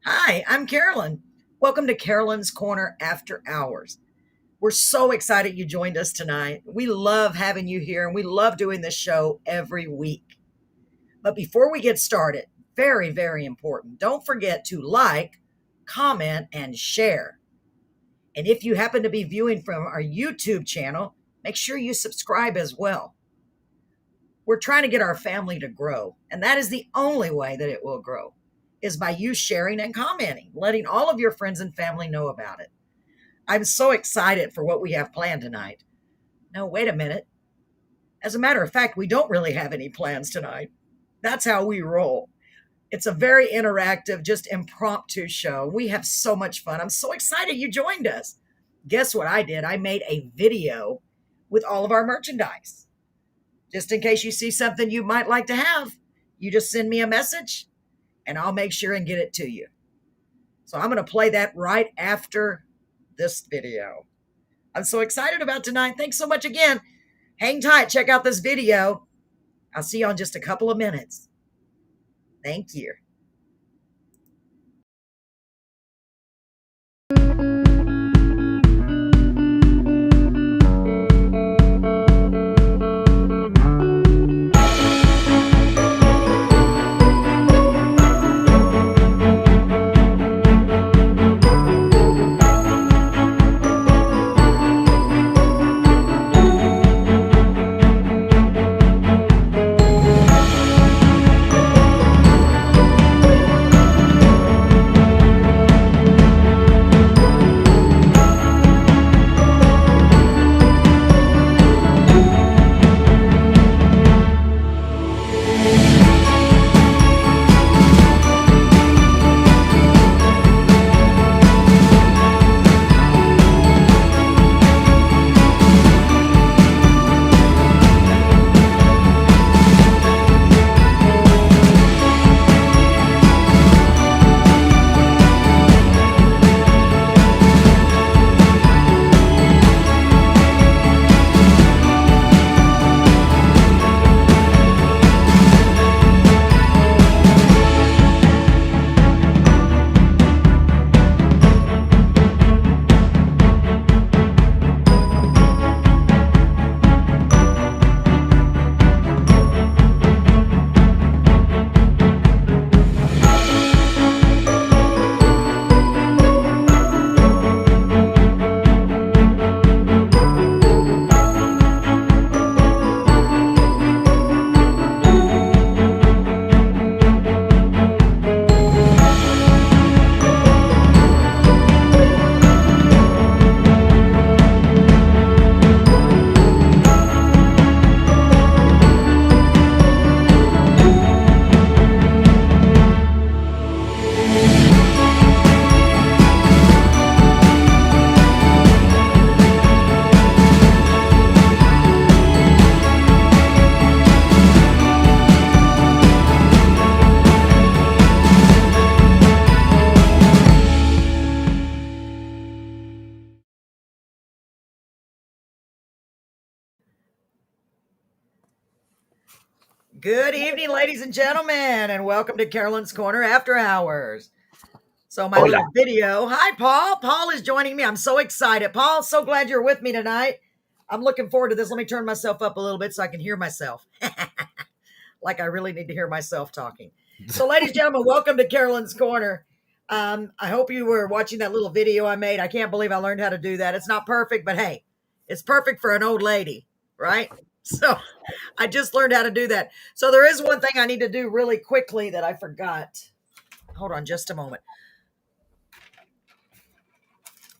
Hi, I'm Carolyn. Welcome to Carolyn's Corner After Hours. We're so excited you joined us tonight. We love having you here and we love doing this show every week. But before we get started, very, very important, don't forget to like, comment, and share. And if you happen to be viewing from our YouTube channel, make sure you subscribe as well. We're trying to get our family to grow, and that is the only way that it will grow is by you sharing and commenting, letting all of your friends and family know about it. I'm so excited for what we have planned tonight. No, wait a minute. As a matter of fact, we don't really have any plans tonight. That's how we roll. It's a very interactive, just impromptu show. We have so much fun. I'm so excited you joined us. Guess what I did? I made a video with all of our merchandise. Just in case you see something you might like to have, you just send me a message and I'll make sure and get it to you. So I'm going to play that right after this video. I'm so excited about tonight. Thanks so much again. Hang tight. Check out this video. I'll see you in just a couple of minutes. Thank you. Good evening, ladies and gentlemen, and welcome to Carolyn's Corner After Hours. So my Hola. little video. Hi, Paul. Paul is joining me. I'm so excited. Paul, so glad you're with me tonight. I'm looking forward to this. Let me turn myself up a little bit so I can hear myself. Like I really need to hear myself talking. So, ladies and gentlemen, welcome to Carolyn's Corner. I hope you were watching that little video I made. I can't believe I learned how to do that. It's not perfect, but hey, it's perfect for an old lady, right? So I just learned how to do that. So there is one thing I need to do really quickly that I forgot. Hold on just a moment.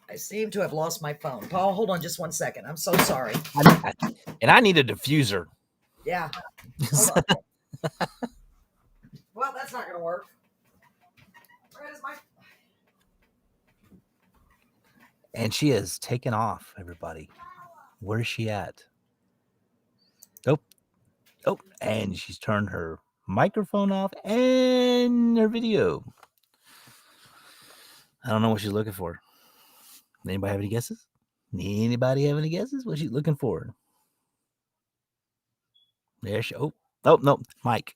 I seem to have lost my phone. Paul, hold on just 1 second. I'm so sorry. And I need a diffuser. Yeah. Hold on. Well, that's not going to work. Where is my... And she has taken off, everybody. Where's she at? Oh, and she's turned her microphone off and her video. I don't know what she's looking for. Anybody have any guesses? Anybody have any guesses? What she's looking for? There she. Oh, no, Mike.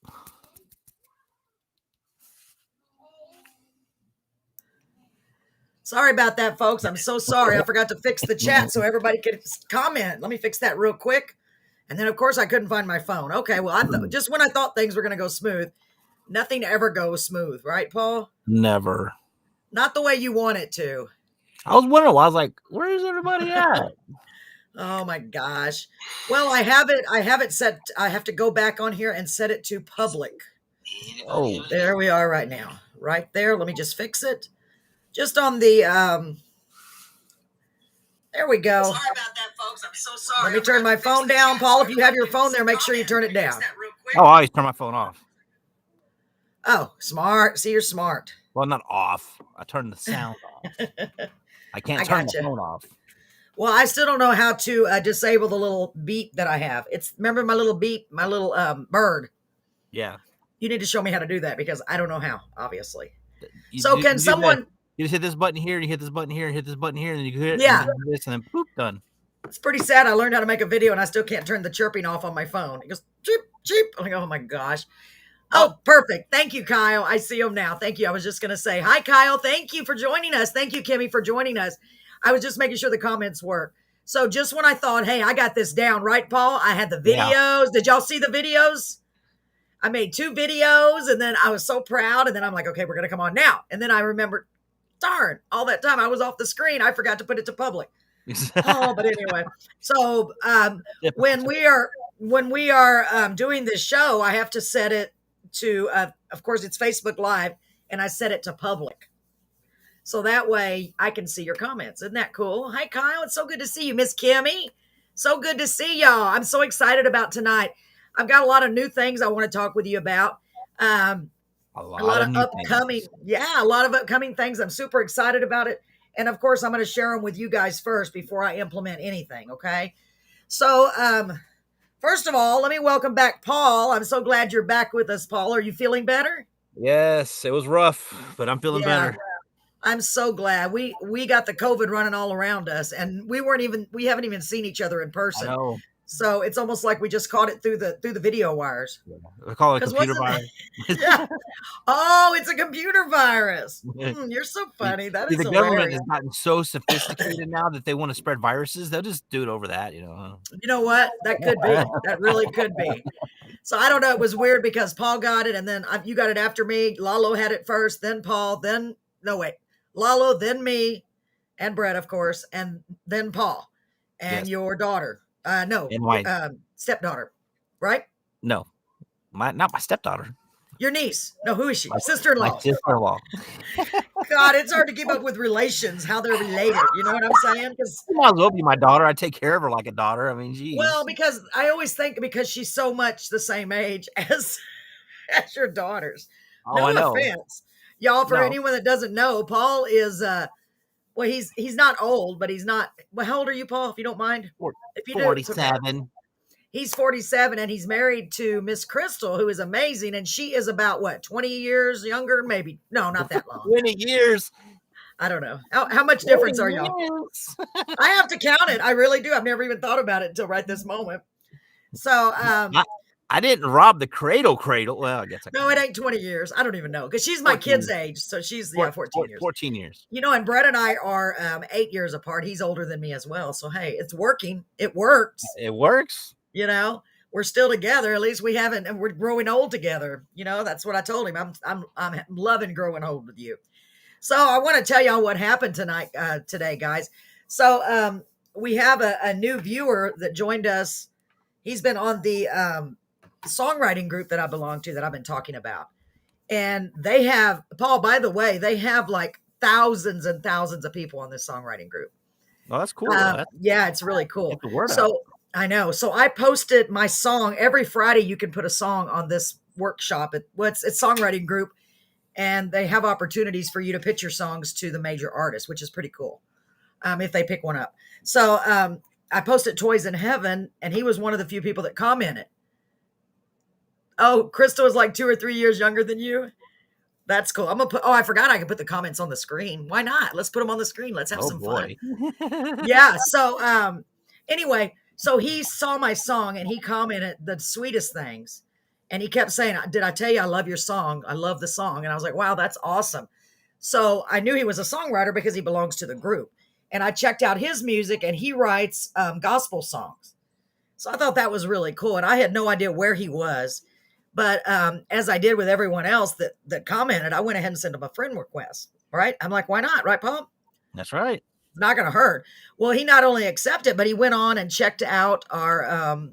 Sorry about that, folks. I'm so sorry. I forgot to fix the chat so everybody could comment. Let me fix that real quick. And then, of course, I couldn't find my phone. Okay, well, just when I thought things were going to go smooth, nothing ever goes smooth, right, Paul? Never. Not the way you want it to. I was wondering. I was like, "Where's everybody at?" Oh my gosh. Well, I have it set. I have to go back on here and set it to public. Oh, There we are right now. Right there. Let me just fix it. Just on the there we go. Sorry about that, folks. I'm so sorry. Let me turn my phone down. Paul, if you have your phone there, make sure you turn it down. oh, I always turn my phone off. Oh, smart. See, you're smart. Well, not off. I turn the sound off. I can't I turn gotcha. the phone off. Well, I still don't know how to disable the little beep that I have. Remember my little beep, my little bird. Yeah. You need to show me how to do that because I don't know how, obviously. You Can someone... You just hit this button here, and you hit this button here, and hit this button here, and then you hit Yeah. and then this, and then boop, done. It's pretty sad. I learned how to make a video, and I still can't turn the chirping off on my phone. It goes, cheep, cheep. I'm like, oh, my gosh. Oh, perfect. Thank you, Kyle. I see him now. Thank you. I was just going to say, hi, Kyle. Thank you for joining us. Thank you, Kimmy, for joining us. I was just making sure the comments work. So just when I thought, hey, I got this down, right, Paul? I had the videos. Yeah. Did y'all see the videos? I made 2 videos, and then I was so proud. And then I'm like, okay, we're going to come on now. And then I remembered, darn, all that time I was off the screen. I forgot to put it to public. Oh, but anyway. So when we are doing this show, I have to set it to, of course, it's Facebook Live, and I set it to public. So that way I can see your comments. Isn't that cool? Hi, Kyle. It's so good to see you. Miss Kimmy. So good to see y'all. I'm so excited about tonight. I've got a lot of new things I want to talk with you about. A lot of upcoming, a lot of upcoming things. I'm super excited about it. And of course, I'm going to share them with you guys first before I implement anything. Okay. So, first of all, let me welcome back Paul. I'm so glad you're back with us, Paul. Are you feeling better? Yes, it was rough, but I'm feeling better. I'm so glad. We got the COVID running all around us, and we haven't even seen each other in person. I know. So it's almost like we just caught it through the video wires. We call it a computer virus. Yeah. Oh, it's a computer virus. You're so funny. That is the hilarious. government has gotten so sophisticated now that they want to spread viruses. They'll just do it over that, You know what? That could be. That really could be. So I don't know. It was weird because Paul got it, and then you got it after me. Lalo had it first, then Paul, Lalo, then me, and Brett, of course, and then Paul, and your daughter. Stepdaughter, right? No, not my stepdaughter. Your niece. No, who is she? Sister-in-law. My sister-in-law. God, it's hard to keep up with relations, how they're related. You know what I'm saying? Because you might as well be my daughter. I take care of her like a daughter. I mean, geez. Well, because I always think because she's so much the same age as your daughters. Oh, no I know. offense, y'all. For anyone that doesn't know, Paul is well, he's not old, but he's not. Well, how old are you, Paul? If you don't mind. If you 47. He's 47, and he's married to Miss Crystal, who is amazing, and she is about 20 years younger, maybe. No, not that long. 20 years. I don't know. How much difference are y'all? I have to count it. I really do. I've never even thought about it until right this moment. So I didn't rob the cradle. Well, I guess no, it ain't 20 years. I don't even know because she's my kid's age. So she's 14 years. 14 years. And Brett and I are 8 years apart. He's older than me as well. So hey, it's working. It works. It works. We're still together. At least we haven't, and we're growing old together. That's what I told him. I'm loving growing old with you. So I want to tell y'all what happened today, guys. So we have a new viewer that joined us. He's been on the songwriting group that I belong to that I've been talking about. And they have, Paul, by the way, they have like thousands and thousands of people on this songwriting group. Oh, that's cool. Yeah, it's really cool. Get the word so out. I know. So I posted my song every Friday. You can put a song on this workshop. It's songwriting group, and they have opportunities for you to pitch your songs to the major artists, which is pretty cool. If they pick one up. So I posted Toys in Heaven, and he was one of the few people that commented. Oh, Crystal is like 2 or 3 years younger than you. That's cool. I'm gonna put. Oh, I forgot I can put the comments on the screen. Why not? Let's put them on the screen. Let's have some fun. Yeah. So anyway, so he saw my song and he commented the sweetest things, and he kept saying, "Did I tell you I love your song? I love the song." And I was like, "Wow, that's awesome." So I knew he was a songwriter because he belongs to the group. And I checked out his music, and he writes gospel songs. So I thought that was really cool. And I had no idea where he was. But as I did with everyone else that commented, I went ahead and sent him a friend request. Right? I'm like, why not? Right, Paul? That's right. It's not going to hurt. Well, he not only accepted, but he went on and checked out our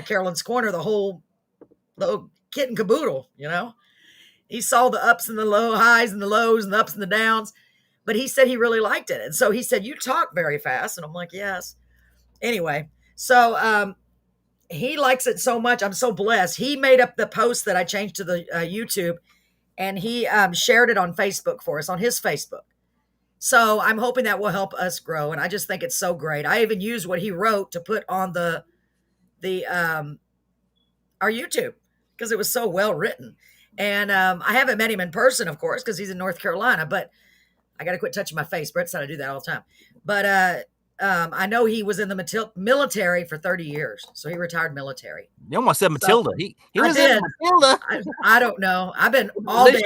Carolyn's Corner, the whole kit and caboodle, you know? He saw the ups and the low highs and the lows and the ups and the downs, but he said he really liked it. And so he said, you talk very fast. And I'm like, yes. Anyway, so he likes it so much. I'm so blessed. He made up the post that I changed to the YouTube, and he shared it on Facebook for us, on his Facebook. So I'm hoping that will help us grow. And I just think it's so great. I even used what he wrote to put on the our YouTube because it was so well written. And I haven't met him in person, of course, because he's in North Carolina, but I got to quit touching my face. Brett said I do that all the time. But I know he was in the military for 30 years. So he retired military. You almost said Matilda. So, he was in Matilda. I don't know. I've been all day.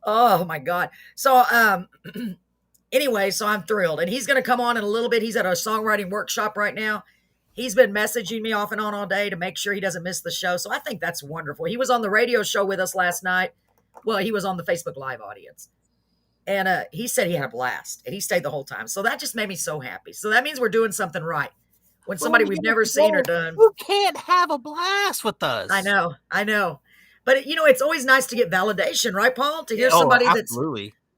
Oh my God. So anyway, so I'm thrilled. And he's going to come on in a little bit. He's at a songwriting workshop right now. He's been messaging me off and on all day to make sure he doesn't miss the show. So I think that's wonderful. He was on the radio show with us last night. Well, he was on the Facebook Live audience. And he said he had a blast. And he stayed the whole time. So that just made me so happy. So that means we're doing something right. When somebody we've never seen or done. You can't have a blast with us. I know. But, it's always nice to get validation, right, Paul? To hear somebody that's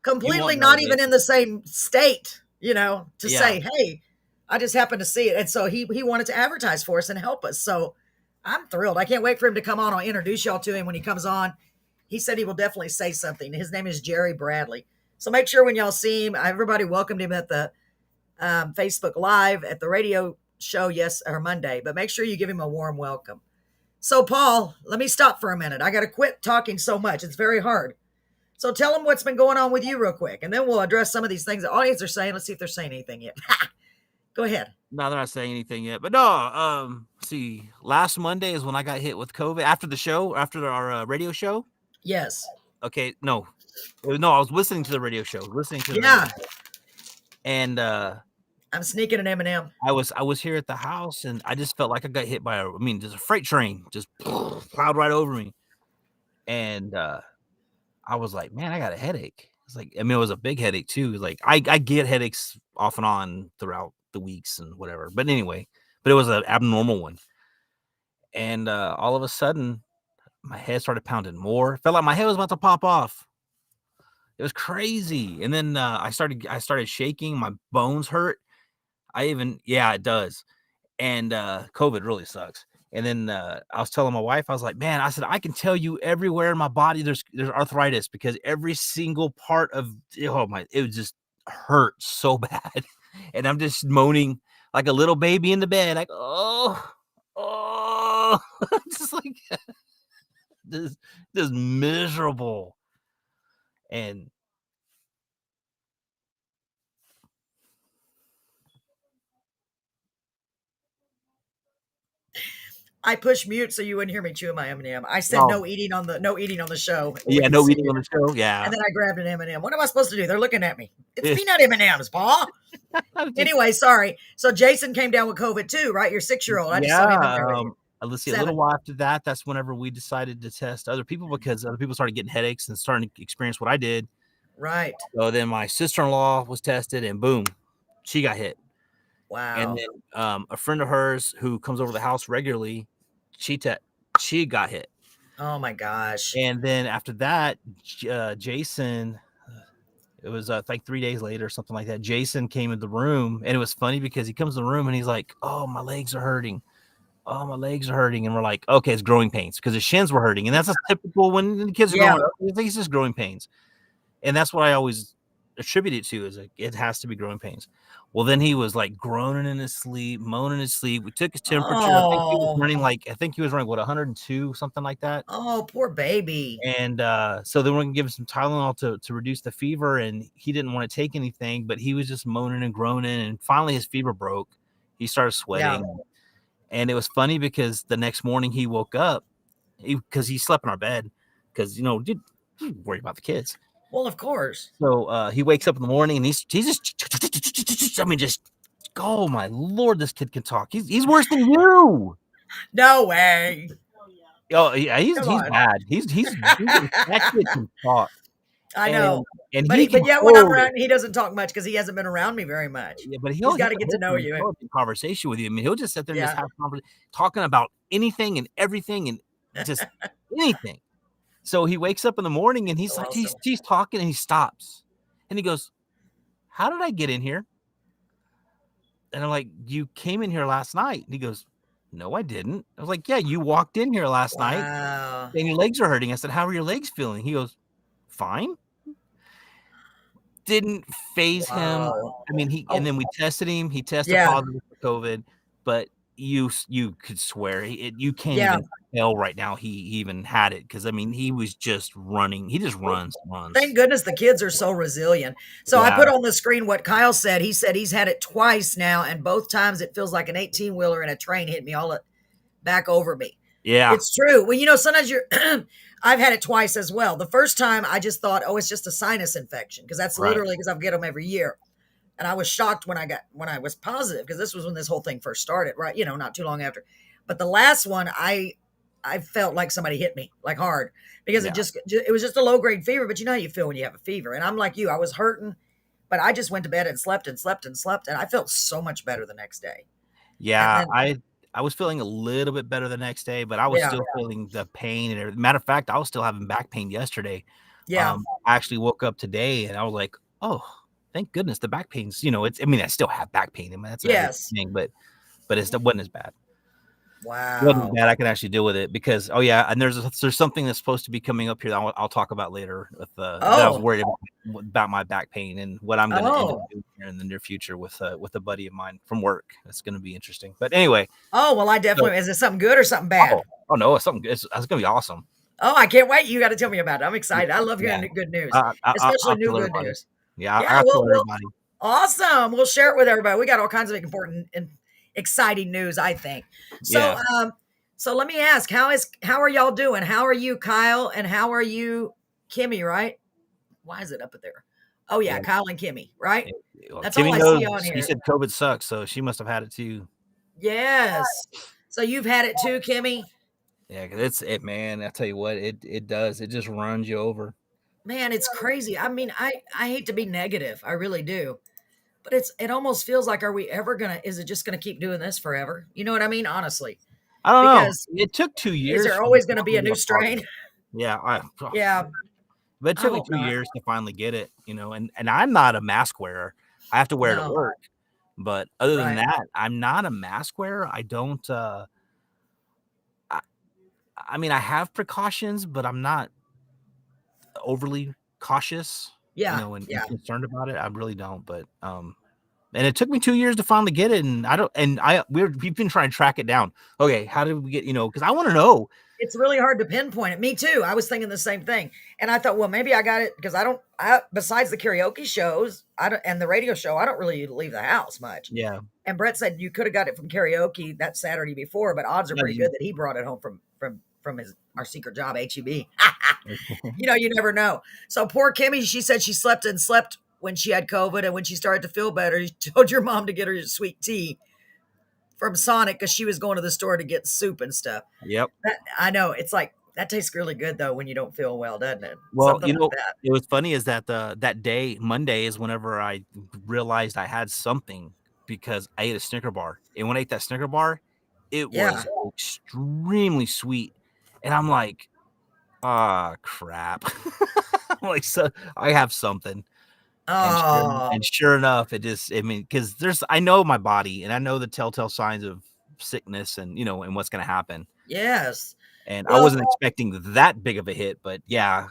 completely not even in the same state, to say, hey, I just happened to see it. And so he wanted to advertise for us and help us. So I'm thrilled. I can't wait for him to come on. I'll introduce y'all to him when he comes on. He said he will definitely say something. His name is Jerry Bradley. So make sure when y'all see him, everybody welcomed him at the Facebook Live at the radio show, Monday. But make sure you give him a warm welcome. So, Paul, let me stop for a minute. I got to quit talking so much. It's very hard. So tell them what's been going on with you real quick. And then we'll address some of these things the audience are saying. Let's see if they're saying anything yet. Go ahead. No, they're not saying anything yet. But no, see, last Monday is when I got hit with COVID after the show, after our radio show. Yes. Okay. No, I was listening to the radio show. And I'm sneaking an M&M. I was here at the house, and I just felt like I got hit by just a freight train just plowed right over me. And I was like, man, I got a headache. It's like, it was a big headache too. Like I get headaches off and on throughout the weeks and whatever. But anyway, it was an abnormal one. And all of a sudden, my head started pounding more. It felt like my head was about to pop off. It was crazy. And then I started shaking. My bones hurt. It does. And COVID really sucks. And then I was telling my wife, I was like, man, I said, I can tell you everywhere in my body there's arthritis because every single part of it just hurt so bad. And I'm just moaning like a little baby in the bed, like, oh, just like this miserable. And I pushed mute so you wouldn't hear me chewing my M&M. I said no eating on the show. Yeah, no eating on the show. Yeah. And then I grabbed an M&M. What am I supposed to do? They're looking at me. It's peanut M&Ms, Paul. Anyway, sorry. So Jason came down with COVID too, right? Your 6-year-old. I just saw him in there. Let's see, a little while after that, that's whenever we decided to test other people because other people started getting headaches and starting to experience what I did. Right. So then my sister-in-law was tested and boom, she got hit. Wow. And then a friend of hers who comes over to the house regularly, she got hit. Oh my gosh. And then after that, Jason, it was like 3 days later or something like that. Jason came in the room, and it was funny because he comes in the room and he's like, oh, my legs are hurting. Oh, my legs are hurting. And we're like, okay, it's growing pains because his shins were hurting. And that's a typical when the kids are growing up. I think it's just growing pains. And that's what I always attribute it to is like, it has to be growing pains. Well, then he was like groaning in his sleep, moaning in his sleep. We took his temperature. Oh. I think he was running 102, something like that. Oh, poor baby. And so then we're going to give him some Tylenol to reduce the fever. And he didn't want to take anything, but he was just moaning and groaning. And finally his fever broke. He started sweating. Yeah. And it was funny because the next morning he woke up because he slept in our bed because, dude, worry about the kids. Well, of course. So he wakes up in the morning and he's just, I mean, just, oh my Lord, this kid can talk. He's worse than you. No way. Oh yeah, Come he's on. bad. That kid can talk. I know. And But he can yeah, when I'm hold. around, he doesn't talk much because he hasn't been around me very much. Yeah, but He's he'll got to get to know you. hold a conversation with you. I mean, he'll just sit there and just Yeah. have talking about anything and everything and just anything. So he wakes up in the morning and he's So like, awesome. he's talking and he stops and he goes, "How did I get in here?" And I'm like, "You came in here last night." And he goes, "No, I didn't." I was like, "Yeah, you walked in here last night Wow. and your legs are hurting." I said, "How are your legs feeling?" He goes, "Fine." Didn't phase him. Wow. I mean, and then we tested him. He tested Yeah. positive for COVID, but you could swear you can't Yeah. even tell right now he even had it because I mean he was just running. He just runs. Thank goodness the kids are so resilient. So I Yeah. put on the screen what Kyle said. He said he's had it twice now, and both times it feels like an 18-wheeler and a train hit me all back over me. Yeah. It's true. Well, sometimes you're I've had it twice as well. The first time I just thought, oh, it's just a sinus infection because that's literally because I get them every year. And I was shocked when I was positive because this was when this whole thing first started, right? Not too long after. But the last one, I felt like somebody hit me like hard because it was just a low grade fever. But you know how you feel when you have a fever. And I'm like you, I was hurting, but I just went to bed and slept and slept and slept, and I felt so much better the next day. Yeah, then, I was feeling a little bit better the next day, but I was still feeling the pain and everything. Matter of fact, I was still having back pain yesterday. Yeah. I actually woke up today and I was like, oh, thank goodness the back pain's, it's, I mean, I still have back pain. I mean, that's a thing, but it wasn't as bad. Wow. It wasn't bad. I can actually deal with it because, and there's something that's supposed to be coming up here that I'll talk about later with that I was worried about my back pain and what I'm going to end up doing here in the near future with a buddy of mine from work. It's going to be interesting. But anyway. Oh, well, I definitely, is it something good or something bad? Oh no, it's something good. It's going to be awesome. Oh, I can't wait. You got to tell me about it. I'm excited. I love hearing good news, especially new good news. Yeah, I tell everybody. Awesome. We'll share it with everybody. We got all kinds of important and exciting news, I think. So, so let me ask, how are y'all doing? How are you, Kyle? And how are you, Kimmy, right? Why is it up there? Oh yeah, Kyle and Kimmy, right? Well, that's Kimmy all I see on here. You said COVID sucks, so she must have had it too. Yes. So you've had it too, Kimmy? Yeah, it's man. I tell you what, it does. It just runs you over. Man, it's crazy. I mean, I hate to be negative. I really do. But it almost feels like, is it just gonna keep doing this forever? You know what I mean? Honestly. I don't know. It took 2 years. Is there always gonna be a new strain? Yeah. Yeah. But it took me 2 years to finally get it, and I'm not a mask wearer. I have to wear it at work. But other than that, I'm not a mask wearer. I don't I mean, I have precautions, but I'm not overly cautious. And concerned about it. I really don't. But and it took me 2 years to finally get it, and we've been trying to track it down. Okay, how did we get? Because I want to know. It's really hard to pinpoint it. Me too. I was thinking the same thing, and I thought, well, maybe I got it because besides the karaoke shows, and the radio show, I don't really leave the house much. Yeah. And Brett said you could have got it from karaoke that Saturday before, but odds are pretty good that he brought it home from our secret job, HEB. You never know. So poor Kimmy, she said she slept when she had COVID, and when she started to feel better, you told your mom to get her sweet tea from Sonic because she was going to the store to get soup and stuff. Yep. I know. It's like, that tastes really good though when you don't feel well, doesn't it? Well, it was funny is that that day, Monday, is whenever I realized I had something because I ate a Snicker bar. And when I ate that Snicker bar, it was extremely sweet. And I'm like, crap. Like, so I have something. And sure enough, because I know my body and I know the telltale signs of sickness and and what's going to happen. Yes. And I wasn't expecting that big of a hit, but yeah,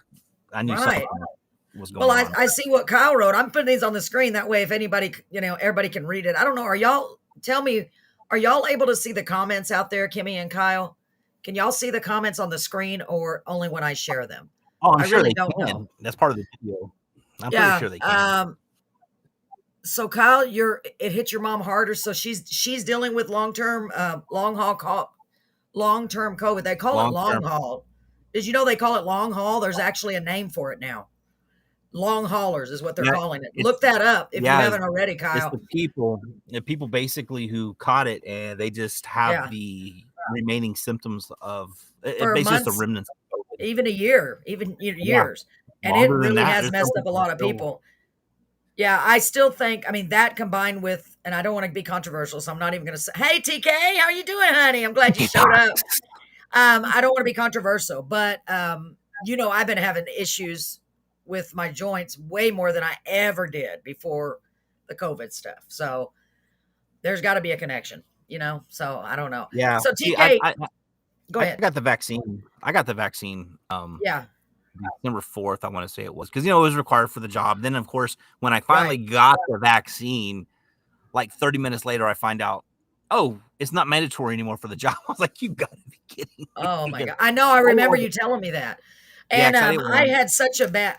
I knew something was going on. I see what Kyle wrote. I'm putting these on the screen. That way, if anybody, everybody can read it. I don't know. Tell me, are y'all able to see the comments out there, Kimmy and Kyle? Can y'all see the comments on the screen or only when I share them? Oh, I'm sure really they can. Know. That's part of the video. I'm pretty sure they can. So Kyle, it hit your mom harder. So she's dealing with long-term COVID. They call it long haul. Did you know they call it long haul? There's actually a name for it now. long haulers is what they're Yeah, calling it. it's Look that up if you yeah, haven't already, it's Kyle. the people basically who caught it, and they just have Yeah, the remaining symptoms of for basically just the months, remnants of COVID. even a year, even Yeah, years, and it longer than really that, has there's some messed up a people who lot of still people. Yeah, I still think. I mean, that combined with, and I don't want to be controversial, so I'm not even going to say, "Hey, TK, how you doing, honey? I'm glad you showed up." I don't want to be controversial, but I've been having issues with my joints way more than I ever did before the COVID stuff. So there's got to be a connection, So I don't know. Yeah. So See, TK, go I ahead. got the vaccine. I got the vaccine Yeah, December 4th, I want to say it was, because it was required for the job. Then of course, when I finally right. got the vaccine, like 30 minutes later, I find out, oh, it's not mandatory anymore for the job. I was like, you gotta be kidding me. Oh my Because god, I know. I I didn't remember want you to, telling me that, yeah, and because I didn't want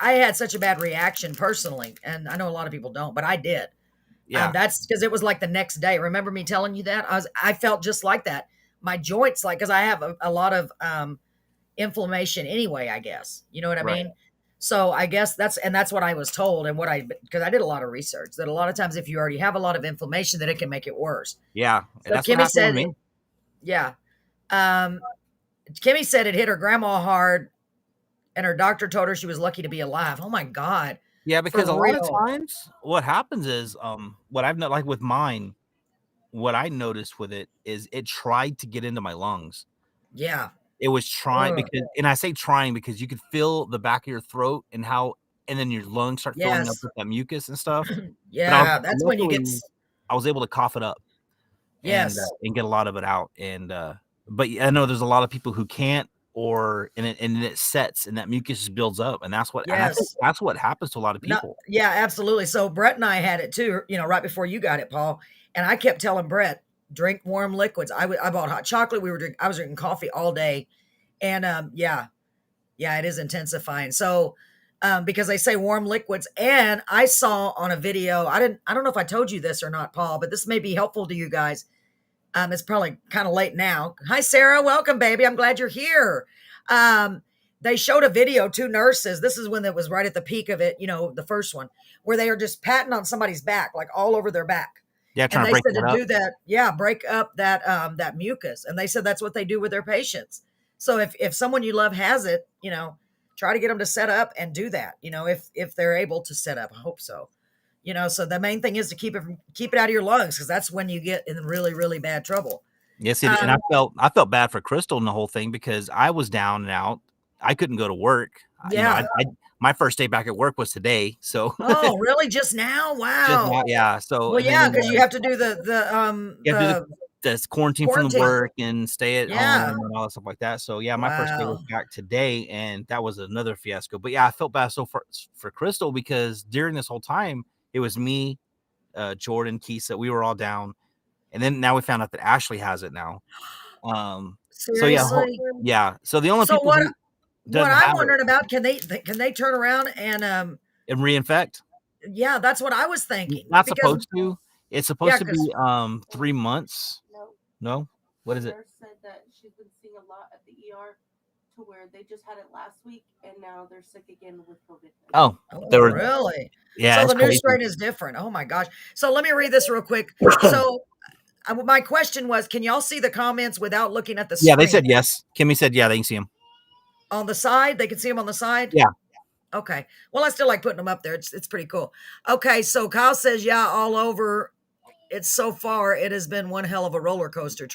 I had such a bad reaction personally, and I know a lot of people don't, but I did. yeah, That's because it was like the next day. Remember me telling you that? I felt just like that. My joints, like, because I have a lot of inflammation anyway, I guess. You know what I right. mean? So I guess that's what I was told, and because I did a lot of research, that a lot of times if you already have a lot of inflammation, that it can make it worse. Yeah, and So that's what Kimmy happened with said, me. yeah. Um, Kimmy said it hit her grandma hard, and her doctor told her she was lucky to be alive. Oh my God, Yeah, for because a lot of real? times what happens is, what I've like with mine, what I noticed with it is it tried to get into my lungs. Yeah. It was trying Ugh. because, and I say trying because you could feel the back of your throat and how, and then your lungs start filling up Yes. with that mucus and stuff. But Yeah. That's when you get. luckily I was able to cough it up Yes. and get a lot of it out. And but I know there's a lot of people who can't, or and it sets and that mucus just builds up, and I think Yes. that's what happens to a lot of No, people. yeah, absolutely. So Brett and I had it too, right before you got it, Paul. And I kept telling Brett, drink warm liquids. I bought hot chocolate. I was drinking coffee all day. And yeah, it is intensifying. So because they say warm liquids, and I saw on a video, I don't know if I told you this or not, Paul, but this may be helpful to you guys. It's probably kind of late now. Hi, Sarah. Welcome, baby. I'm glad you're here. Um, they showed a video, two nurses. This is when it was right at the peak of it, the first one, where they are just patting on somebody's back, like all over their back. Yeah, And trying to they break said that to up. do that, yeah, break up that mucus. And they said that's what they do with their patients. So if someone you love has it, try to get them to set up and do that. If they're able to set up. I hope so. So the main thing is to keep it out of your lungs, because that's when you get in really, really bad trouble. Yes, and Um, I felt bad for Crystal and the whole thing because I was down and out. I couldn't go to work. yeah. My first day back at work was today, so Oh, really? Just now? just Wow. now, yeah. So Well, and yeah, then because you have to do you have to do the this quarantine from the quarantine. work and stay at home Yeah. and all that stuff like that. So yeah, my first day was Wow. back today, and that was another fiasco. But yeah, I felt bad for Crystal because during this whole time it was me, Jordan, Keisa, we were all down, and then now we found out that Ashley has it now. So yeah, Seriously? yeah. So the only So people who what doesn't I'm have it wondering about, can they turn around and and reinfect? yeah, that's what I was thinking. Not Because supposed to. It's yeah, supposed to because be 3 months. No, No, what is the it? nurse said that she's been seeing a lot at the ER to where they just had it last week and now they're sick again with COVID. Oh, oh, there were. really? Yeah, So it's the new crazy. strain is different. Oh my gosh. So let me read this real quick. So my question was, can y'all see the comments without looking at the Yeah, they screen? said yes. Kimmy said yeah, they can see him. On the side, they can see them on the side. Yeah. Okay. Well, I still like putting them up there. It's pretty cool. Okay. So Kyle says, yeah, all over. It's so far, it has been one hell of a roller coaster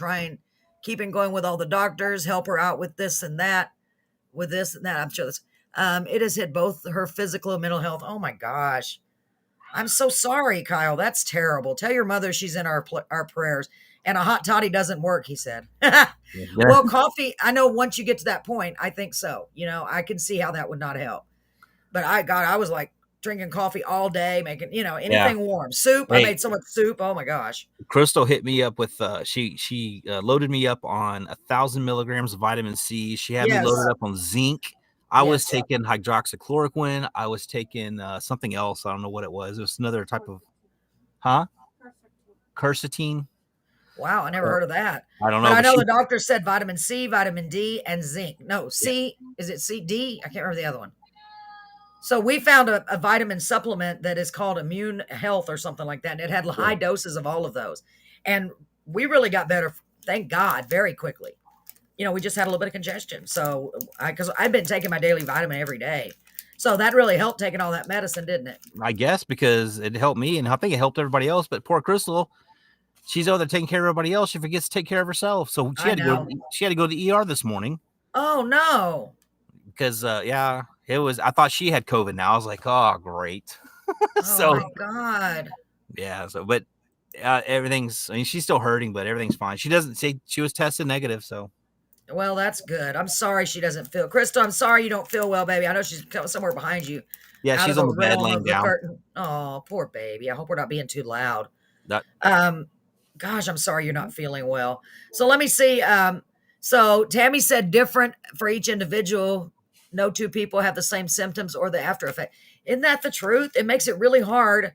keeping going with all the doctors, help her out with this and that, with this and that. I'm sure this, it has hit both her physical and mental health. Oh my gosh. I'm so sorry, Kyle. That's terrible. Tell your mother she's in our prayers. And a hot toddy doesn't work, he said. Well, coffee, I know once you get to that point, I think so. I can see how that would not help. But I was like drinking coffee all day, making, Yeah. anything warm. Soup. I Hey, made so much soup. Oh my gosh. Crystal hit me up with she loaded me up on 1,000 milligrams of vitamin C. She had me Yes. loaded up on zinc. I was Yes. taking hydroxychloroquine. I was taking something else. I don't know what it was. It was another type of quercetin. Wow, I never heard of that. I don't But know, I but know she the doctor said vitamin C, vitamin D, and zinc. No, C, is it C, D? I can't remember the other one. So we found a vitamin supplement that is called Immune Health or something like that. And it had high doses of all of those. And we really got better, thank God, very quickly. We just had a little bit of congestion. So because I've been taking my daily vitamin every day. So that really helped taking all that medicine, didn't it? I guess because it helped me, and I think it helped everybody else. But poor Crystal, she's over there taking care of everybody else. She forgets to take care of herself. So she I had to know. go to the ER this morning Oh no. because it was. I thought she had COVID. Now I was like, oh great. Oh So my God. yeah. So but everything's. I mean, she's still hurting, but everything's fine. She doesn't say she was tested negative. So Well, that's good. I'm sorry she doesn't feel. Crystal, I'm sorry you don't feel well, baby. I know she's somewhere behind you. yeah, Out she's of on the the bed realm laying of the down. curtain. Oh, poor baby. I hope we're not being too loud. That, Gosh, I'm sorry you're not feeling well. So let me see. So Tammy said different for each individual. No two people have the same symptoms or the after effect. Isn't that the truth? It makes it really hard.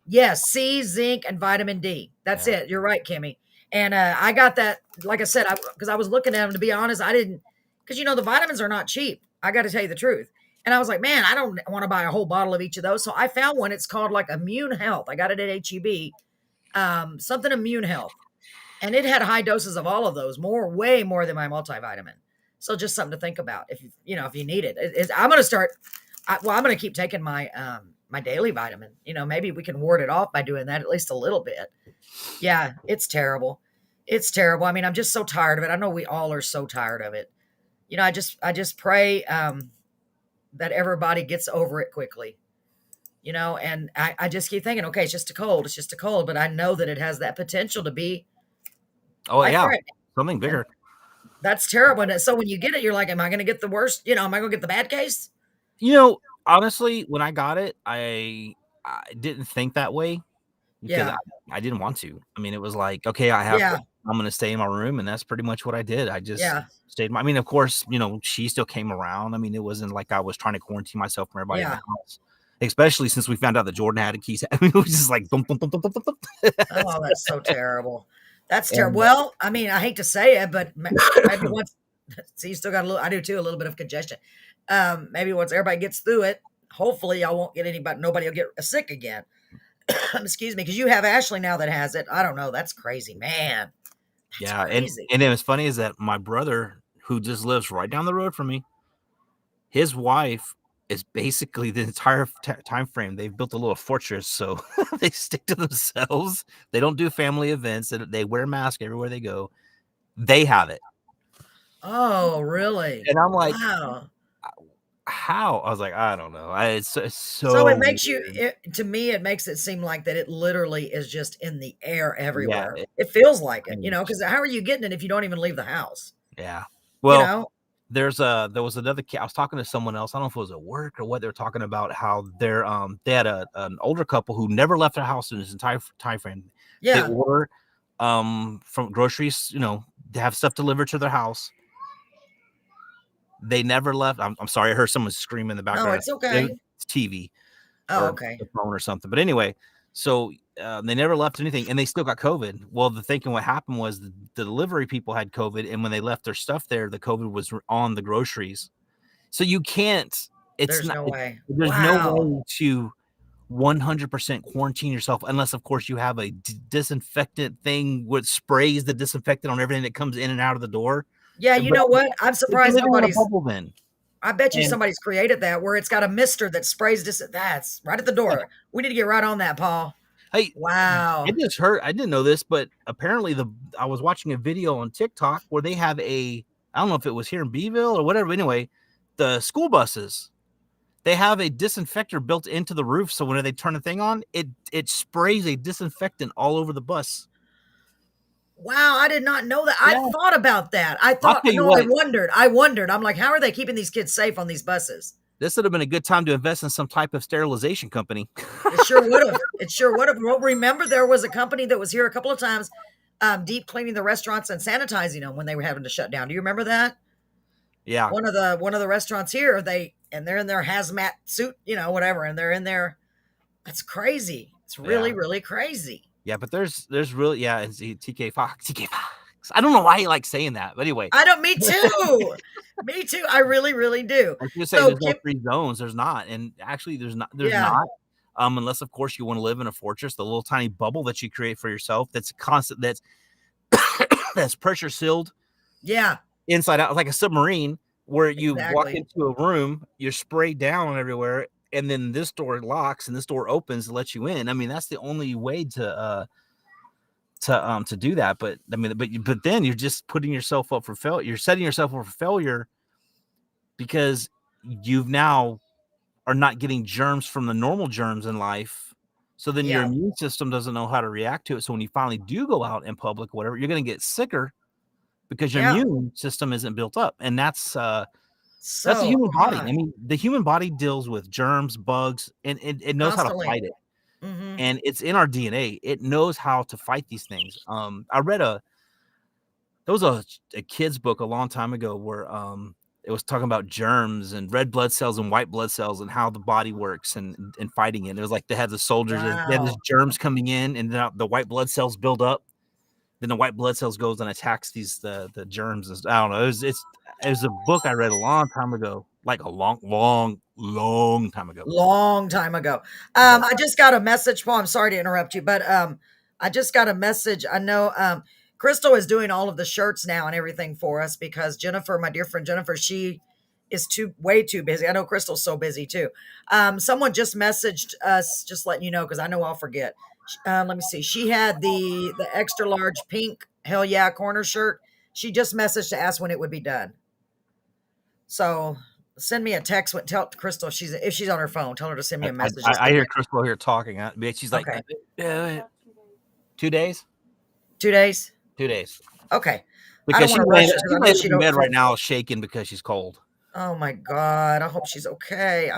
Yes, C, zinc, and vitamin D. That's it. You're right, Kimmy. And I got that, like I said, because I was looking at them, to be honest, I didn't, because the vitamins are not cheap. I got to tell you the truth. And I was like, man, I don't want to buy a whole bottle of each of those. So I found one. It's called like Immune Health. I got it at HEB, something Immune Health. And it had high doses of all of those, way more than my multivitamin. So just something to think about if you need it. I'm going to start. I'm going to keep taking my my daily vitamin. Maybe we can ward it off by doing that at least a little bit. Yeah, it's terrible. It's terrible. I mean, I'm just so tired of it. I know we all are so tired of it. I just pray that everybody gets over it quickly. And I just keep thinking, okay, it's just a cold. It's just a cold. But I know that it has that potential to be. oh yeah, something bigger. And that's terrible. And so when you get it, you're like, am I going to get the worst? Am I going to get the bad case? Honestly, when I got it, I didn't think that way because I didn't want to. I mean, it was like, okay, I'm going to stay in my room. And that's pretty much what I did. I just stayed. I mean, of course, she still came around. I mean, it wasn't like I was trying to quarantine myself from everybody in the house. Especially since we found out that Jordan had a key. I mean, it was just like, oh, that's so terrible. That's terrible. Well, I mean, I hate to say it, but maybe once, see, you still got I do too, a little bit of congestion. Maybe once everybody gets through it, hopefully I won't get nobody will get sick again. Excuse me, because you have Ashley now that has it. I don't know. That's crazy, man. That's crazy. And it was funny is that my brother, who just lives right down the road from me, his wife is basically the entire time frame. They've built a little fortress, so they stick to themselves. They don't do family events. They wear a mask everywhere they go. They have it. Oh, really? And I'm like, wow. How? I was like, I don't know. It's so. So it makes to me, it makes it seem like that it literally is just in the air everywhere. Yeah, it feels like it, because how are you getting it if you don't even leave the house? Yeah. Well, there was another kid. I was talking to someone else. I don't know if it was at work or what. They were talking about how they had an older couple who never left their house in this entire time frame. Yeah. They order from groceries, to have stuff delivered to their house. They never left. I'm sorry. I heard someone scream in the background. No, it's okay. It's TV. Oh, okay. The phone or something. But anyway, so they never left anything, and they still got COVID. Well, what happened was the delivery people had COVID, and when they left their stuff there, the COVID was on the groceries. So you can't. There's no way to 100% quarantine yourself, unless, of course, you have a disinfectant thing which sprays the disinfectant on everything that comes in and out of the door. Yeah, you know what? I'm surprised nobody's. Then. I bet you somebody's created that where it's got a mister that sprays that's right at the door. We need to get right on that, Paul. Hey, wow. It just hurt. I didn't know this, but apparently I was watching a video on TikTok where they have I don't know if it was here in Beeville or whatever. Anyway, the school buses, they have a disinfector built into the roof. So when they turn the thing on, it sprays a disinfectant all over the bus. Wow, I did not know that. Yeah. I thought about that. I wondered. I'm like, how are they keeping these kids safe on these buses? This would have been a good time to invest in some type of sterilization company. It sure would have. Well, remember, there was a company that was here a couple of times, deep cleaning the restaurants and sanitizing them when they were having to shut down. Do you remember that? Yeah. One of the restaurants here, they're in their hazmat suit, whatever, and they're in there. That's crazy. It's really, really crazy. Yeah, but there's really, it's TK Fox. I don't know why he likes saying that, but anyway. I don't. Me too. Me too. I really, really do. I was gonna say So, there's no Kim, free zones. There's not, and actually, there's not. There's yeah, not. Unless of course you want to live in a fortress, the little tiny bubble that you create for yourself. That's constant. That's that's pressure sealed yeah, inside out, like a submarine, where you walk exactly. into a room, you're sprayed down everywhere, and then this door locks and this door opens to let you in. I mean, that's the only way to do that. But I mean, but then you're just putting yourself up for failure. You're setting yourself up for failure because you've now are not getting germs from the normal germs in life. So then your Yeah, immune system doesn't know how to react to it. So when you finally do go out in public, whatever, you're going to get sicker because your yeah. immune system isn't built up. And that's the So human body. I mean, the human body deals with germs, bugs, and it knows how to constantly. fight it. Hmm. And it's in our DNA. It knows how to fight these things. I read there was a kid's book a long time ago where it was talking about germs and red blood cells and white blood cells and how the body works and fighting it. It was like they had the soldiers, they had these Wow. germs coming in, and then the white blood cells build up. Then the white blood cells goes and attacks the germs. I don't know. It was a book I read a long time ago, like a long time ago. Long time ago. But I just got a message, Paul. I'm sorry to interrupt you, but I just got a message. I know Crystal is doing all of the shirts now and everything for us because Jennifer, my dear friend Jennifer, she is way too busy. I know Crystal's so busy too. Someone just messaged us, just letting you know, because I know I'll forget. Let me see. She had the extra large pink Hell Yeah corner shirt. She just messaged to ask when it would be done. So send me a text. Tell Crystal if she's on her phone. Tell her to send me a message. I hear Crystal here talking. She's like, Okay, 2 days, 2 days. 2 days. Okay, I don't Because want to rush her because she's I know laying she in don't. bed right now, shaking because she's cold. Oh my God, I hope she's okay.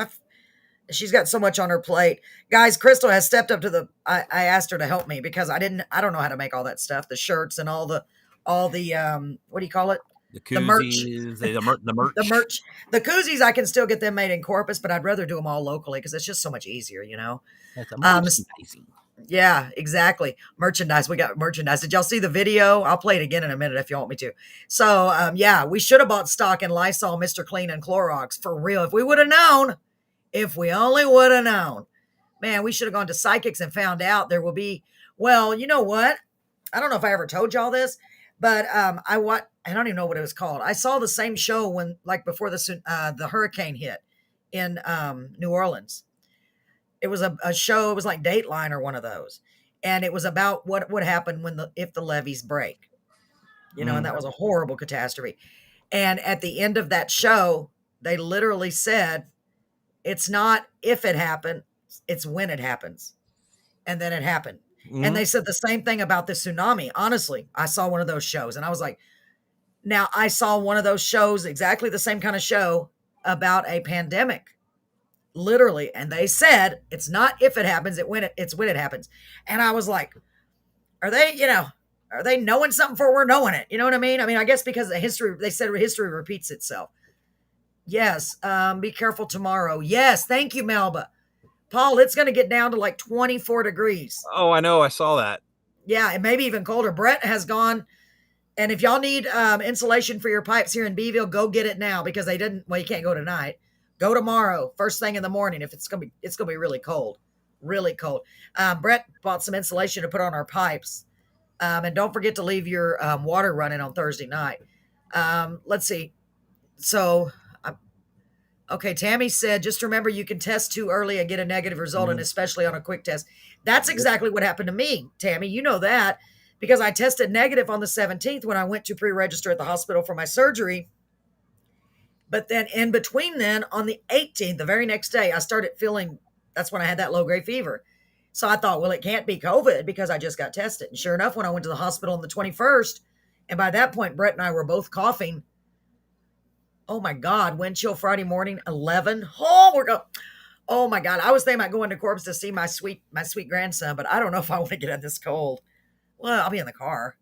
She's got so much on her plate, guys. Crystal has stepped up to the. I asked her to help me because I don't know how to make all that stuff, the shirts and all the what do you call it? The The merch. koozies, the merch. The merch, the koozies, I can still get them made in Corpus, but I'd rather do them all locally because it's just so much easier, you know. That's a Um, merchandising. Yeah, exactly. Merchandise. We got merchandise. Did y'all see the video? I'll play it again in a minute if you want me to. So, yeah, we should have bought stock in Lysol, Mr. Clean, and Clorox for real. If we would have known, if we only would have known, man, we should have gone to psychics and found out there will be. Well, you know what? I don't know if I ever told y'all this, but I don't even know what it was called. I saw the same show when, like, before the hurricane hit in New Orleans. It was a show. It was like Dateline or one of those, and it was about what would happen if the levees break, you know. And that was a horrible catastrophe. And at the end of that show, they literally said, "It's not if it happened, it's when it happens." And then it happened. And they said the same thing about the tsunami. Honestly, I saw one of those shows, and I was like, now I saw one of those shows, exactly the same kind of show about a pandemic. Literally, and they said it's not if it happens, it's when it happens. And I was like, are they knowing something before we're knowing it? You know what I mean? I mean, I guess because they said history repeats itself. Yes. Be careful tomorrow. Yes, thank you, Melba. Paul, it's going to get down to like 24 degrees. Oh, I know. I saw that. Yeah, and maybe even colder. Brett has gone. And if y'all need insulation for your pipes here in Beeville, go get it now because they didn't. Well, you can't go tonight. Go tomorrow, first thing in the morning. If it's gonna be really cold, really cold. Brett bought some insulation to put on our pipes, and don't forget to leave your water running on Thursday night. Let's see. So, okay, Tammy said, just remember you can test too early and get a negative result, and especially on a quick test. That's exactly what happened to me, Tammy. You know that because I tested negative on the 17th when I went to pre-register at the hospital for my surgery. But then in between then, on the 18th, the very next day, I started feeling, that's when I had that low-grade fever. So I thought, well, it can't be COVID because I just got tested. And sure enough, when I went to the hospital on the 21st, and by that point, Brett and I were both coughing. Oh my God, wind chill Friday morning, 11. Oh my God. I was thinking about going to Corpus to see my sweet grandson, but I don't know if I want to get in this cold. Well, I'll be in the car.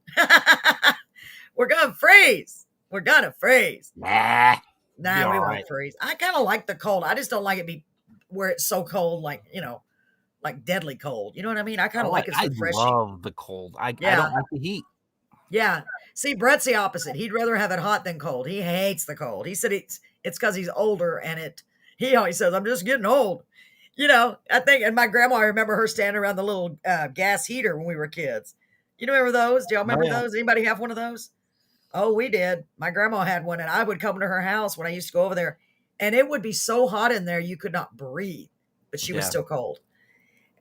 We're going to freeze. We're going to freeze. Nah, we won't freeze. I kind of like the cold. I just don't like it where it's so cold, like, like deadly cold. You know what I mean? I kind of like it's refreshing. I love the cold. I don't like the heat. Yeah. See, Brett's the opposite. He'd rather have it hot than cold. He hates the cold. He said it's because he's older and he always says, I'm just getting old. I think, and my grandma, I remember her standing around the little gas heater when we were kids. You remember those? Do y'all remember those? Anybody have one of those? Oh, we did. My grandma had one, and I would come to her house when I used to go over there, and it would be so hot in there you could not breathe, but she was still cold.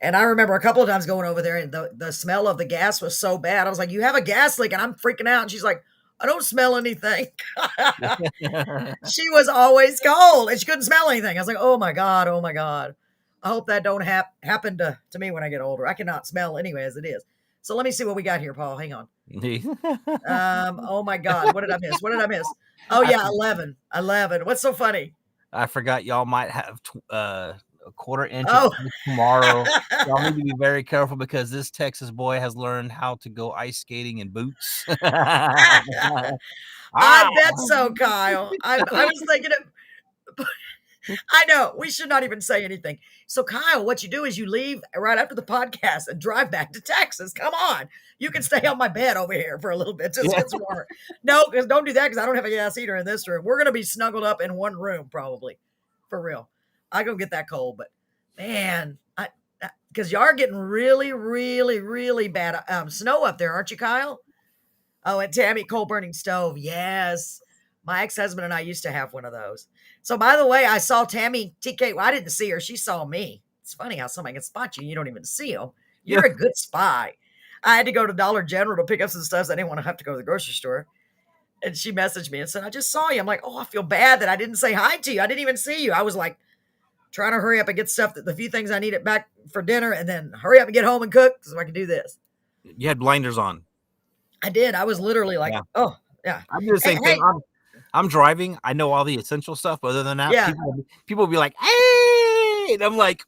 And I remember a couple of times going over there, and the smell of the gas was so bad. I was like, you have a gas leak, and I'm freaking out. And she's like, I don't smell anything. She was always cold, and she couldn't smell anything. I was like, oh, my God, oh, my God. I hope that don't happen to me when I get older. I cannot smell anyway as it is. So let me see what we got here, Paul. Hang on. Oh my God. What did I miss? Oh yeah. 11. What's so funny? I forgot y'all might have a quarter inch of tomorrow. Y'all need to be very careful because this Texas boy has learned how to go ice skating in boots. I bet so, Kyle. I was thinking I know we should not even say anything. So Kyle, what you do is you leave right after the podcast and drive back to Texas. Come on. You can stay on my bed over here for a little bit. Just get some warmer. No, because don't do that because I don't have a gas heater in this room. We're going to be snuggled up in one room probably. For real. I go get that cold, but man, because y'all are getting really, really, really bad snow up there, aren't you, Kyle? Oh, and Tammy, coal burning stove. Yes. My ex-husband and I used to have one of those. So, by the way, I saw Tammy TK. Well, I didn't see her. She saw me. It's funny how somebody can spot you and you don't even see them. You're a good spy. I had to go to Dollar General to pick up some stuff. So I didn't want to have to go to the grocery store. And she messaged me and said, I just saw you. I'm like, oh, I feel bad that I didn't say hi to you. I didn't even see you. I was like trying to hurry up and get stuff, the few things I needed back for dinner, and then hurry up and get home and cook so I can do this. You had blinders on. I did. I was literally like, oh, yeah. I do the same thing. I'm driving. I know all the essential stuff. But other than that, people will be like, hey. And I'm like,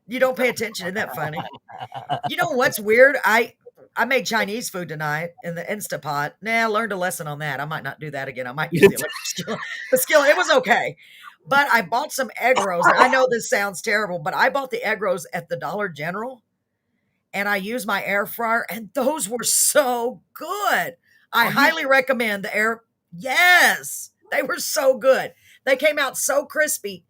you don't pay attention. Isn't that funny? You know what's weird? I made Chinese food tonight in the Instapot. I learned a lesson on that. I might not do that again. I might use the electric skillet. It was okay. But I bought some egg rolls. I know this sounds terrible, but I bought the egg rolls at the Dollar General. And I used my air fryer, and those were so good. I highly recommend the air. Yes, they were so good. They came out so crispy,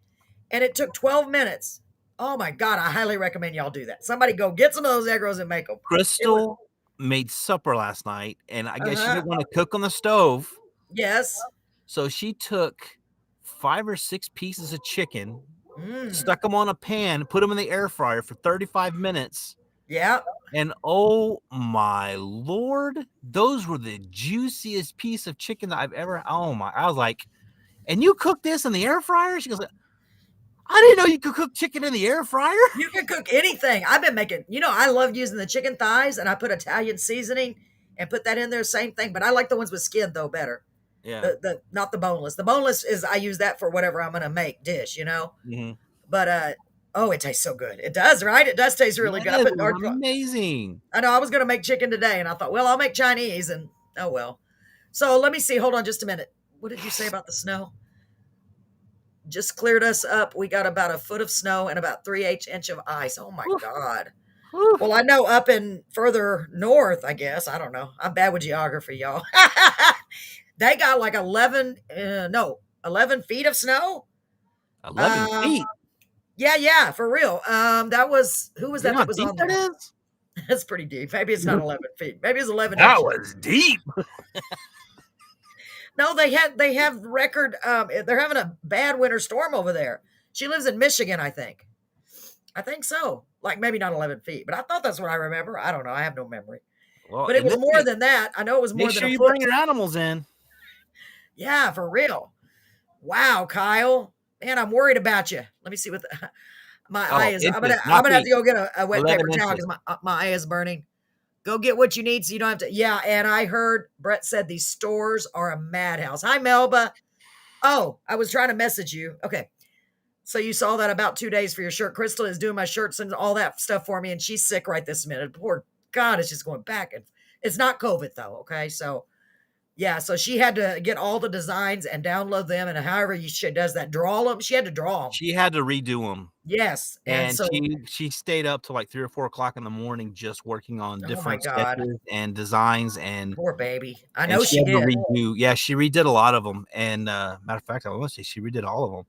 and it took 12 minutes. Oh, my God. I highly recommend y'all do that. Somebody go get some of those egg rolls and make them. Crystal made supper last night, and I guess she didn't want to cook on the stove. Yes. So she took 5 or 6 pieces of chicken, stuck them on a pan, put them in the air fryer for 35 minutes. Yeah. And oh my Lord, those were the juiciest piece of chicken that I've ever. Oh my! I was like, and you cook this in the air fryer? She goes, I didn't know you could cook chicken in the air fryer. You can cook anything. I've been making. I love using the chicken thighs, and I put Italian seasoning and put that in there. Same thing, but I like the ones with skin though better. Yeah. Not the boneless. The boneless is I use that for whatever I'm gonna make dish. Mm-hmm. But oh, it tastes so good. It does, right? It does taste really good. It was amazing. I know I was going to make chicken today, and I thought, well, I'll make Chinese, and oh, well. So let me see. Hold on just a minute. What did you say about the snow? Just cleared us up. We got about a foot of snow and about 3/8 inch of ice. Oh, my God. Well, I know up in further north, I guess. I don't know. I'm bad with geography, y'all. They got like 11 feet of snow. 11 feet? Yeah, for real. Who was that was on there? That is? That's pretty deep. Maybe it's not 11 feet. Maybe it's 11 That inches. was deep. No, they have record. They're having a bad winter storm over there. She lives in Michigan, I think. I think so. Like maybe not 11 feet, but I thought that's what I remember. I don't know. I have no memory. Well, but it was more than that. I know it was more than a foot. Make sure you bring your animals in. Yeah, for real. Wow, Kyle. Man, I'm worried about you. Let me see what my eye is. I'm gonna have to go get a wet paper towel because my eye is burning. Go get what you need so you don't have to. Yeah, and I heard Brett said these stores are a madhouse. Hi, Melba. Oh, I was trying to message you. Okay. So you saw that about 2 days for your shirt. Crystal is doing my shirts and all that stuff for me, and she's sick right this minute. Poor God, it's just going back. And it's not COVID, though, okay? So, Yeah, so she had to get all the designs and download them, and however she does that, draw them. She had to draw them. She had to redo them. Yes, and And so she stayed up till like 3 or 4 o'clock in the morning just working on oh my different God, sketches and designs, and poor baby. I and know she she had to did. redo. Yeah, she redid a lot of them. And matter of fact, I want to say she redid all of them.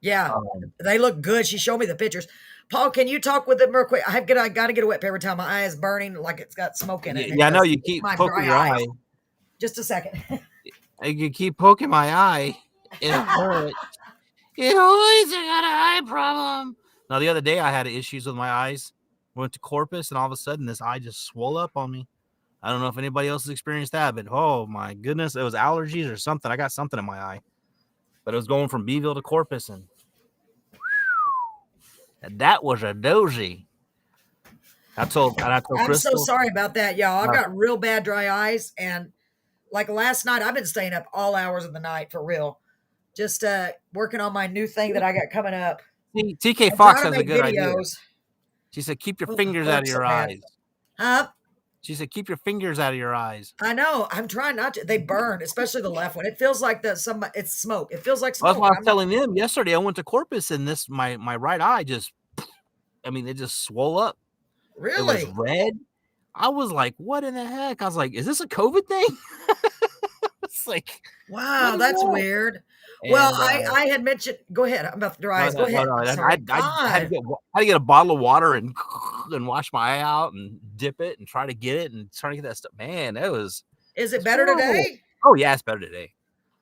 Yeah, they look good. She showed me the pictures. Paul, can you talk with them real quick? I got to get a wet paper towel. My eye is burning like it's got smoke in it. Yeah, I know you It's keep my poking dry your eyes. eye. Just a second. You keep poking my eye. It hurts. You always got an eye problem. Now, the other day I had issues with my eyes. Went to Corpus, and all of a sudden this eye just swelled up on me. I don't know if anybody else has experienced that, but oh my goodness, it was allergies or something. I got something in my eye, but it was going from Beeville to Corpus, and that was a doozy. I told I'm Crystal. so sorry about that, y'all. I've got real bad dry eyes, and like last night, I've been staying up all hours of the night for real. Just working on my new thing that I got coming up. TK I'm Fox trying has to a make good idea. videos. She said, keep your Oh, fingers it out of hurts your so bad. eyes. Huh? She said, keep your fingers out of your eyes. I know. I'm trying not to. They burn, especially the left one. It feels like it's smoke. It feels like Well, smoke. that's what I was telling them yesterday. I went to Corpus, and my right eye just, it just swole up. Really? It was red. I was like, what in the heck? I was like, is this a COVID thing? It's like, wow, that's that? weird. And, Well, I had mentioned. Go ahead. I'm about to dry eyes. Go ahead. no, Sorry. I had to get a bottle of water and wash my eye out and dip it and try to get it and try to get that stuff. Man, that was. Is it better today? Oh yeah, it's better today.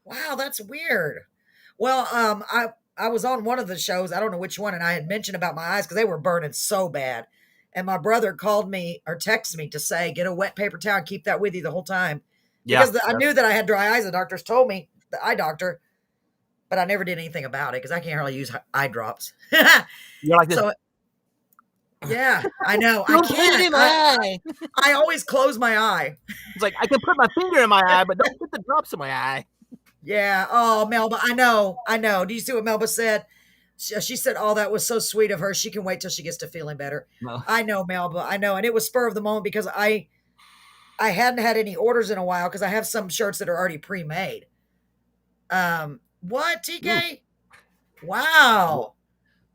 Wow, that's weird. Well, I was on one of the shows. I don't know which one, and I had mentioned about my eyes because they were burning so bad. And my brother called me or texted me to say, get a wet paper towel and keep that with you the whole time. Because I knew that I had dry eyes. The doctors told me, the eye doctor, but I never did anything about it because I can't hardly use eye drops. You're like this. So, yeah, I know. I Don't put it in can't. my eye. I always close my eye. It's like I can put my finger in my eye, but don't put the drops in my eye. Yeah. Oh, Melba, I know. Do you see what Melba said? She said, "Oh, that was so sweet of her. She can wait till she gets to feeling better." No. I know, Melba. I know, and it was spur of the moment because I hadn't had any orders in a while because I have some shirts that are already pre-made. What, TK? Ooh. Wow.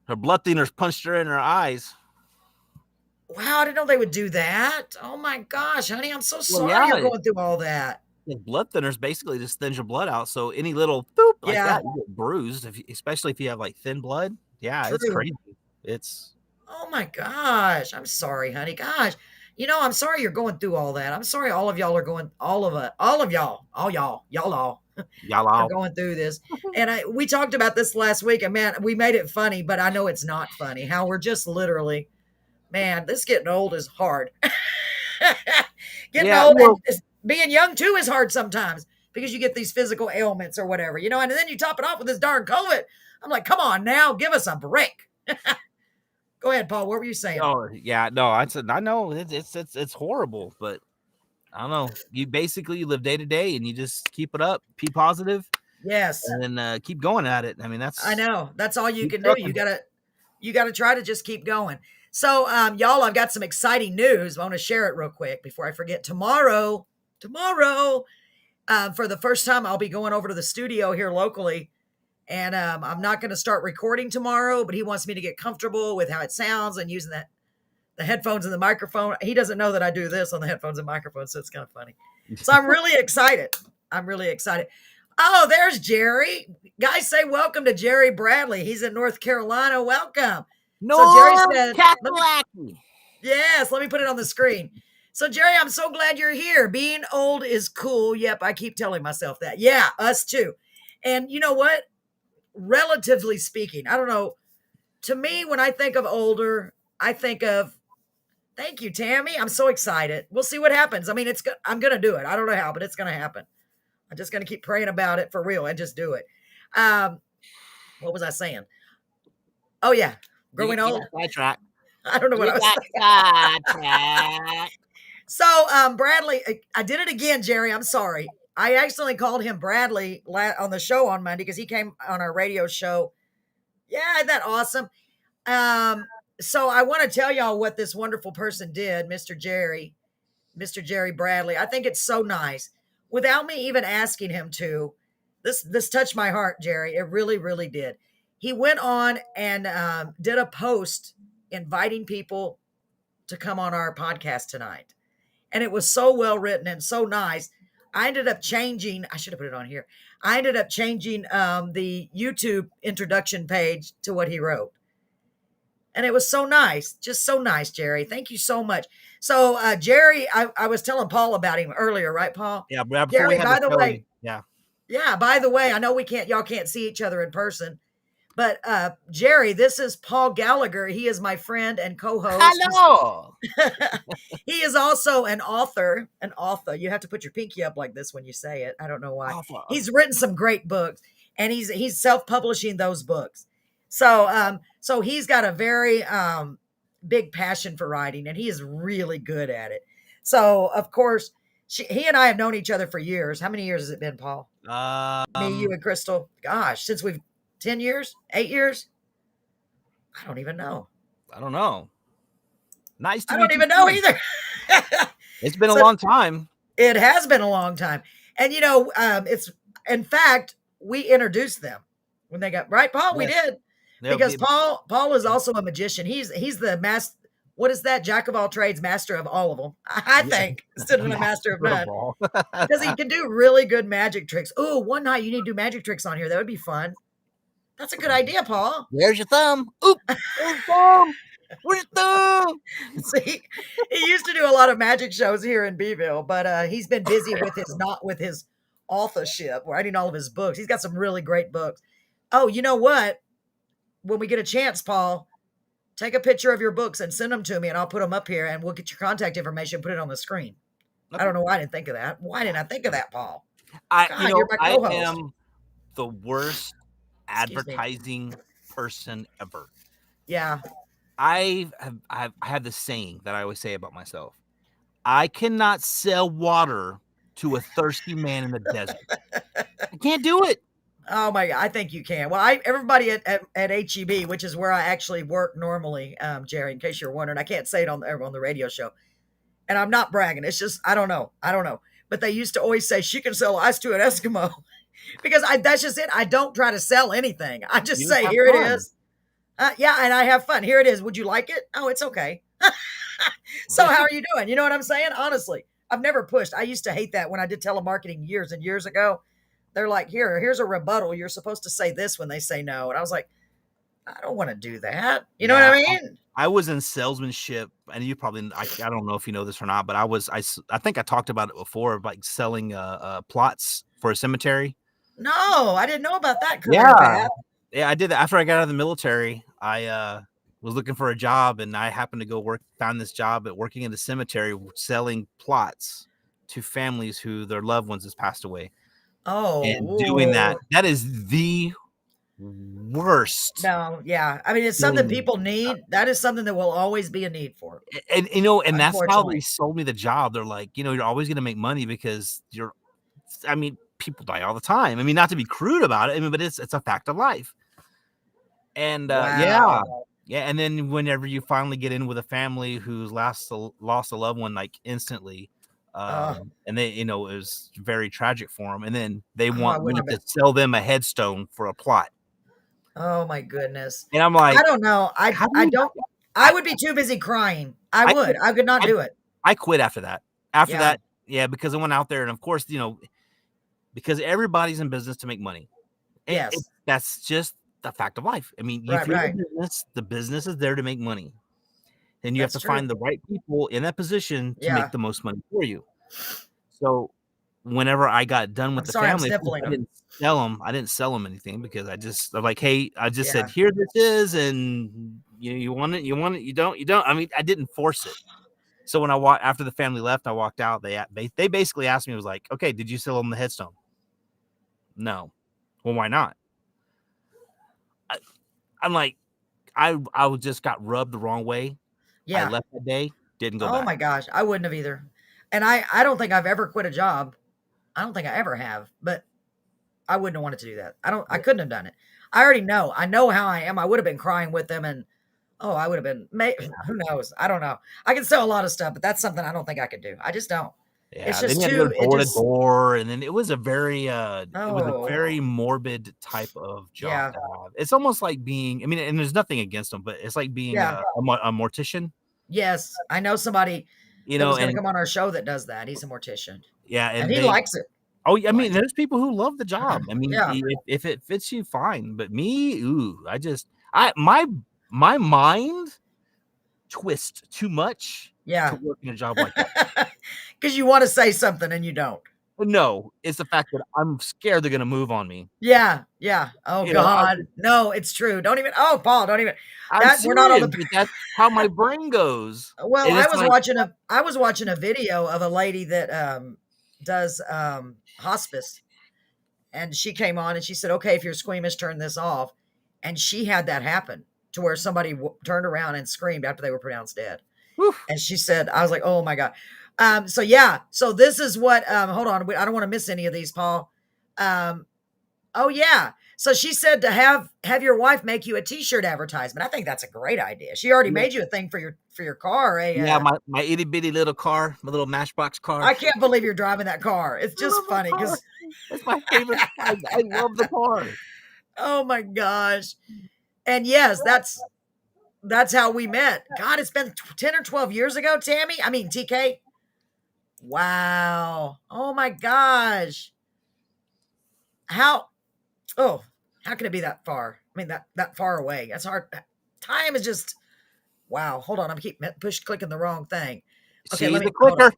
Her blood thinners punched her in her eyes. Wow, I didn't know they would do that. Oh my gosh, honey, I'm so sorry you're going through all that. Blood thinners basically just thins your blood out. So any little boop like that, you get bruised, especially if you have like thin blood. Yeah, True. It's crazy. It's. Oh my gosh, I'm sorry, honey. Gosh, I'm sorry you're going through all that. I'm sorry all of y'all are going. All of y'all are going through this. And we talked about this last week, and man, we made it funny, but I know it's not funny. How we're just literally, man, this getting old is hard. Getting old. And being young too is hard sometimes because you get these physical ailments or whatever, and then you top it off with this darn COVID. I'm like, come on now, give us a break. Go ahead, Paul. What were you saying? Oh yeah, no, I know it's horrible, but I don't know. You basically live day to day and you just keep it up, be positive. Yes. And then keep going at it. I mean, I know. That's all you can do. You gotta try to just keep going. So y'all, I've got some exciting news. I want to share it real quick before I forget. Tomorrow, for the first time, I'll be going over to the studio here locally. And I'm not going to start recording tomorrow, but he wants me to get comfortable with how it sounds and using the headphones and the microphone. He doesn't know that I do this on the headphones and microphone, so it's kind of funny. So I'm really excited. Oh, there's Jerry. Guys, say welcome to Jerry Bradley. He's in North Carolina. Welcome. So Jerry said, yes, let me put it on the screen. So Jerry, I'm so glad you're here. Being old is cool. Yep, I keep telling myself that. Yeah, us too. And you know what? Relatively speaking, I don't know. To me, when I think of older, I think of, thank you, Tammy. I'm so excited. We'll see what happens. I mean, I'm going to do it. I don't know how, but it's going to happen. I'm just going to keep praying about it for real and just do it. What was I saying? Oh yeah. Growing old. Sidetrack. I don't know what I was saying. So, Bradley, I did it again, Jerry. I'm sorry. I accidentally called him Bradley on the show on Monday because he came on our radio show. Yeah, isn't that awesome? So I want to tell y'all what this wonderful person did, Mr. Jerry Bradley. I think it's so nice. without me even asking him to. This touched my heart, Jerry. It really, really did. He went on and did a post inviting people to come on our podcast tonight. And it was so well written and so nice. I ended up changing, I should have put it on here. I ended up changing the YouTube introduction page to what he wrote. And it was so nice, just so nice, Jerry. Thank you so much. So, Jerry, I was telling Paul about him earlier, right, Paul? Yeah, before Jerry, we had by the the way, yeah. yeah, by the way, I know y'all can't see each other in person, but Jerry, this is Paul Gallagher. He is my friend and co-host. Hello. He is also an author. An author. You have to put your pinky up like this when you say it. I don't know why. Author. He's written some great books, and he's self-publishing those books. So so he's got a very big passion for writing, and he is really good at it. So of course, he and I have known each other for years. How many years has it been, Paul? Me, you, and Crystal. Gosh, since we've 10 years, 8 years. I don't even know. I don't know. Nice to I meet don't you even know too. either. It's been a So- long time. It has been a long time. And it's in fact, we introduced them when they got right, Paul. We Yes. did. They'll Because be- Paul is also a magician. He's the master. What is that? Jack of all trades, master of all of them. I think instead of a master of none, because he can do really good magic tricks. Oh, one night you need to do magic tricks on here. That would be fun. That's a good idea, Paul. There's your thumb. Oop, there's your thumb. Where's your thumb? See, he used to do a lot of magic shows here in Beeville, but he's been busy with his authorship, writing all of his books. He's got some really great books. Oh, you know what? When we get a chance, Paul, take a picture of your books and send them to me, and I'll put them up here, and we'll get your contact information and put it on the screen. Okay. I don't know why I didn't think of that. Why didn't I think of that, Paul? I you're my co-host. am the worst Excuse me. advertising person ever. Yeah. I have this saying that I always say about myself. I cannot sell water to a thirsty man in the desert. I can't do it. Oh my God, I think you can. Well, everybody at HEB, which is where I actually work normally, Jerry, in case you're wondering, I can't say it on the radio show, and I'm not bragging. It's just I don't know, but they used to always say she can sell ice to an Eskimo, because that's just it. I don't try to sell anything. I just say here it is. Yeah, and I have fun. Here it is. Would you like it? Oh, it's okay. So how are you doing? You know what I'm saying? Honestly, I've never pushed. I used to hate that when I did telemarketing years and years ago. They're like, here's a rebuttal. You're supposed to say this when they say no. And I was like, I don't want to do that. You know what I mean? I was in salesmanship, and you probably, I don't know if you know this or not, but I think I talked about it before, like selling plots for a cemetery. No, I didn't know about that career path. Yeah, I did that after I got out of the military. I was looking for a job, and I happened to go found this job at working in the cemetery, selling plots to families who their loved ones has passed away. Oh, and doing that is the worst. No, yeah. I mean, it's something people need. That is something that will always be a need for. And that's how they sold me the job. They're like, you're always going to make money because people die all the time. I mean, not to be crude about it. I mean, but it's a fact of life. And yeah. And then whenever you finally get in with a family who's lost a loved one, like instantly, and they, it was very tragic for them. And then they want me to sell them a headstone for a plot. Oh my goodness. And I'm like, I don't know. I would be too busy crying. I could not do it. I quit after that. Yeah, because I went out there, and of course, because everybody's in business to make money. Yes. That's just the fact of life. I mean, if you're in business, the business is there to make money. Then you have to find the right people in that position to make the most money for you. So whenever I got done with the family, I didn't sell them anything, because I'm like, hey, I just said, here this is, and you want it, you don't. I mean, I didn't force it. So when after the family left, I walked out. They basically asked me, it was like, okay, did you sell them the headstone? No. Well, why not? I'm like, I just got rubbed the wrong way. Yeah. I left that day, didn't go back. Oh my gosh, I wouldn't have either. And I don't think I've ever quit a job. I don't think I ever have, but I wouldn't have wanted to do that. I couldn't have done it. I already know. I know how I am. I would have been crying with them, and I would have been, who knows? I don't know. I can sell a lot of stuff, but that's something I don't think I could do. I just don't. Yeah, It's then just you had to go too. It door to just. door, and then it was a very Oh, morbid type of job yeah, to have. It's almost like being, I mean, and there's nothing against them, but it's like being yeah. a mortician, Yes, I know somebody you that know, was going to and come on our show that does that. He's a mortician, yeah, and and he they, likes it. oh, I mean, Likes it. there's people who love the job. I mean, Yeah, if it fits you, fine. But me, ooh, my mind twists too much to yeah. work in a job like that. Because you want to say something and you don't. But no, it's the fact that I'm scared they're gonna move on me. Yeah, yeah. Oh You know, God, no, it's true. Don't even. Oh, Paul, don't even. I'm That we're not on serious, the. but that's how my brain goes. Well, And it's like, I was watching a video of a lady that does hospice, and she came on and she said, "Okay, if you're squeamish, turn this off." And she had that happen to where somebody turned around and screamed after they were pronounced dead. whew, And she said, I was like, "Oh my God." So yeah, so this is what. Hold on, I don't want to miss any of these, Paul. Oh yeah. So she said to have your wife make you a T-shirt advertisement. I think that's a great idea. She already yeah, made you a thing for your car. yeah, my itty bitty little car, my little Matchbox car. I can't believe you're driving that car. It's I love just my funny car. because It's my favorite. I love the car. oh my gosh. And yes, that's how we met. God, it's been 10 or 12 years ago, Tammy. I mean, TK. Wow. Oh my gosh. How oh, how can it be that far? I mean, that far away. That's hard. Time is just wow. Hold on. I'm clicking the wrong thing. Okay, She's the hold on. clicker.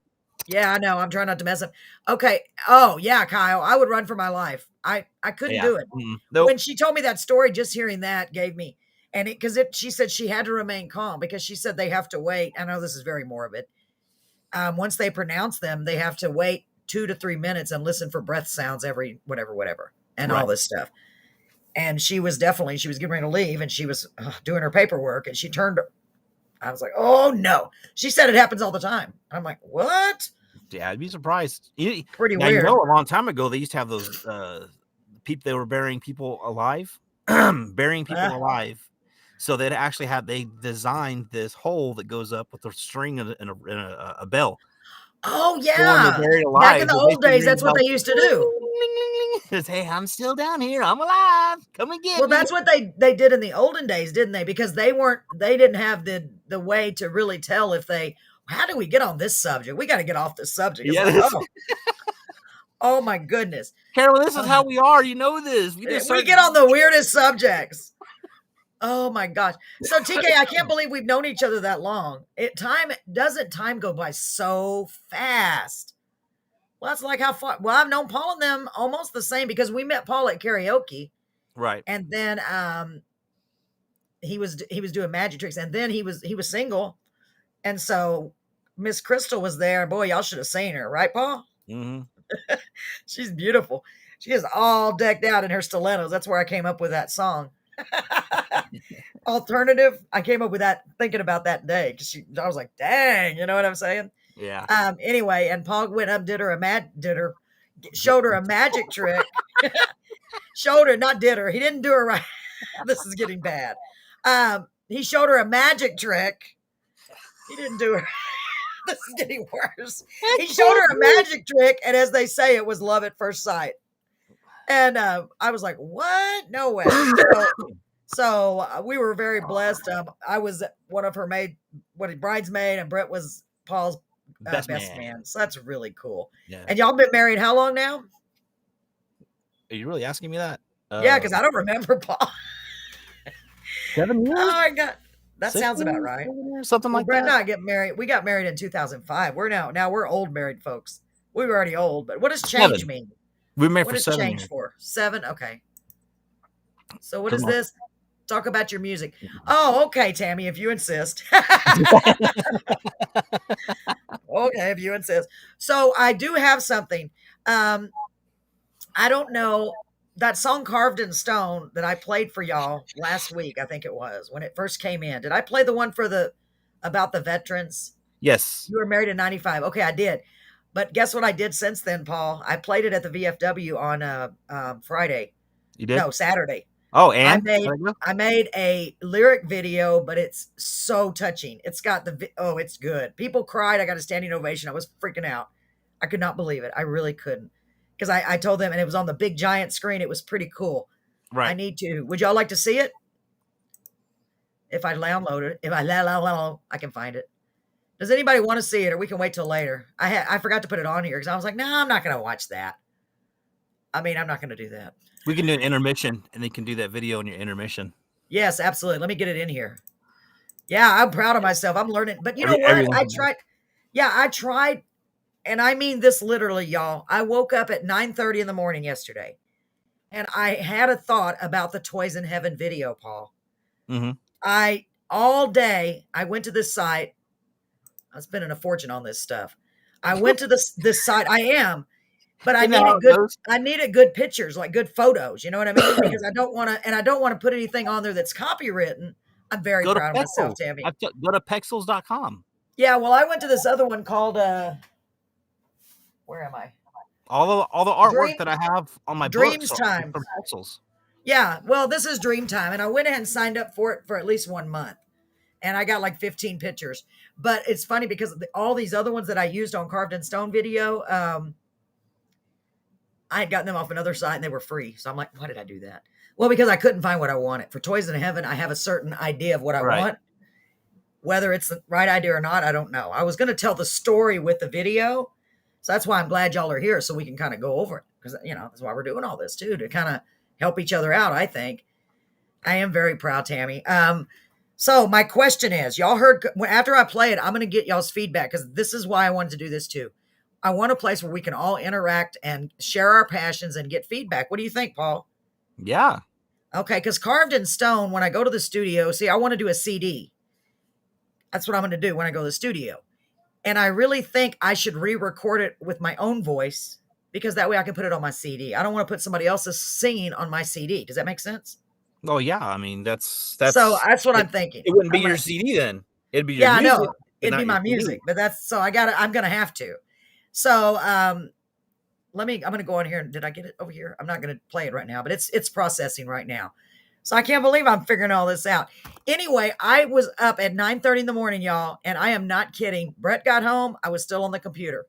Yeah, I know. I'm trying not to mess up. Okay. Oh, yeah, Kyle. I would run for my life. I couldn't Yeah. do it. Nope. When she told me that story, just hearing that gave me and it because she said she had to remain calm because she said they have to wait. I know this is very morbid. Once they pronounce them, they have to wait 2 to 3 minutes and listen for breath sounds every whatever and Right. all this stuff. And she was getting ready to leave and she was doing her paperwork and she turned. I was like, oh no. She said it happens all the time. I'm like, what? Yeah, I'd be surprised. Pretty Now, weird. a long time ago, they used to have those people. They were burying people alive, burying people alive. So they designed this hole that goes up with a string and a bell. Oh So when they're yeah. buried Back in alive, the they old basically days, ring that's what bells. they used to do. Says, "Hey, I'm still down here. I'm alive. Come and get Well, me." that's what they did in the olden days, didn't they? Because they didn't have the way to really tell if how do we get on this subject? We got to get off this subject. It's like, Yes. oh my goodness. Carolyn, this is how we are. You know this. We get on the weirdest subjects. Oh my gosh. So TK, I can't believe we've known each other that long. Doesn't time go by so fast? Well, that's like how far. Well, I've known Paul and them almost the same because we met Paul at karaoke, right? and then he was doing magic tricks, and then he was single, and so Miss Crystal was there. Boy, y'all should have seen her, right, Paul? Mm-hmm. She's beautiful. She is all decked out in her stilettos. That's where I came up with that song. Alternative. I came up with that thinking about that day because I was like, dang, you know what I'm saying? Yeah. Anyway, and Paul went up, showed her a magic trick. Showed her, not did her. He didn't do her right. This is getting bad. He showed her a magic trick. He didn't do her. This is getting worse. He showed her a magic trick, and as they say, it was love at first sight. And I was like, what? No way. So we were very blessed. I was one of her bridesmaid, and Brett was Paul's best man. So that's really cool. Yeah. And y'all been married how long now? Are you really asking me that? Yeah, because I don't remember Paul. 7 years? Oh my God. That sounds about right. Something like Brett that. and I get married. We got married in 2005. We're old married folks. We were already old, but what does change mean? We were married What for does 7 change years. for? 7? Okay. So what is this? Talk about your music. Oh, okay, Tammy, if you insist. Okay, if you insist. So I do have something. I don't know that song Carved in Stone that I played for y'all last week, I think it was, when it first came in. Did I play the one about the veterans? Yes. You were married in 95. Okay, I did. But guess what I did since then, Paul? I played it at the VFW on Friday. You did? No, Saturday. Oh, and I made a lyric video, but it's so touching. It's got it's good. People cried. I got a standing ovation. I was freaking out. I could not believe it. I really couldn't. Because I told them, and it was on the big giant screen. It was pretty cool. Right. I need to. Would y'all like to see it? If I download it, I can find it. Does anybody want to see it, or we can wait till later? I forgot to put it on here because I was like, no, I'm not going to watch that. I mean, I'm not going to do that. We can do an intermission, and they can do that video in your intermission. Yes, absolutely. Let me get it in here. Yeah, I'm proud of myself. I'm learning. But you know what? I tried. Yeah, I tried. And I mean this literally, y'all. I woke up at 9:30 in the morning yesterday, and I had a thought about the Toys in Heaven video, Paul. All day, I went to this site. I'm spending a fortune on this stuff. I went to this site. I am, but I needed good pictures, like good photos. You know what I mean? Because I don't want to put anything on there that's copywritten. I'm very proud of myself, Tammy. Go to pexels.com. Yeah, well, I went to this other one called where am I? All the artwork that I have on my Dreams books Time from Pexels. Yeah, well, this is Dream Time, and I went ahead and signed up for it for at least 1 month, and I got like 15 pictures. But it's funny because all these other ones that I used on Carved in Stone video, I had gotten them off another site and they were free. So I'm like, why did I do that? Well, because I couldn't find what I wanted. For Toys in Heaven, I have a certain idea of what I want. Whether it's the right idea or not, I don't know. I was going to tell the story with the video. So that's why I'm glad y'all are here, so we can kind of go over it. Because, that's why we're doing all this, too, to kind of help each other out, I think. I am very proud, Tammy. So my question is, y'all heard, after I play it, I'm going to get y'all's feedback, because this is why I wanted to do this, too. I want a place where we can all interact and share our passions and get feedback. What do you think, Paul? Yeah. Okay, because Carved in Stone, when I go to the studio, see, I want to do a CD. That's what I'm going to do when I go to the studio. And I really think I should re-record it with my own voice, because that way I can put it on my CD. I don't want to put somebody else's singing on my CD. Does that make sense? Oh, yeah. I mean, that's so that's what I'm thinking. It wouldn't be your CD then. It'd be your music. Yeah, I know. It'd be my music, but I'm going to have to. So, I'm going to go on here. Did I get it over here? I'm not going to play it right now, but it's processing right now. So I can't believe I'm figuring all this out. Anyway, I was up at 9:30 in the morning, y'all, and I am not kidding. Brett got home. I was still on the computer.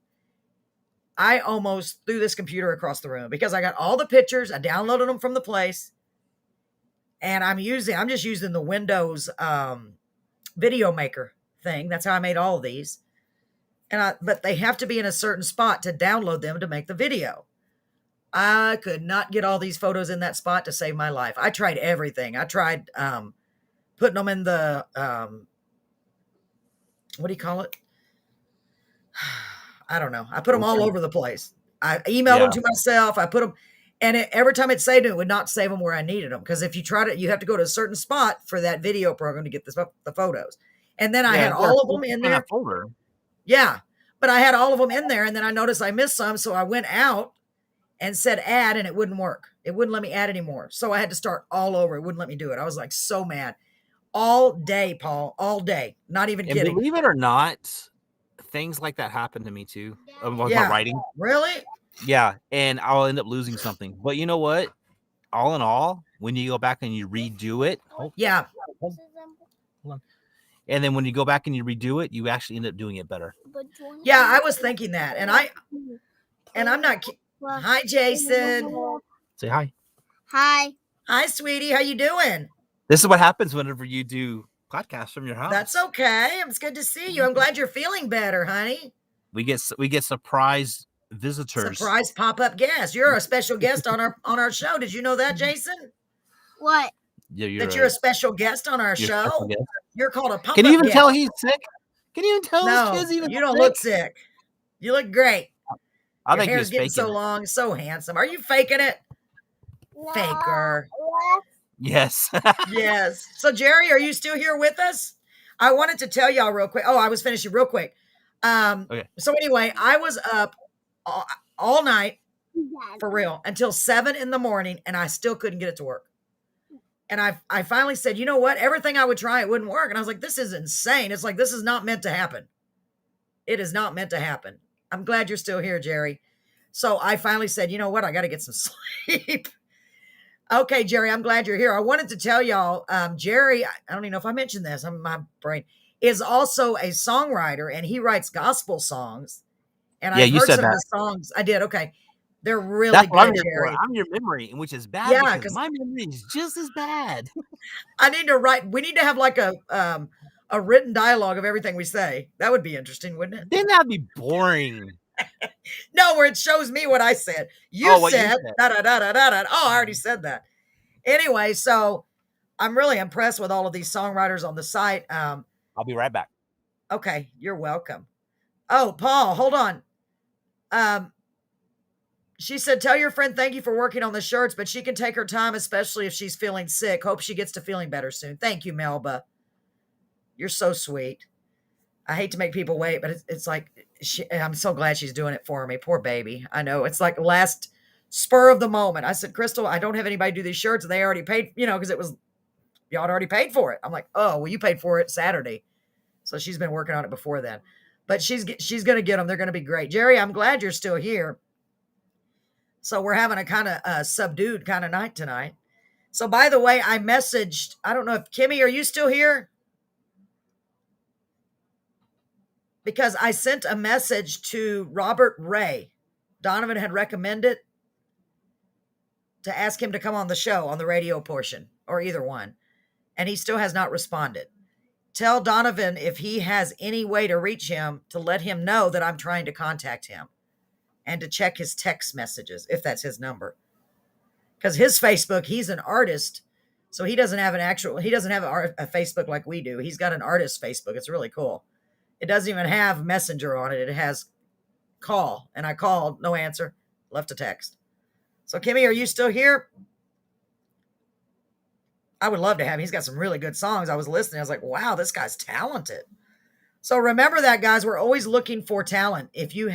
I almost threw this computer across the room because I got all the pictures. I downloaded them from the place, and I'm just using the Windows video maker thing. That's how I made all of these. But they have to be in a certain spot to download them to make the video. I could not get all these photos in that spot to save my life. I tried everything. I tried putting them in the, what do you call it? I don't know. I put them all over the place. I emailed them to myself. I put them, and every time it saved them, it would not save them where I needed them. Because if you try to, you have to go to a certain spot for that video program to get the photos. And then I had all of them in there. Yeah. But I had all of them in there, and then I noticed I missed some. So I went out and said add, and it wouldn't work. It wouldn't let me add anymore. So I had to start all over. It wouldn't let me do it. I was like so mad. All day, Paul. All day. Not even kidding. And believe it or not, things like that happen to me too. With my writing. Really? Yeah. And I'll end up losing something. But you know what? All in all, when you go back and you redo it. Yeah. Hold on. And then when you go back and you redo it, you actually end up doing it better. Yeah, I was thinking that. And I'm not Hi, Jason. Say hi. Hi. Hi, sweetie. How you doing? This is what happens whenever you do podcasts from your house. That's okay. It's good to see you. I'm glad you're feeling better, honey. We get surprise visitors. Surprise pop-up guests. You're a special guest on our show. Did you know that, Jason? What? Yeah, you're a special guest on our show. You're called a pop-up. Can you even guest. tell he's sick? Can you even tell no, his kids you don't look sick. You look great. I Your think hair's he's getting so long, so handsome. Are you faking it? No. Faker. Yes. Yes. So, Jerry, are you still here with us? I wanted to tell y'all real quick. Oh, I was finishing real quick. Okay. So anyway, I was up all night for real until 7 a.m, and I still couldn't get it to work. And I finally said, you know what? Everything I would try, it wouldn't work. And I was like, this is insane. It's like, this is not meant to happen. It is not meant to happen. I'm glad you're still here, Jerry. So I finally said, you know what? I got to get some sleep. Okay, Jerry, I'm glad you're here. I wanted to tell y'all, Jerry, I don't even know if I mentioned this. My brain is also a songwriter, and he writes gospel songs. And Yeah, I've you heard said some of that. the songs. I did. Okay. They're really That's what I'm good, here for. Jerry. I'm your memory, which is bad Yeah, because 'cause my memory is just as bad. I need to write. We need to have like a written dialogue of everything we say. That would be interesting, wouldn't it? Then that'd be boring. No, where it shows me what I said. You Oh, what you said said. da da da da da da. Oh, I already said that. Anyway, so I'm really impressed with all of these songwriters on the site. I'll be right back. Okay, you're welcome. Oh, Paul, hold on. She said, tell your friend thank you for working on the shirts, but she can take her time, especially if she's feeling sick. Hope she gets to feeling better soon. Thank you, Melba. You're so sweet. I hate to make people wait, but it's like, I'm so glad she's doing it for me. Poor baby. I know. It's like last spur of the moment. I said, Crystal, I don't have anybody do these shirts. And they already paid, because it was, y'all had already paid for it. I'm like, oh, well, you paid for it Saturday. So she's been working on it before then. But she's going to get them. They're going to be great. Jerry, I'm glad you're still here. So we're having a kind of subdued kind of night tonight. So by the way, I messaged, I don't know if Kimmy, are you still here? Because I sent a message to Robert Ray. Donovan had recommended to ask him to come on the show on the radio portion or either one. And he still has not responded. Tell Donovan if he has any way to reach him to let him know that I'm trying to contact him and to check his text messages if that's his number. Because his Facebook, he's an artist. So he doesn't have a Facebook like we do. He's got an artist Facebook. It's really cool. It doesn't even have Messenger on it. It has call. And I called, no answer, left a text. So Kimmy, are you still here? I would love to have him. He's got some really good songs. I was listening. I was like, wow, this guy's talented. So remember that, guys. We're always looking for talent. If you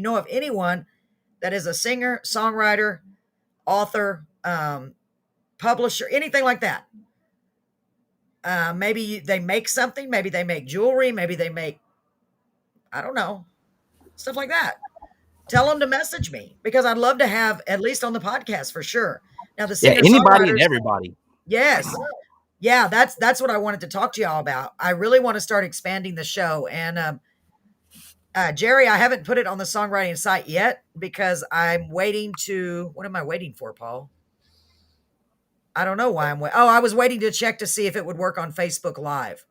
know of anyone that is a singer, songwriter, author, publisher, anything like that. Maybe they make something. Maybe they make jewelry. Maybe they make, I don't know, stuff like that. Tell them to message me because I'd love to have at least on the podcast for sure. Now the singer anybody and everybody. Yes. Yeah, that's what I wanted to talk to y'all about. I really want to start expanding the show. And Jerry, I haven't put it on the songwriting site yet because I'm waiting to, what am I waiting for, Paul? I don't know why I'm waiting. Oh, I was waiting to check to see if it would work on Facebook Live.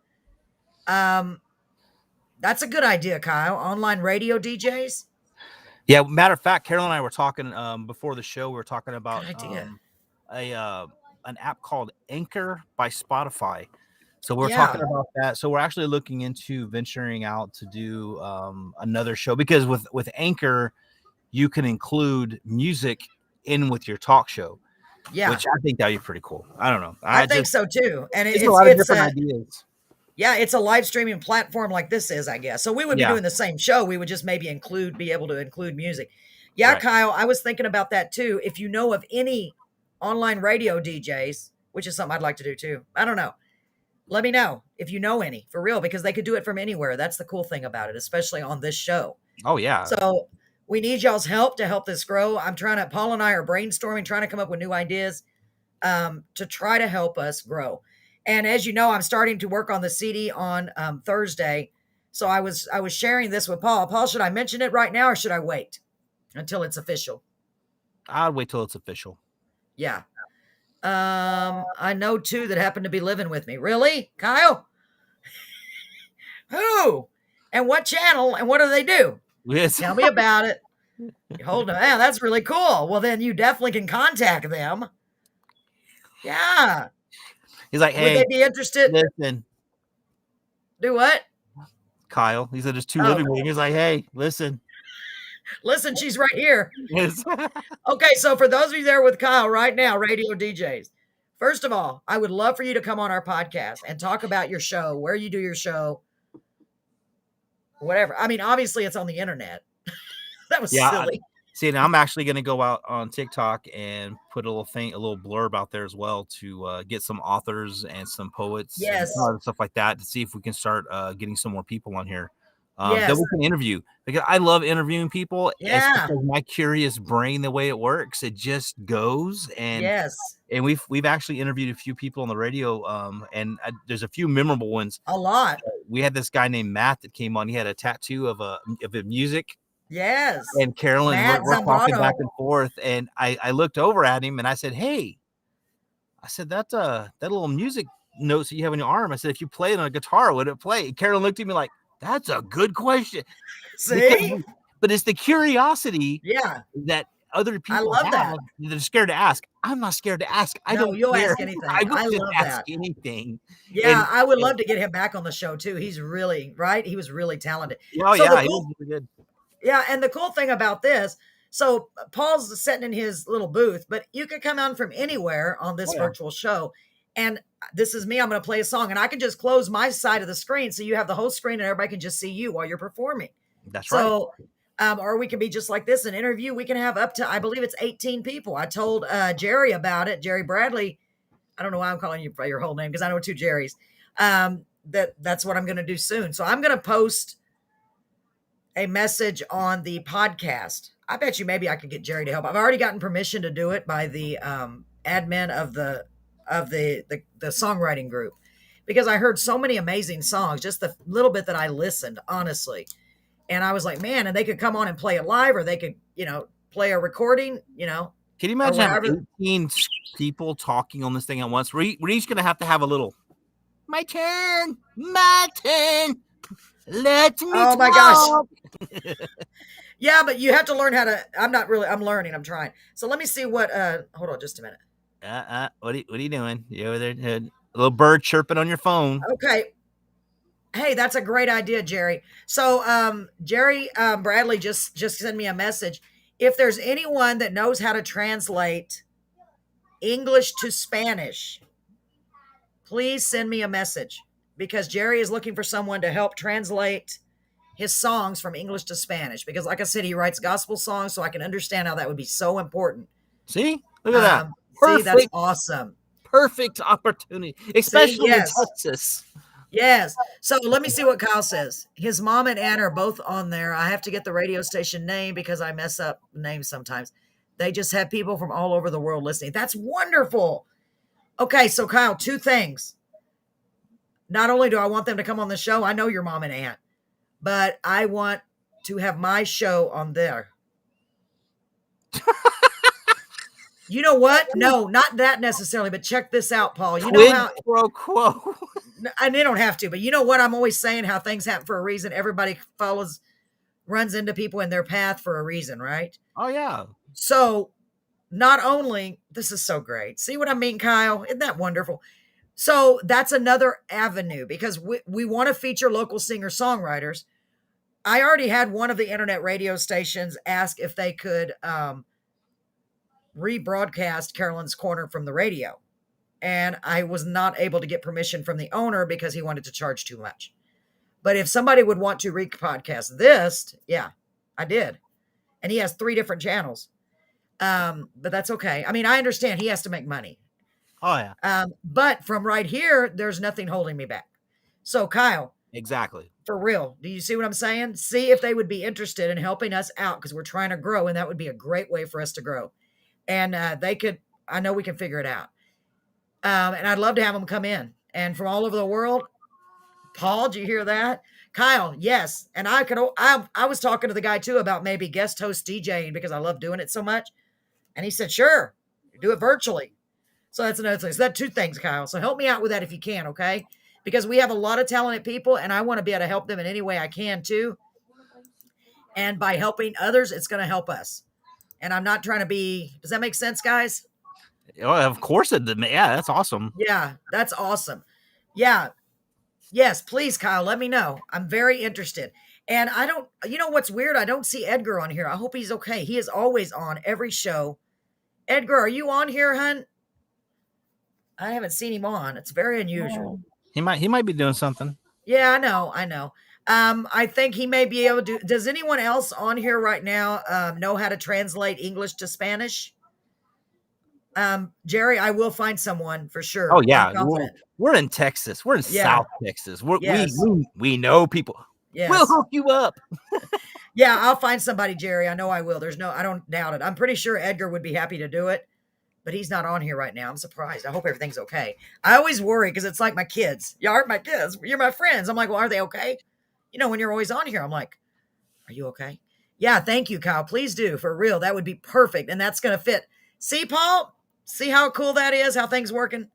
That's a good idea, Kyle. Online radio DJs. Yeah, matter of fact, Carolyn and I were talking before the show. We were talking about an app called Anchor by Spotify. So we're talking about that. So we're actually looking into venturing out to do another show because with Anchor, you can include music in with your talk show. Yeah, which I think that'd be pretty cool. I don't know. I think so too. And it's a lot of different ideas. Yeah, it's a live streaming platform like this is, I guess. So we would be doing the same show. We would just maybe be able to include music. Yeah, right. Kyle, I was thinking about that too. If you know of any online radio DJs, which is something I'd like to do too. I don't know. Let me know if you know any for real, because they could do it from anywhere. That's the cool thing about it, especially on this show. Oh, yeah. So we need y'all's help to help this grow. Paul and I are brainstorming, trying to come up with new ideas to try to help us grow. And as you know, I'm starting to work on the CD on Thursday. So I was sharing this with Paul. Paul, should I mention it right now or should I wait until it's official? I'll wait till it's official. Yeah. I know two that happen to be living with me. Really? Kyle? Who? And what channel? And what do they do? Yes. Tell me about it. Hold on. Man, that's really cool. Well, then you definitely can contact them. Yeah. He's like, hey, would they be interested? Listen. Do what? Kyle. He said there's two living with him. He's like, hey, listen. Listen, she's right here. Yes. Okay, so for those of you there with Kyle right now, radio DJs, first of all, I would love for you to come on our podcast and talk about your show, where you do your show, whatever. I mean, obviously it's on the internet. That was silly. See, now I'm actually going to go out on TikTok and put a little blurb out there as well to get some authors and some poets and stuff like that to see if we can start getting some more people on here that we can interview. Because I love interviewing people. Yeah. Because my curious brain, the way it works, it just goes. And and we've actually interviewed a few people on the radio, and there's a few memorable ones. A lot. We had this guy named Matt that came on. He had a tattoo of a music Yes. And Carolyn, Matt we're talking back Zambrano. and forth, and I looked over at him and I said, "Hey," I said, "That little music notes that you have on your arm." I said, "If you play it on a guitar, would it play?" And Carolyn looked at me like, "That's a good question." Because, See? but it's the curiosity Yeah. that other I people love have that. that they're scared to ask. I'm not scared to ask. I No, don't you'll care. ask anything. I will I just love ask that. anything. Yeah, And, I would love to get him back on the show too. He's really right. He was really talented. oh So the yeah, he was cool, really good. yeah, and the cool thing about this, so Paul's sitting in his little booth, but you can come on from anywhere on this Oh, yeah. virtual show. And this is me. I'm going to play a song, and I can just close my side of the screen, so you have the whole screen, and everybody can just see you while you're performing. That's right. So, or we can be just like this, an interview. We can have up to, I believe it's 18 people. I told Jerry about it. Jerry Bradley. I don't know why I'm calling you by your whole name because I know two Jerrys. That's what I'm going to do soon. So I'm going to post a message on the podcast. I bet you maybe I could get Jerry to help. I've already gotten permission to do it by the admin of the songwriting group because I heard so many amazing songs. Just the little bit that I listened, honestly, and I was like, man, and they could come on and play it live, or they could, play a recording, Can you or imagine having whatever. 18 people talking on this thing at once? We're each going to have a little, my turn, let me Oh my talk. gosh. Yeah, but you have to learn how to. I'm learning. I'm trying. So let me see what. Hold on, just a minute. What are you doing? You over there? A little bird chirping on your phone. Okay. Hey, that's a great idea, Jerry. So, Jerry Bradley just sent me a message. If there's anyone that knows how to translate English to Spanish, please send me a message because Jerry is looking for someone to help translate his songs from English to Spanish. Because, like I said, he writes gospel songs, so I can understand how that would be so important. See, look at that. See, that's awesome. Perfect opportunity, especially yes. in Texas. Yes. So let me see what Kyle says. His mom and Ann are both on there. I have to get the radio station name because I mess up names sometimes. They just have people from all over the world listening. That's wonderful. Okay, so Kyle, two things. Not only do I want them to come on the show, I know your mom and aunt, but I want to have my show on there. You know what? No, not that necessarily, but check this out, Paul. You know how pro quo. And they don't have to, but you know what? I'm always saying how things happen for a reason. Everybody runs into people in their path for a reason, right? Oh yeah. So not only, this is so great. See what I mean, Kyle? Isn't that wonderful? So that's another avenue because we want to feature local singer-songwriters. I already had one of the internet radio stations ask if they could rebroadcast Carolyn's Corner from the radio. And I was not able to get permission from the owner because he wanted to charge too much. But if somebody would want to repodcast this, yeah, I did. And he has 3 different channels. But that's okay. I mean, I understand he has to make money. Oh yeah. But from right here, there's nothing holding me back. So Kyle. Exactly. For real. Do you see what I'm saying? See if they would be interested in helping us out because we're trying to grow, and that would be a great way for us to grow. And I know we can figure it out. And I'd love to have them come in. And from all over the world. Paul, do you hear that? Kyle, yes. And I was talking to the guy too about maybe guest host DJing because I love doing it so much. And he said, sure, do it virtually. So that's another thing. So that's 2 things, Kyle. So help me out with that if you can, okay? Because we have a lot of talented people and I want to be able to help them in any way I can too. And by helping others, it's going to help us. And I'm not trying to does that make sense, guys? Oh, of course it did. Yeah, that's awesome. Yeah, that's awesome. Yeah. Yes, please, Kyle, let me know. I'm very interested. And you know what's weird? I don't see Edgar on here. I hope he's okay. He is always on every show. Edgar, are you on here, hun? I haven't seen him on. It's very unusual. He might be doing something. Yeah, I know. I think he may be able to. Does anyone else on here right now know how to translate English to Spanish? Jerry, I will find someone for sure. Oh yeah, we're in Texas. We're in South Texas. We know people. Yes. We'll hook you up. Yeah, I'll find somebody, Jerry. I know I will. I don't doubt it. I'm pretty sure Edgar would be happy to do it, but he's not on here right now. I'm surprised. I hope everything's okay. I always worry because it's like my kids. You aren't my kids. You're my friends. I'm like, well, are they okay? You know, when you're always on here, I'm like, are you okay? Yeah, thank you, Kyle. Please do, for real. That would be perfect, and that's going to fit. See, Paul? See how cool that is, how things working?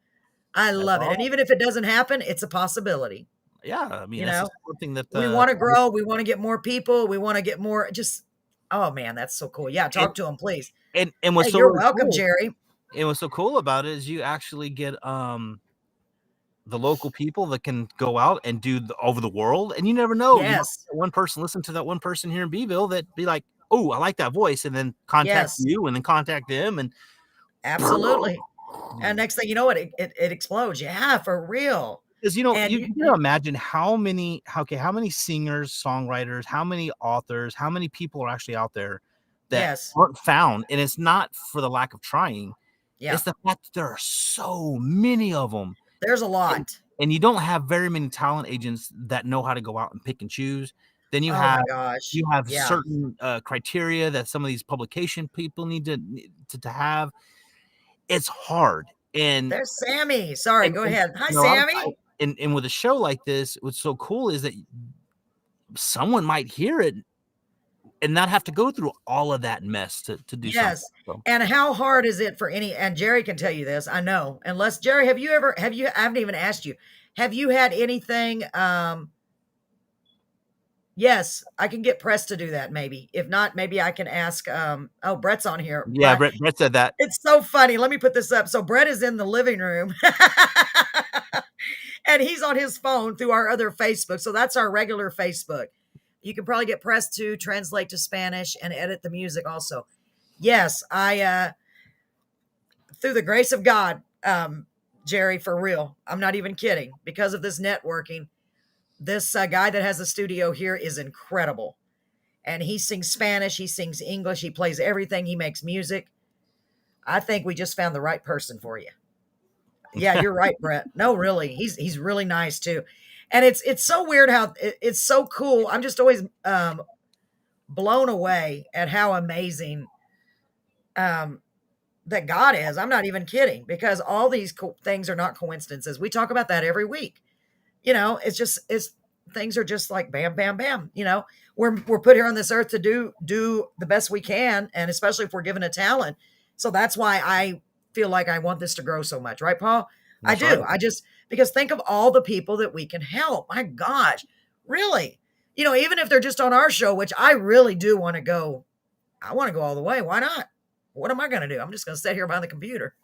I That's love it. And all. even if it doesn't happen, it's a possibility. Yeah, I mean You that's know, just something that we want to grow. We want to get more people. We want to get more just, oh man, that's so cool. Yeah, and talk to him, please. and what's Hey, so you're really welcome, cool. Jerry. And what's so cool about it is you actually get the local people that can go out and do over the world, and you never know. You might Yes. get one person listen to that one person here in Beeville that be like, "Oh, I like that voice," and then contact Yes. you, and then contact them, and Absolutely. And next thing you know, it explodes. Yeah, for real. because you know And you can imagine how many singers, songwriters, how many authors, how many people are actually out there that yes. aren't found, and it's not for the lack of trying. Yeah. It's the fact that there are so many of them. There's a lot. And you don't have very many talent agents that know how to go out and pick and choose. Then Oh my gosh. you have Yeah. certain criteria that some of these publication people need to have. It's hard. And There's Sammy. Sorry, go ahead. Hi, and a lot of Sammy. and with a show like this, what's so cool is that someone might hear it and not have to go through all of that mess to do something. Yes. So, And how hard is it for any, and Jerry can tell you this, I know. Unless Jerry, I haven't even asked you, have you had anything, yes, I can get Press to do that maybe. If not, maybe I can ask, oh, Brett's on here. yeah, But Brett said that. it's so funny. Let me put this up. So Brett is in the living room and he's on his phone through our other Facebook. So that's our regular Facebook. You can probably get Press to translate to Spanish and edit the music also. Yes, I through the grace of God, Jerry, for real, I'm not even kidding. Because of this networking, this guy that has a studio here is incredible. And he sings Spanish, he sings English, he plays everything, he makes music. I think we just found the right person for you. Yeah, you're right, Brett. No, really, he's really nice too. And it's so weird how it's so cool. I'm just always blown away at how amazing that God is. I'm not even kidding, because all these things are not coincidences. We talk about that every week. You know, it's things are just like bam, bam, bam. You know, we're put here on this earth to do the best we can, and especially if we're given a talent. So that's why I feel like I want this to grow so much, right, Paul? I do. Right. I just, because think of all the people that we can help. My gosh, really. You know, even if they're just on our show, which I really do want to go. I want to go all the way. Why not? What am I going to do? I'm just going to sit here behind the computer.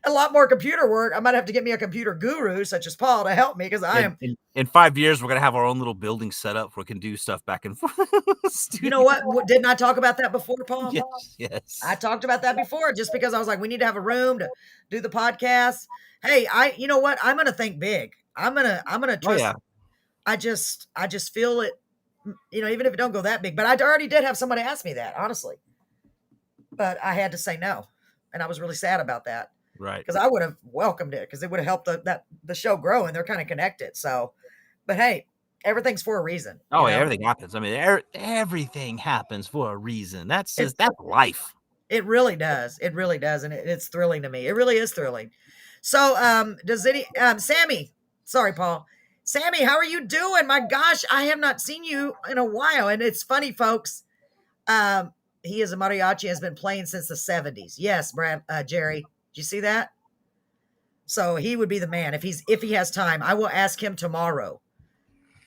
A lot more computer work. I might have to get me a computer guru such as Paul to help me, because I am. In 5 years, we're gonna have our own little building set up where we can do stuff back and forth. You know what? Didn't I talk about that before, Paul? Yes. I talked about that before, just because I was like, we need to have a room to do the podcast. Hey, you know what? I'm going to think big. I'm going to Oh, twist. yeah. I just feel it, you know, even if it don't go that big, but I already did have somebody ask me that, honestly, but I had to say no. And I was really sad about that. Right. Because I would have welcomed it, because it would have helped the show grow, and they're kind of connected. So, but hey, everything's for a reason. Oh, yeah, everything happens. I mean, everything happens for a reason. That's life. It really does. It really does. And it's thrilling to me. It really is thrilling. So, Sammy, sorry, Paul. Sammy, how are you doing? My gosh, I have not seen you in a while. And it's funny, folks. He is a mariachi, has been playing since the 70s. Yes, Jerry. Did you see that? So he would be the man if he has time. I will ask him tomorrow.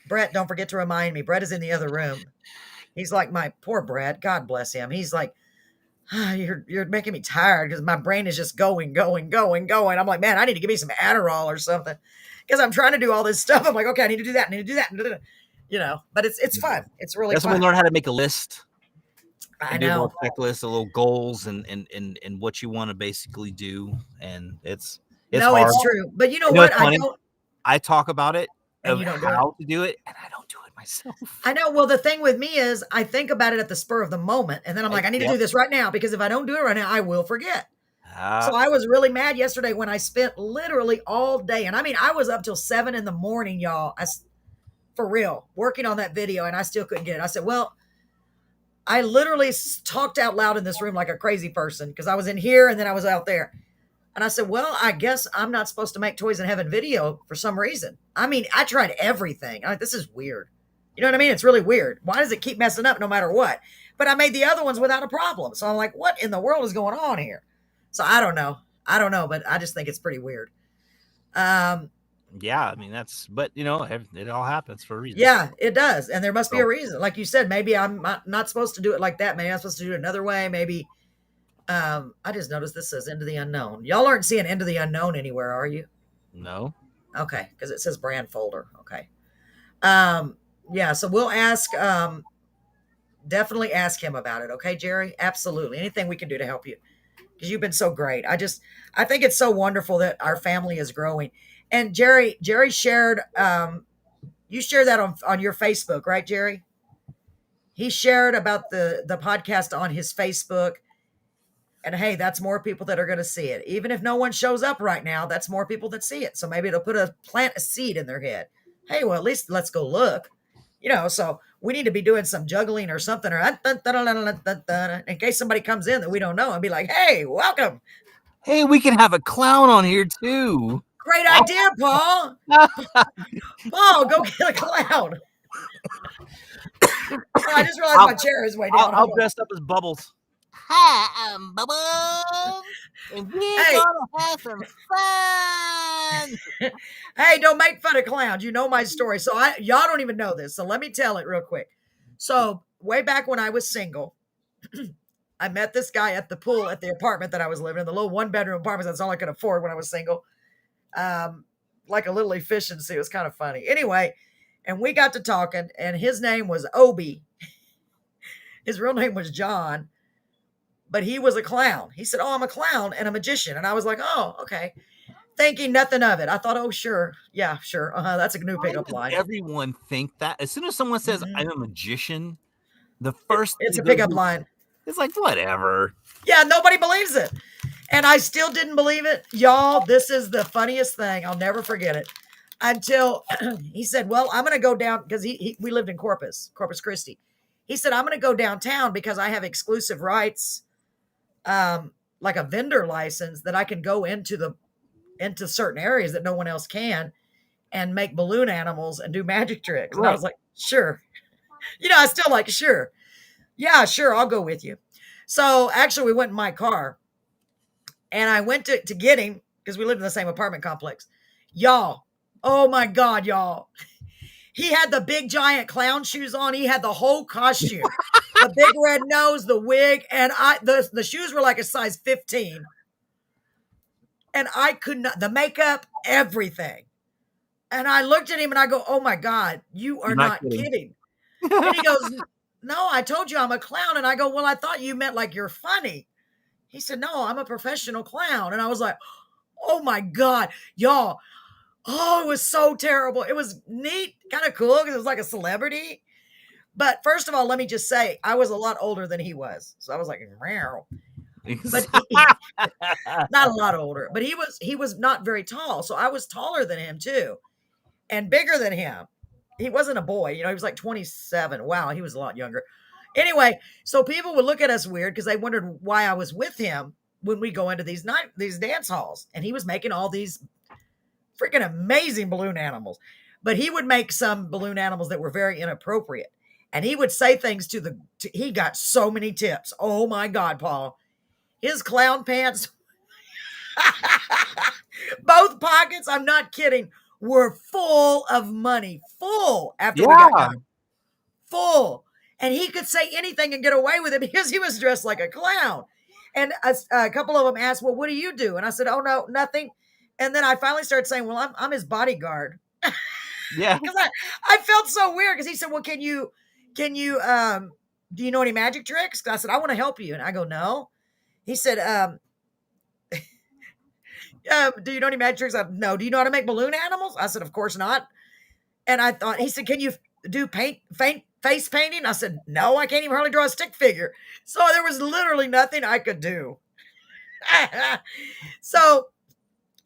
Brett, don't forget to remind me. Brett is in the other room. He's like, my poor Brett. God bless him. He's like, you're making me tired, because my brain is just going. I'm like, man, I need to give me some Adderall or something, because I'm trying to do all this stuff. I'm like, okay, I need to do that. You know, but it's fun. It's really That's fun. when we learn how to make a list. I do a know. little checklist, a little goals, and what you want to basically do, and it's no, hard. it's true. But you know what? I talk about it and of you don't how to do it, and I don't do it myself. I know. Well, the thing with me is I think about it at the spur of the moment, and then I'm like, I need to do this right now, because if I don't do it right now, I will forget. So I was really mad yesterday when I spent literally all day, and I mean, I was up till 7 a.m, y'all. For real, working on that video, and I still couldn't get it. I said, well, I literally talked out loud in this room like a crazy person, because I was in here and then I was out there. And I said, well, I guess I'm not supposed to make Toys in Heaven video for some reason. I mean, I tried everything. This is weird. You know what I mean? It's really weird. Why does it keep messing up no matter what? But I made the other ones without a problem. So I'm like, what in the world is going on here? So I don't know. I don't know, but I just think it's pretty weird. Yeah, I mean but it all happens for a reason. Yeah, it does, and there must be a reason. Like you said, maybe I'm not supposed to do it like that. Maybe I'm supposed to do it another way. Maybe. I just noticed this says Into the Unknown. Y'all aren't seeing Into the Unknown anywhere, are you? No. Okay, because it says brand folder. Okay. Yeah, so we'll ask. Definitely ask him about it. Okay, Jerry. Absolutely, anything we can do to help you, because you've been so great. I think it's so wonderful that our family is growing. And Jerry shared. You shared that on your Facebook, right, Jerry? He shared about the podcast on his Facebook. And hey, that's more people that are going to see it. Even if no one shows up right now, that's more people that see it. So maybe it'll plant a seed in their head. Hey, well, at least let's go look. So we need to be doing some juggling or something, or in case somebody comes in that we don't know and be like, hey, welcome. Hey, we can have a clown on here too. Great idea, Paul. Paul, go get a clown. I just realized my chair is way down. I'll dress up as Bubbles. Hi, I'm Bubbles, and we're gonna have some fun. Hey, don't make fun of clowns. You know my story. So y'all don't even know this. So let me tell it real quick. So way back when I was single, I met this guy at the pool at the apartment that I was living in, the little 1-bedroom apartment. That's all I could afford when I was single. Like a little efficiency. It was kind of funny. Anyway, and we got to talking, and his name was Obi. His real name was John. But he was a clown. He said, oh, I'm a clown and a magician. And I was like, oh, okay. Thinking nothing of it. I thought, oh, sure. Yeah, sure. That's a new pickup line. Everyone think that as soon as someone says I'm a magician, the first it's a pickup line. It's like, whatever. Yeah, nobody believes it. And I still didn't believe it. Y'all, this is the funniest thing. I'll never forget it. Until he said, well, I'm going to go down, because we lived in Corpus Christi. He said, I'm going to go downtown because I have exclusive rights, like a vendor license, that I can go into certain areas that no one else can, and make balloon animals and do magic tricks. And I was like, sure. I still like, sure. Yeah, sure. I'll go with you. So actually we went in my car, and I went to get him, because we lived in the same apartment complex. Y'all. Oh my God, y'all. He had the big giant clown shoes on. He had the whole costume, the big red nose, the wig, and the shoes were like a size 15. And I could not, the makeup, everything. And I looked at him and I go, oh my God, you are not kidding. And he goes, no, I told you I'm a clown. And I go, well, I thought you meant like you're funny. He said, no, I'm a professional clown. And I was like, oh my God, y'all. Oh, it was so terrible. It was neat, kind of cool, because it was like a celebrity. But first of all, let me just say, I was a lot older than he was. So I was like, meow. But not a lot older. But he was not very tall. So I was taller than him too, and bigger than him. He wasn't a boy. He was like 27. Wow, he was a lot younger. Anyway, so people would look at us weird because they wondered why I was with him when we go into these dance halls. And he was making all these freaking amazing balloon animals. But he would make some balloon animals that were very inappropriate. And he would say things he got so many tips. Oh my God, Paul. His clown pants, both pockets, I'm not kidding, were full of money. Full after we got done. Full. And he could say anything and get away with it because he was dressed like a clown. And a couple of them asked, well, what do you do? And I said, oh, no, nothing. And then I finally started saying, well, I'm his bodyguard. Yeah. Because I felt so weird, because he said, well, do you know any magic tricks? I said, I want to help you. And I go, no. He said, do you know any magic tricks? No. Do you know how to make balloon animals? I said, of course not. And he said, can you do face painting? I said, no, I can't even hardly draw a stick figure. So there was literally nothing I could do. So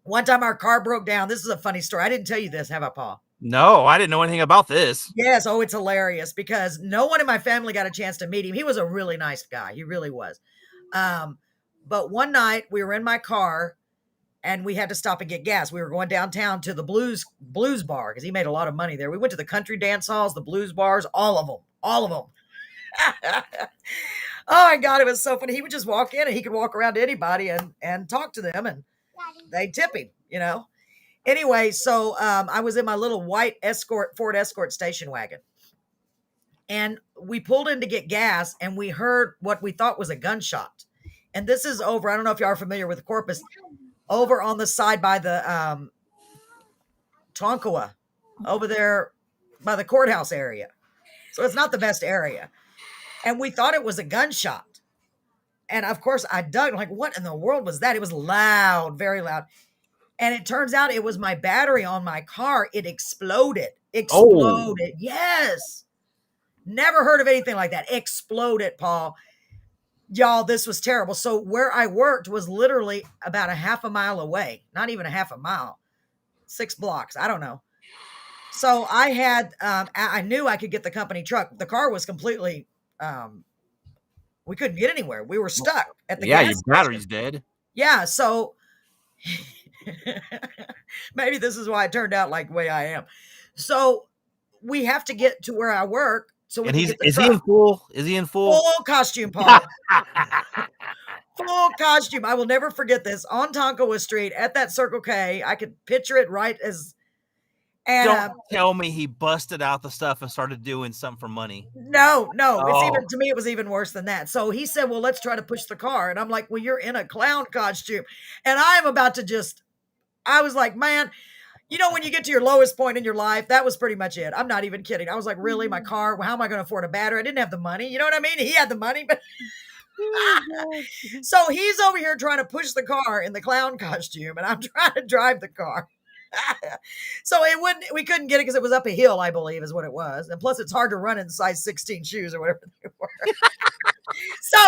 one time our car broke down. This is a funny story. I didn't tell you this, have I, Paul? No, I didn't know anything about this. Yes. Oh, it's hilarious because no one in my family got a chance to meet him. He was a really nice guy. He really was. But one night we were in my car and we had to stop and get gas. We were going downtown to the blues bar because he made a lot of money there. We went to the country dance halls, the blues bars, all of them. Oh my God, it was so funny. He would just walk in and he could walk around to anybody and talk to them, and they tip him, you know. Anyway, so I was in my little white Ford Escort station wagon, and we pulled in to get gas, and we heard what we thought was a gunshot. And this is over. I don't know if you are familiar with Corpus, over on the side by the Tonkawa, over there by the courthouse area. So it's not the best area. And we thought it was a gunshot. And of course I dug, like, what in the world was that? It was loud, very loud. And it turns out it was my battery on my car. It exploded. Exploded. Oh. Yes. Never heard of anything like that. Exploded, Paul. Y'all, this was terrible. So where I worked was literally about a half a mile away. Not even a half a mile. 6 blocks. I don't know. So I had, I knew I could get the company truck. The car was completely, we couldn't get anywhere. We were stuck at the gas your battery's dead. Yeah. So maybe this is why it turned out like the way I am. So we have to get to where I work. So we and is he in full? Is he in full costume, Paul? Full costume. I will never forget this. On Tonkawa Street at that Circle K, I could picture it right as. And, don't tell me he busted out the stuff and started doing something for money. No. It's even, to me, it was even worse than that. So he said, well, let's try to push the car. And I'm like, well, you're in a clown costume. And I'm about to I was like, man, you know, when you get to your lowest point in your life, that was pretty much it. I'm not even kidding. I was like, really, my car, how am I going to afford a battery? I didn't have the money. You know what I mean? He had the money, but so he's over here trying to push the car in the clown costume, and I'm trying to drive the car. So we couldn't get it because it was up a hill, I believe is what it was. And plus it's hard to run in size 16 shoes or whatever they were. So,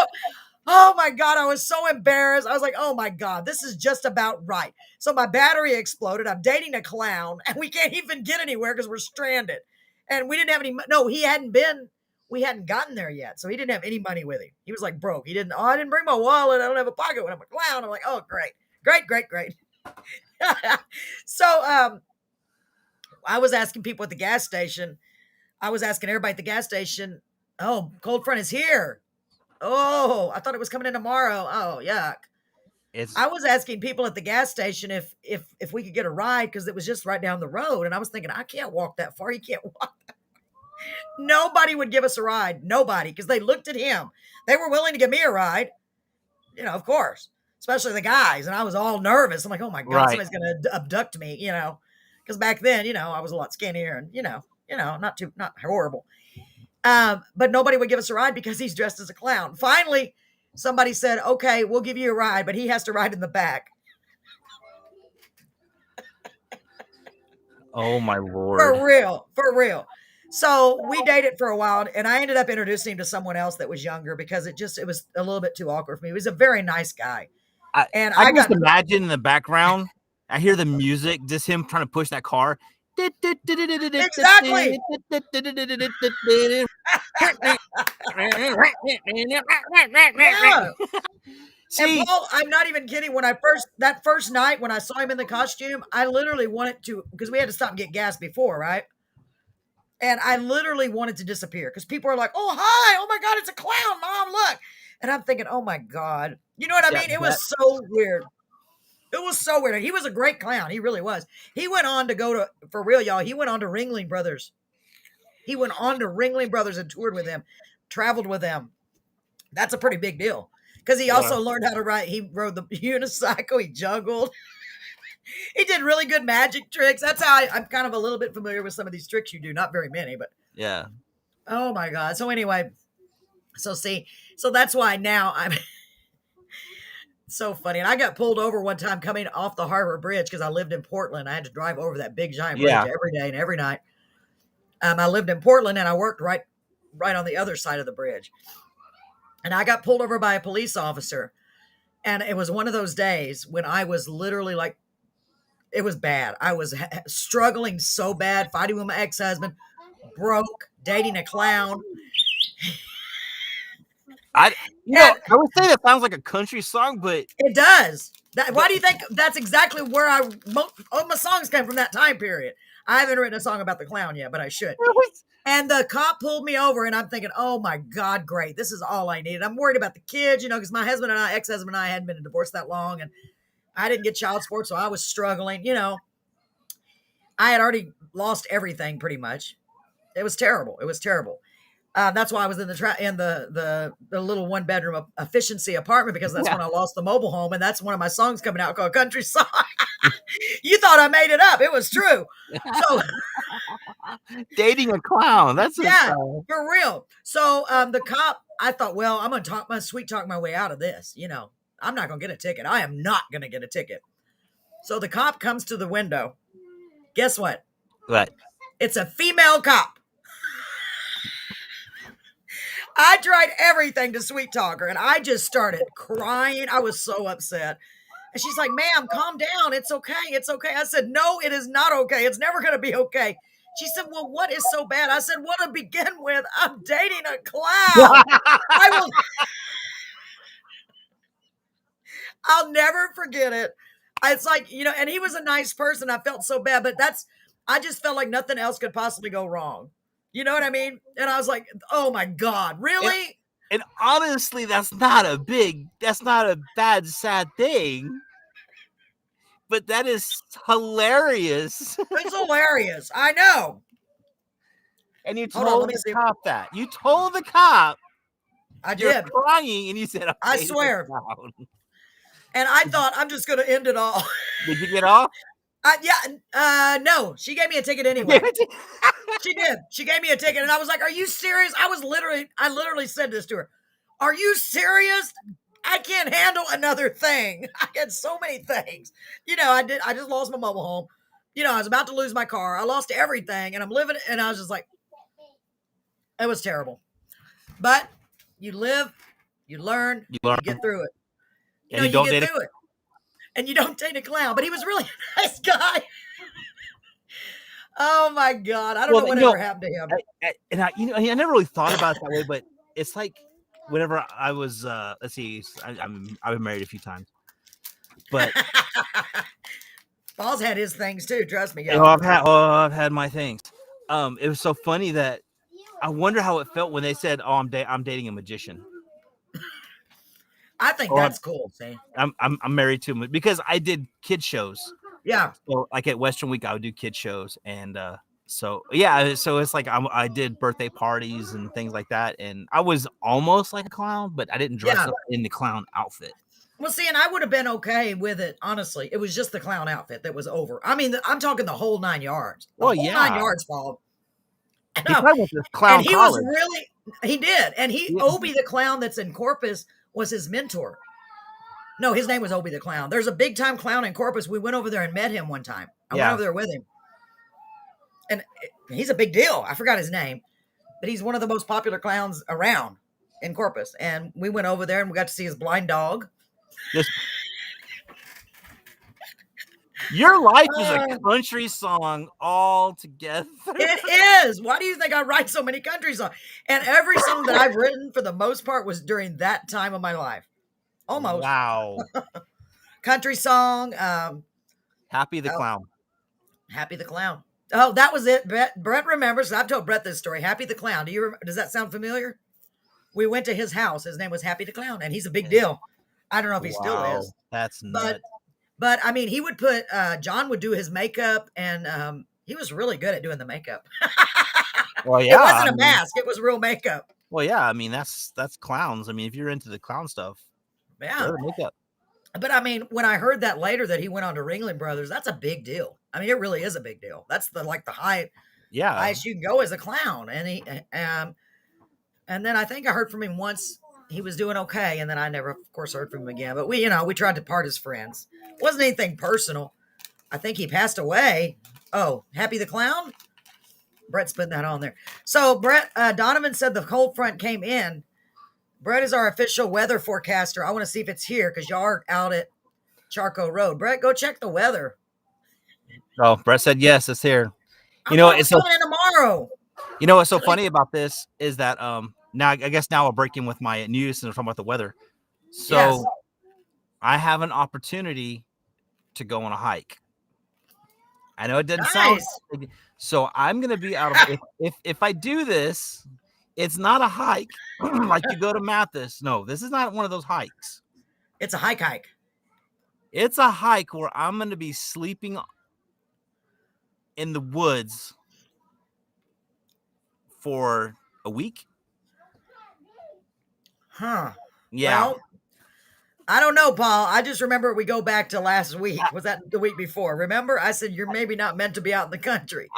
oh my God, I was so embarrassed. I was like, oh my God, this is just about right. So my battery exploded. I'm dating a clown and we can't even get anywhere because we're stranded. And we didn't have any, we hadn't gotten there yet. So he didn't have any money with him. He was like broke. I didn't bring my wallet. I don't have a pocket when I'm a clown. I'm like, oh, great. So I was asking people at the gas station. I was asking everybody at the gas station, oh, cold front is here. Oh, I thought it was coming in tomorrow. Oh, yuck. I was asking people at the gas station if we could get a ride because it was just right down the road. And I was thinking, I can't walk that far. You can't walk that far. Nobody would give us a ride. Nobody, because they looked at him. They were willing to give me a ride. You know, of course. Especially the guys. And I was all nervous. I'm like, oh my God, somebody's going to abduct me, you know, because back then, you know, I was a lot skinnier and, you know, not horrible. But nobody would give us a ride because he's dressed as a clown. Finally, somebody said, okay, we'll give you a ride, but he has to ride in the back. Oh my Lord. For real. So we dated for a while, and I ended up introducing him to someone else that was younger because it was a little bit too awkward for me. He was a very nice guy. I just imagine in the background, I hear the music, just him trying to push that car. Exactly. Yeah. See, and Paul, I'm not even kidding. When that first night when I saw him in the costume, I literally wanted to, because we had to stop and get gas before, right? And I literally wanted to disappear because people are like, oh, hi. Oh my God, it's a clown, Mom, look. And I'm thinking, oh my God. You know what I mean? It was so weird. It was so weird. He was a great clown. He really was. He went on to for real, y'all, he went on to Ringling Brothers. He went on to Ringling Brothers and toured with them, traveled with them. That's a pretty big deal. Because he also learned how to ride. He rode the unicycle. He juggled. He did really good magic tricks. That's how I'm kind of a little bit familiar with some of these tricks you do. Not very many, but. Yeah. Oh, my God. So anyway, so that's why now I'm so funny. And I got pulled over one time coming off the Harbor Bridge because I lived in Portland. I had to drive over that big giant bridge every day and every night. I lived in Portland and I worked right on the other side of the bridge. And I got pulled over by a police officer. And it was one of those days when I was literally like, it was bad. I was struggling so bad, fighting with my ex-husband, broke, dating a clown. I would say that sounds like a country song, but It does. Why do you think that's exactly where all my songs came from that time period? I haven't written a song about the clown yet, but I should. And the cop pulled me over, and I'm thinking, oh my God, great. This is all I needed. I'm worried about the kids, because my ex-husband and I hadn't been divorced that long, and I didn't get child support, so I was struggling. I had already lost everything pretty much. It was terrible. It was terrible. That's why I was in the little 1-bedroom efficiency apartment, because that's when I lost the mobile home, and that's one of my songs coming out called Country Song. You thought I made it up. It was true. So dating a clown. That's for real. So the cop, I thought, well, I'm going to sweet talk my way out of this. I'm not going to get a ticket. I am not going to get a ticket. So the cop comes to the window. Guess what? What? It's a female cop. I tried everything to sweet talk her, and I just started crying. I was so upset. And she's like, ma'am, calm down. It's okay. It's okay. I said, no, it is not okay. It's never going to be okay. She said, well, what is so bad? I said, well, to begin with, I'm dating a clown. I'll never forget it. It's like, and he was a nice person. I felt so bad, but I just felt like nothing else could possibly go wrong. You know what I mean? And I was like, oh my God, really? And honestly, that's not a bad, sad thing. But that is hilarious. It's hilarious. I know. And you told the cop that. You told the cop. I you're did. Crying, and you said, okay, I swear. And I thought, I'm just going to end it all. Did you get off? No. She gave me a ticket anyway. She did. She gave me a ticket, and I was like, are you serious? I literally said this to her. Are you serious? I can't handle another thing. I had so many things. I just lost my mobile home. I was about to lose my car. I lost everything, and I'm living, and I was just like, it was terrible. But you live, you learn, you get through it. And you don't get through it. And you don't date a clown. But he was really a nice guy. Oh my God. I don't know whatever happened to him. I never really thought about it that way, but it's like whenever I was, let's see, I've been married a few times, but Paul's had his things too. Trust me. I've had my things. It was so funny that I wonder how it felt when they said, "Oh, I'm dating a magician." I think that's cool. See, I'm married to him because I did kid shows. Yeah. So like at Western Week, I would do kid shows, and so it's like I did birthday parties and things like that, and I was almost like a clown, but I didn't dress up in the clown outfit. Well, see, and I would have been okay with it, honestly. It was just the clown outfit that was over. I mean, I'm talking the whole 9 yards. The whole 9 yards, Paul. He probably went to clown and he college. he did. And Obie the clown that's in Corpus was his mentor. No, his name was Obie the clown. There's a big time clown in Corpus. We went over there and met him one time. I went over there with him. And he's a big deal. I forgot his name, but he's one of the most popular clowns around in Corpus. And we went over there and we got to see his blind dog. Your life is a country song all together. It is. Why do you think I write so many country songs? And every song that I've written, for the most part, was during that time of my life. Almost. Wow. Country song. Happy the Clown. Happy the Clown. Oh, that was it. Brett remembers. I've told Brett this story. Happy the Clown. Does that sound familiar? We went to his house. His name was Happy the Clown, and he's a big deal. I don't know if he still is. That's nuts. But I mean, he would put, John would do his makeup, and he was really good at doing the makeup. Well, yeah. It wasn't a mask. It was real makeup. Well, yeah. I mean, that's clowns. I mean, if you're into the clown stuff, makeup. But I mean, when I heard that later that he went on to Ringling Brothers, that's a big deal. I mean, it really is a big deal. That's the highest you can go as a clown. And and then I think I heard from him once. He was doing okay, and then I never, of course, heard from him again. But we tried to part as friends. It wasn't anything personal. I think he passed away. Oh, Happy the Clown? Brett's putting that on there. So Brett, Donovan said the cold front came in. Brett is our official weather forecaster. I want to see if it's here because y'all are out at Charco Road. Brett, go check the weather. Oh, Brett said yes, it's here. It's coming in tomorrow. You know what's so funny about this is that now I guess now I'll break in with my news and we're talking about the weather. So Yes. I have an opportunity to go on a hike. I know it doesn't sound Nice. so I'm gonna be out of if I do this, it's not a hike like you go to Mathis. No, this is not one of those hikes. It's a hike. It's a hike where I'm gonna be sleeping in the woods for a week. Huh. Yeah. Well, I don't know, Paul. I just remember we go back to last week. Was that the week before? Remember? I said you're maybe not meant to be out in the country.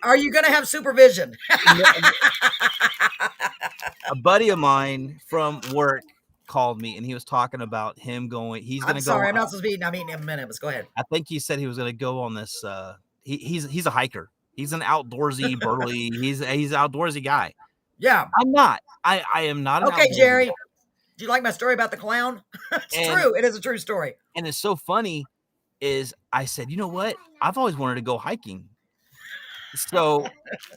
Are you going to have supervision? A buddy of mine from work called me and he was talking about him going. He's going to go. I'm sorry, I'm not supposed to be eating. I'm eating in a minute. Let's go ahead. I think he said he was going to go on this. He's a hiker. He's an outdoorsy, burly. He's an outdoorsy guy. Yeah. I'm not. I am not. Okay, Jerry. Do you like my story about the clown? It's true. It is a true story. And it's so funny is I said, you know what? I've always wanted to go hiking. So,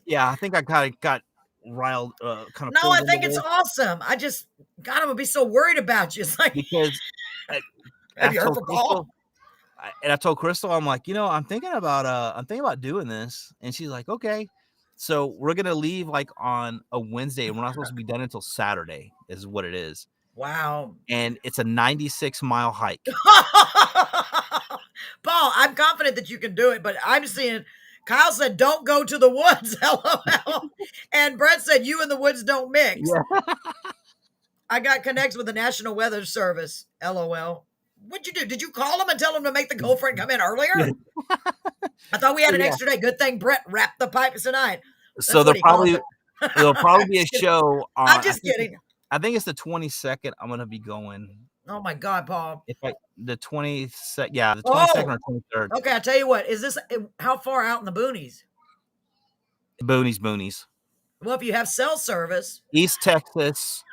yeah, I think I kind of got riled. Kind of. No, I think it's awesome. I just, God, I'm going to be so worried about you. It's like, because have you heard from Paul? And I told Crystal, I'm like, I'm thinking about doing this. And she's like, okay. So we're going to leave like on a Wednesday and we're not supposed to be done until Saturday is what it is. Wow. And it's a 96-mile hike. Paul, I'm confident that you can do it, but I'm seeing Kyle said, don't go to the woods, LOL. And Brett said, you and the woods don't mix. Yeah. I got connects with the National Weather Service, LOL. What'd you do? Did you call them and tell them to make the girlfriend come in earlier? I thought we had an extra day. Good thing Brett wrapped the pipes tonight. That's so there'll probably be a show on. I'm just kidding. I think it's the 22nd. I'm going to be going. Oh my God, Paul. The 22nd, the 22nd or 23rd. Okay, I'll tell you what. Is this how far out in the boonies? Boonies. Well, if you have cell service, East Texas,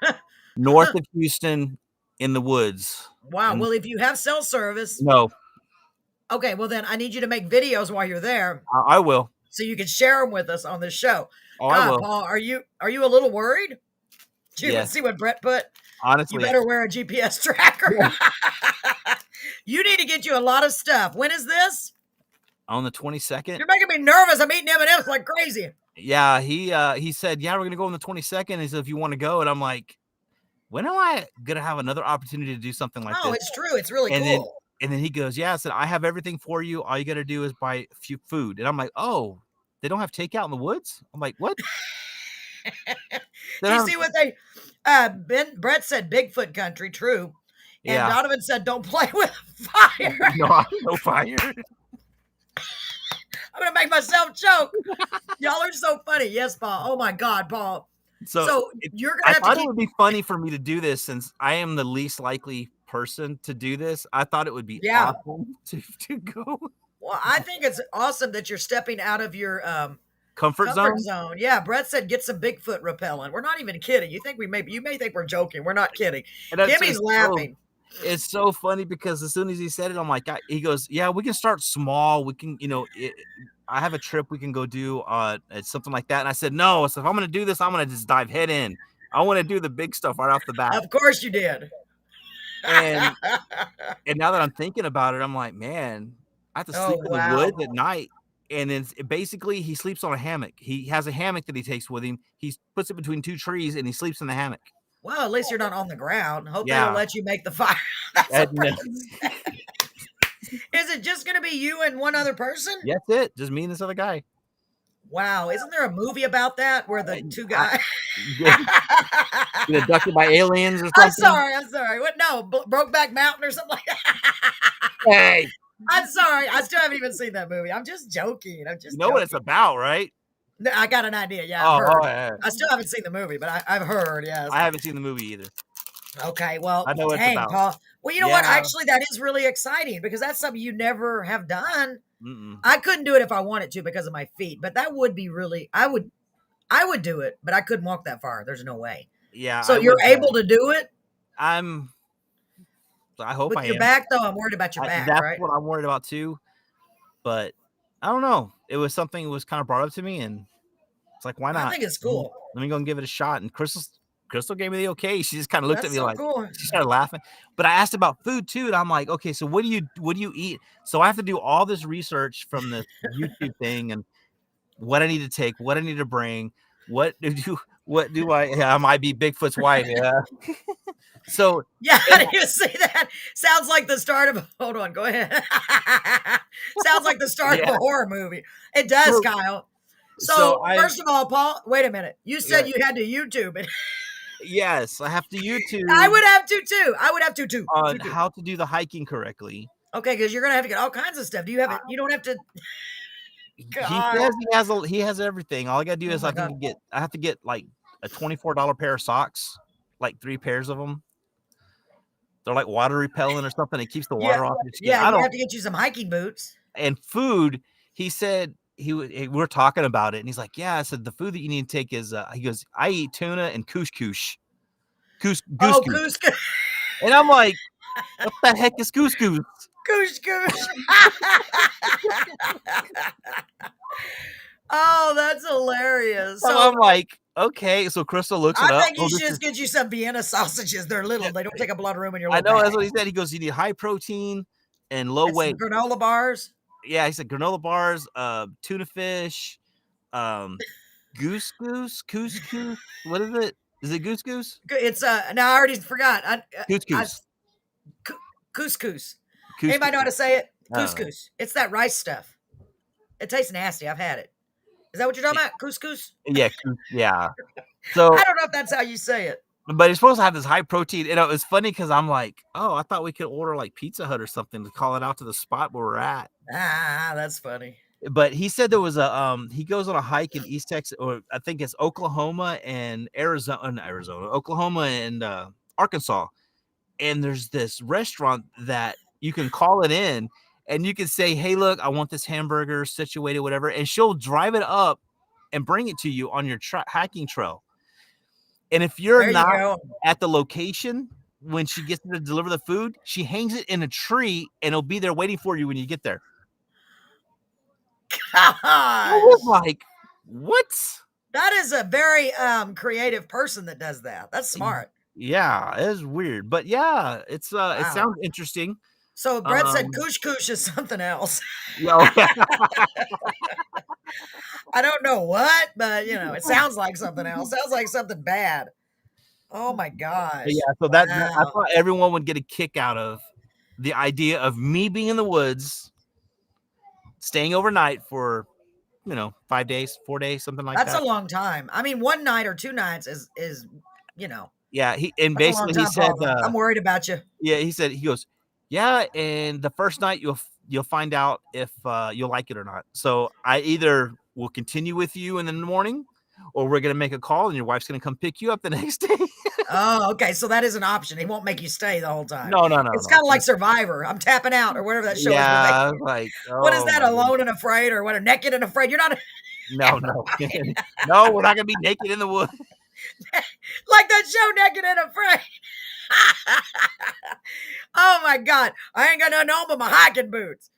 north of Houston, in the woods. Wow. Well, if you have cell service, no. Okay, well then I need you to make videos while you're there. I will. So you can share them with us on this show. Oh, I will. Paul, are you a little worried? Did you see what Brett put? Honestly, you better wear a GPS tracker. Yeah. You need to get you a lot of stuff. When is this? On the 22nd. You're making me nervous. I'm eating M&Ms like crazy. Yeah, he said, yeah, we're gonna go on the 22nd. He said, if you want to go, and I'm like, when am I gonna have another opportunity to do something like this? Oh, it's true. It's really cool. And then he goes, yeah, I said, I have everything for you. All you got to do is buy a few food. And I'm like, oh, they don't have takeout in the woods? I'm like, what? Do you see what they, Brett said Bigfoot country, true. And Donovan said, don't play with fire. No fire. I'm going to make myself choke. Y'all are so funny. Yes, Paul. Oh my God, Paul. So you're going to have to it would be funny for me to do this since I am the least likely person to do this. I thought it would be awesome to go. Well, I think it's awesome that you're stepping out of your comfort zone. Yeah, Brett said get some Bigfoot repellent. We're not even kidding. You may think we're joking. We're not kidding. Kimmy's laughing. It's so funny because as soon as he said it, I'm like, he goes, yeah, we can start small. We can, I have a trip we can go do something like that. And I said, no, so if I'm going to do this, I'm going to just dive head in. I want to do the big stuff right off the bat. Of course you did. And now that I'm thinking about it, I'm like, man, I have to sleep in the woods at night. And then basically he sleeps on a hammock. He has a hammock that he takes with him. He puts it between two trees and he sleeps in the hammock. Well, at least you're not on the ground. Hope they don't let you make the fire. That's Is it just going to be you and one other person? Yes, it. Just me and this other guy. Wow. Isn't there a movie about that where the two guys get abducted by aliens or something? I'm sorry. What? No, Brokeback Mountain or something like that. Hey. I'm sorry. I still haven't even seen that movie. I'm just joking. You know what it's about, right? No, I got an idea. Yeah. I still haven't seen the movie, but I've heard. Yes. I haven't seen the movie either. Okay. Well, I know what it's about. Paul. Well, you know what? Actually, that is really exciting because that's something you never have done. I couldn't do it if I wanted to because of my feet, but that would be really, I would do it, but I couldn't walk that far. There's no way. Yeah. So you're able to do it? I hope With I am. Your back, though, I'm worried about your back, that's right? What I'm worried about too. But I don't know. It was something that was kind of brought up to me, and it's like, why not? I think it's cool. Let me go and give it a shot. And Crystal's Crystal gave me the okay. She just kind of looked That's at me so like cool. she started laughing. But I asked about food too, and I'm like, okay, so what do you eat? So I have to do all this research from the YouTube thing and what I need to take, what I need to bring, what do I might be Bigfoot's wife, yeah. So Yeah, and how do you see that? Sounds like the start of. Hold on, go ahead. Sounds like the start of yeah, a horror movie. It does, so, Kyle. so So I first of all, Paul, wait a minute. You yeah, said you had to YouTube it. yes, I have to I YouTube would have to too. I would have to too. on how to do the hiking correctly. Okay, because you're gonna have to get all kinds of stuff. Do you have Uh, it? You don't have to. He God. says he has everything. All I gotta do Oh is my God. I have to get like a $24 pair of socks, like 3 pairs of them. They're like water repellent or something. It keeps the Yeah, water off your skin. yeah. I You don't. have to get you some hiking boots. And food, he said we were talking about it, and he's like, "Yeah." I said the food that you need to take is. He goes, "I eat tuna and couscous, goose Oh, goose," couscous. and I'm like, "What the heck is couscous?" Couscous. Oh, that's hilarious. So So I'm like, "Okay." So Crystal looks it I up. think Oh, you should this is. just get you some Vienna sausages. They're little. They don't take up a lot of room in your I little know bag. that's what he said. He goes, "You need high protein and low And some weight." granola bars. Yeah, he said granola bars, tuna fish, couscous. What is it? Is it goose? It's now I already forgot. I Couscous. cou- couscous. Couscous. Anybody know how to say it? I don't know. Couscous. It's that rice stuff. It tastes nasty. I've had it. Is that what you're talking about? Couscous? Yeah, yeah. So, I don't know if that's how you say it. but it's supposed to have this high protein. You know, it's funny because I'm like, oh, I thought we could order like Pizza Hut or something to call it out to the spot where we're at. Ah, that's funny. But he said there was a he goes on a hike in East Texas, or I think it's Oklahoma and Oklahoma and Arkansas. And there's this restaurant that you can call it in and you can say, "Hey, look, I want this hamburger situated, whatever," and she'll drive it up and bring it to you on your hiking trail. And if you're There you not go. at the location when she gets to deliver the food, she hangs it in a tree and it'll be there waiting for you when you get there. I was Gosh. like, what? That is a very creative person that does that. That's smart. Yeah, it is weird. But yeah, it's it Wow. sounds interesting. So Brett said kush is something else. No. I don't know what, but it sounds like something else. Sounds like something bad. Oh my gosh. Yeah, so that I Wow. thought everyone would get a kick out of the idea of me being in the woods, staying overnight for 5 days, 4 days, something like That's that. a long time. I mean, 1 night or 2 nights is Yeah, that's a long basically he time, said, Paul. I'm worried about you. yeah, he goes, yeah, and the first night you'll find out if you'll like it or not. So I either will continue with you in the morning, or we're gonna make a call and your wife's gonna come pick you up the next day. Oh, okay. So that is an option. He won't make you stay the whole time. No. It's kind of like Survivor. I'm tapping out or whatever that show is. Yeah, I was like, What is oh that? my Alone and Afraid or what? Naked and Afraid. You're not No, no, we're not gonna be naked in the woods. like that show Naked and Afraid. Oh my God. I ain't got nothing on but my hiking boots.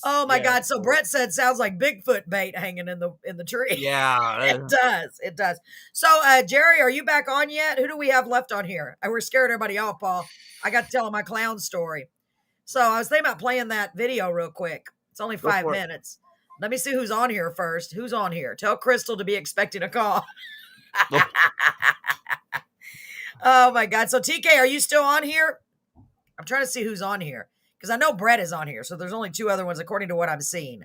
Oh my God. So Brett said sounds like Bigfoot bait hanging in the tree. Yeah, It does. It does. So Jerry, are you back on yet? Who do we have left on here? We're scared everybody off, Paul. I got to tell my clown story. So I was thinking about playing that video real quick. It's only 5 minutes. Let me see who's on here first. Who's on here? Tell Crystal to be expecting a call. Oh my God. So TK, are you still on here? I'm trying to see who's on here because I know Brett is on here. So there's only 2 other ones according to what I'm seeing.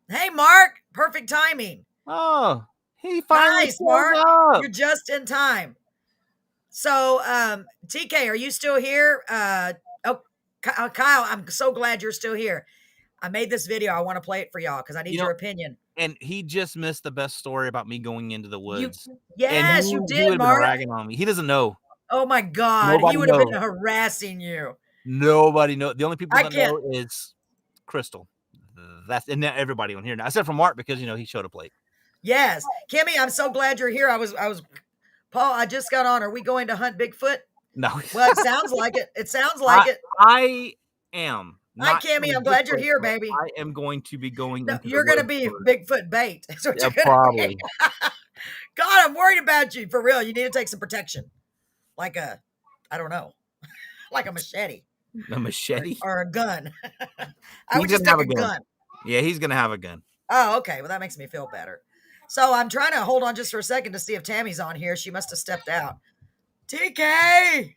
Hey, Mark. Perfect timing. Oh, he finally Nice, showed Mark. up. You're just in time. So TK, are you still here? Kyle, I'm so glad you're still here. I made this video. I want to play it for y'all because I need your opinion. And he just missed the best story about me going into the woods. Yes, and you he did, would have been Mark. ragging on me. He doesn't know. Oh my God. Nobody He would have been knows. harassing you. Nobody knows. The only people I that can't- know is Crystal. And not everybody on here now, except for Mark because he showed up late. Yes. Kimmy, I'm so glad you're here. I was Paul, I just got on. Are we going to hunt Bigfoot? No. Well, it sounds like it. It sounds like it. I am. Hi, not Kimmy. going I'm glad you're Bigfoot, here, but baby. I am going to be going. No, into the you're going to woods be for- Bigfoot bait. That's what Yeah, you're gonna probably. be. God, I'm worried about you. For real, you need to take some protection. Like I don't know, like a machete. A machete? Or a gun. I He's would just gonna have take a a gun. gun. Yeah, he's gonna have a gun. Oh, okay. Well, that makes me feel better. So I'm trying to hold on just for a second to see if Tammy's on here. She must have stepped out. TK!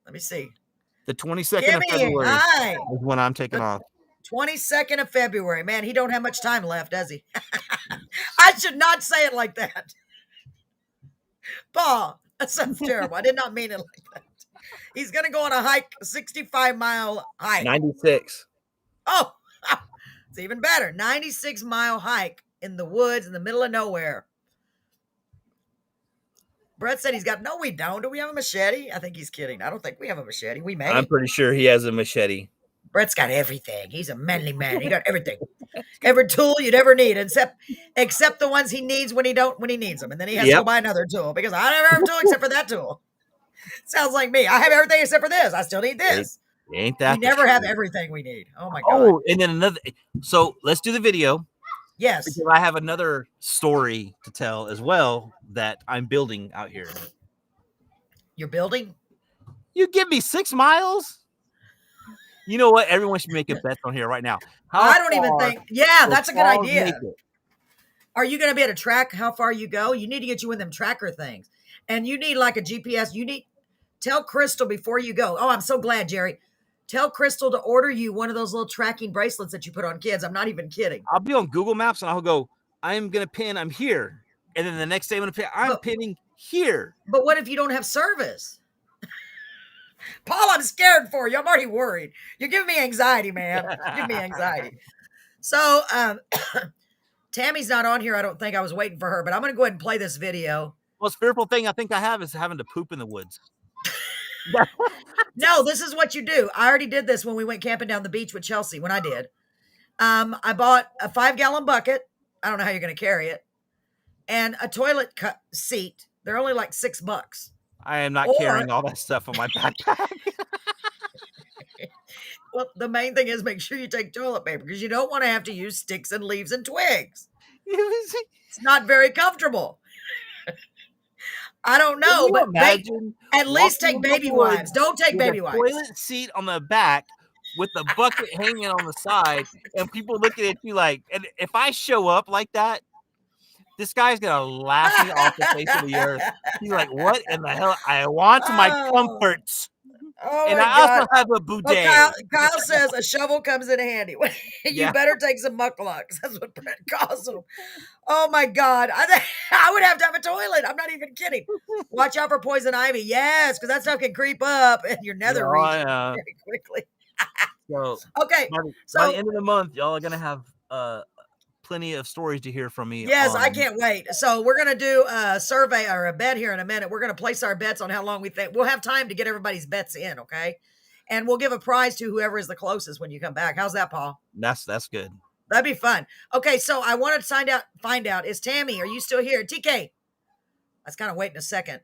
Let me see. The 22nd of Kimmy, February hi. is when I'm taking off. 22nd of February. Man, he don't have much time left, does he? I should not say it like that. Paul, that sounds terrible. I did not mean it like that. He's going to go on a hike, a 65-mile hike. 96. Oh, it's even better. 96-mile hike in the woods in the middle of nowhere. Brett said he's got, no, we don't. Do we have a machete? I think he's kidding. I don't think we have a machete. We may. I'm pretty sure he has a machete. Brett's got everything. He's a manly man. He got everything. Every tool you'd ever need, except the ones he needs when he needs them. And then he has to go buy another tool because I never have a tool except for that tool. Sounds like me. I have everything except for this. I still need this. Ain't that we never have everything we need. Oh my God. Oh, and then another. So let's do the video. Yes. Because I have another story to tell as well that I'm building out here. You're building? You give me 6 miles? You know what? Everyone should make a bet on here right now. I don't even think. Yeah, that's a good idea. It? Are you going to be able to track how far you go? You need to get you in them tracker things. And you need like a GPS. Tell Crystal before you go. Oh, I'm so glad, Jerry. Tell Crystal to order you one of those little tracking bracelets that you put on kids. I'm not even kidding. I'll be on Google Maps and I'll go, I'm going to pin, I'm here. And then the next day I'm going to pin, I'm pinning here. But what if you don't have service? Paul, I'm scared for you. I'm already worried. You're giving me anxiety, man. Give me anxiety. So Tammy's not on here. I don't think. I was waiting for her, but I'm going to go ahead and play this video. Most fearful thing I think I have is having to poop in the woods. No, this is what you do. I already did this when we went camping down the beach with Chelsea. When I did, I bought a 5-gallon bucket. I don't know how you're going to carry it, and a toilet seat. They're only like $6. I am not carrying all that stuff on my backpack. Well, the main thing is make sure you take toilet paper because you don't want to have to use sticks and leaves and twigs. It's not very comfortable. I don't know, but at least take baby wipes. Don't take baby wipes. Toilet seat on the back with the bucket hanging on the side, and people looking at you like, and if I show up like that, this guy's gonna laugh me off the face of the earth. He's like, "What in the hell? I want my comforts." Oh, and I also have a bidet. Kyle says a shovel comes in handy. You better take some mucklucks. That's what Brent calls them. Oh my God. I would have to have a toilet. I'm not even kidding. Watch out for poison ivy. Yes, because that stuff can creep up in your nether region very quickly. So okay. By the end of the month, y'all are gonna have plenty of stories to hear from me. Yes, I can't wait. So we're going to do a survey or a bet here in a minute. We're going to place our bets on how long we think. We'll have time to get everybody's bets in, okay? And we'll give a prize to whoever is the closest when you come back. How's that, Paul? That's good. That'd be fun. Okay, so I want to find out, is Tammy, are you still here? TK. I was kind of waiting a second.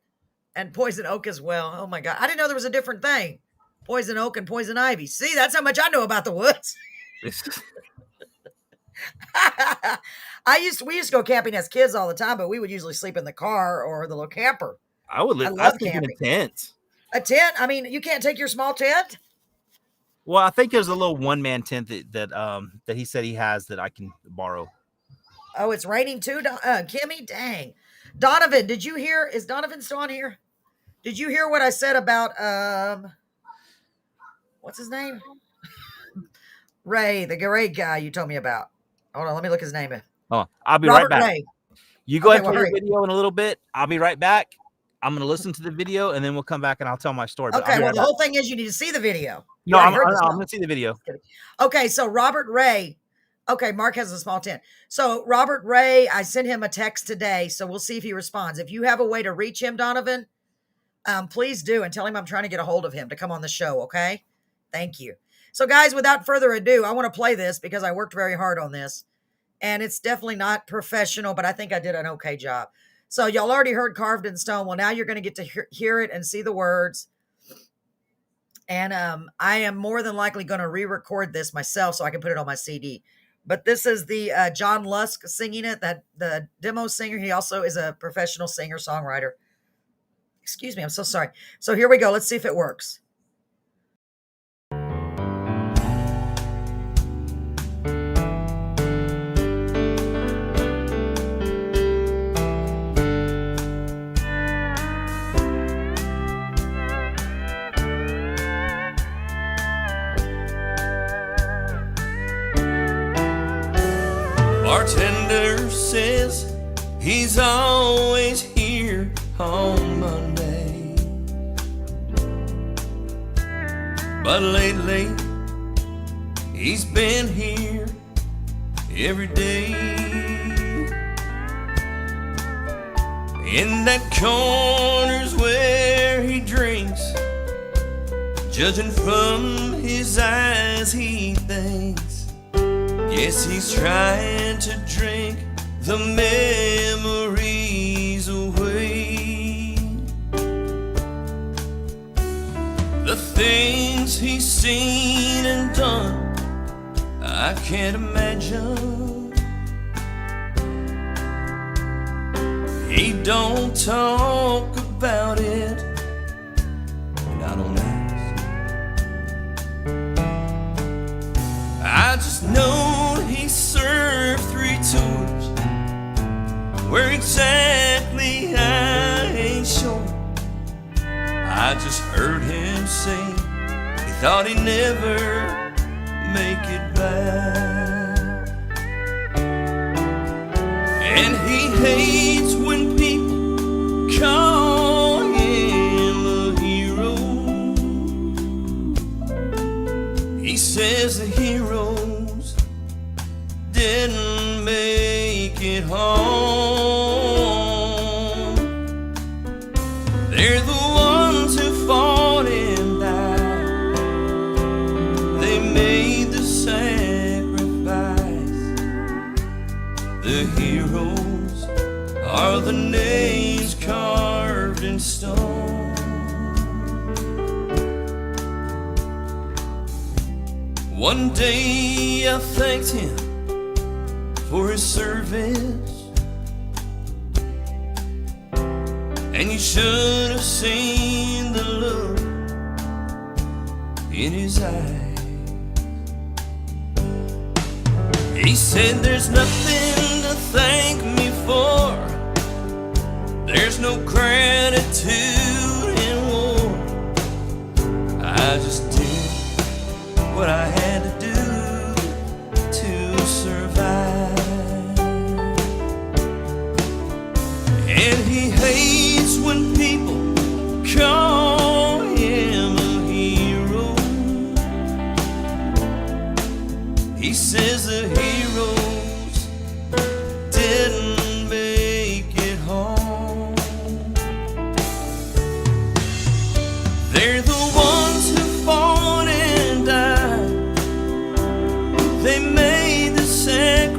And poison oak as well. Oh my God. I didn't know there was a different thing. Poison oak and poison ivy. See, that's how much I know about the woods. We used to go camping as kids all the time, but we would usually sleep in the car or the little camper. I love camping in a tent. A tent? I mean, you can't take your small tent? Well, I think there's a little one-man tent that he said he has that I can borrow. Oh, it's raining too, Kimmy? Dang. Donovan, did you hear? Is Donovan still on here? Did you hear what I said about what's his name? Ray, the great guy you told me about. Hold on, let me look his name in. Oh, I'll be right back. Ray. You go ahead and play the video in a little bit. I'll be right back. I'm going to listen to the video, and then we'll come back and I'll tell my story. Okay, well, the whole thing is you need to see the video. No, I'm going to see the video. Okay, so Robert Ray. Okay, Mark has a small tent. So Robert Ray, I sent him a text today, so we'll see if he responds. If you have a way to reach him, Donovan, please do, and tell him I'm trying to get a hold of him to come on the show, okay? Thank you. So, guys, without further ado, I want to play this because I worked very hard on this. And it's definitely not professional, but I think I did an okay job. So y'all already heard Carved in Stone. Well, now you're going to get to hear it and see the words. And I am more than likely going to re-record this myself so I can put it on my CD. But this is the John Lusk singing it, that the demo singer. He also is a professional singer songwriter. Excuse me, I'm so sorry. So here we go. Let's see if it works. Bartender says he's always here on Monday, but lately he's been here every day. In that corner's where he drinks, judging from his eyes he thinks, yes, he's trying to drink the memories away. The things he's seen and done, I can't imagine. He don't talk about it, and I don't ask. I just know he served 3 tours. Where exactly, I ain't sure. I just heard him say he thought he'd never make it back. And he hates when people call him a hero. He says the heroes didn't make it home. They're the ones who fought and died. They made the sacrifice. The heroes are the names carved in stone. One day I thanked him for his service, and you should have seen the look in his eyes. He said, there's nothing to thank me for. There's no gratitude in war. I just did what I had to do to survive. And he hates when people call him a hero. He says the heroes didn't make it home. They're the ones who fought and died. They made the sacrifice.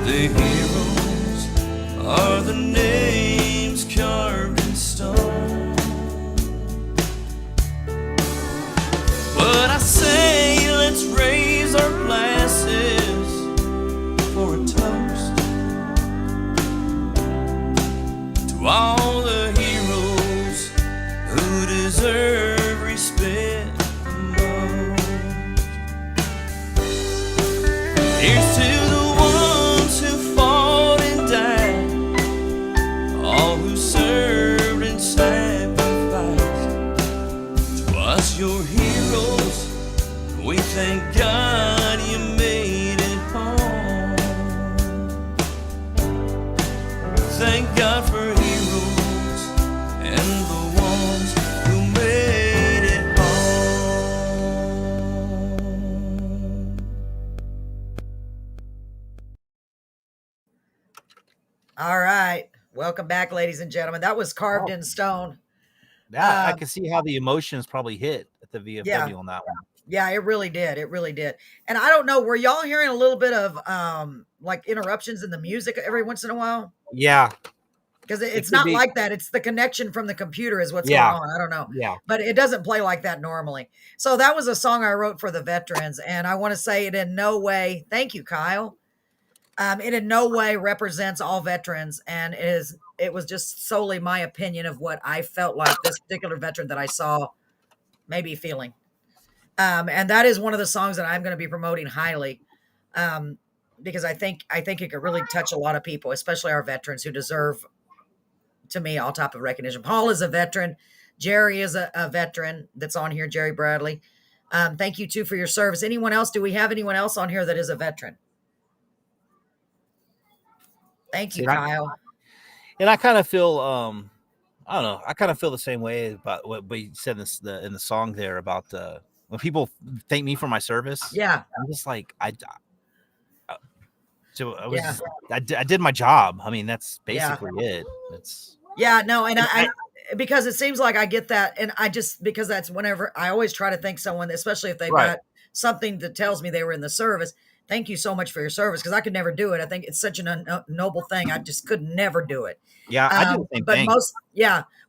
The heroes are the names carved in stone. But I say, let's raise our glasses for a toast to all the heroes who deserve respect the most. Here's to the ones who fought and died, all who served and sacrificed. To us, your heroes, we thank God you made it home. Thank God for heroes and the ones who made it home. All right. Welcome back, ladies and gentlemen. That was carved in stone. That I can see how the emotions probably hit at the VFW Yeah. on that one. Yeah, it really did. It really did. And I don't know, were y'all hearing a little bit of like interruptions in the music every once in a while? Yeah. because it's could not be. like that. It's the connection from the computer is what's Yeah. going on. I don't know. Yeah. But it doesn't play like that normally. So that was a song I wrote for the veterans. And I want to say it in no way, thank you, Kyle. It in no way represents all veterans. And it was just solely my opinion of what I felt like this particular veteran that I saw may be feeling. And that is one of the songs that I'm going to be promoting highly. Because I think it could really touch a lot of people, especially our veterans who deserve, to me, all type of recognition. Paul is a veteran. Jerry is a veteran that's on here, Jerry Bradley. Thank you too for your service. Anyone else? Do we have anyone else on here that is a veteran? Thank you, See, Kyle. And I kind of feel, I don't know. I kind of feel the same way about what we said in the song there about when people thank me for my service. Yeah. I'm just like, so I was, Yeah. I did my job. I mean, that's Yeah. basically it. It's Yeah, no, and I because it seems like I get that, and I just, because that's whenever I always try to thank someone, especially if they've Right. got something that tells me they were in the service. Thank you so much for your service, because I could never do it. I think it's such an noble thing. I just could never do it. Yeah, I do the same But thing.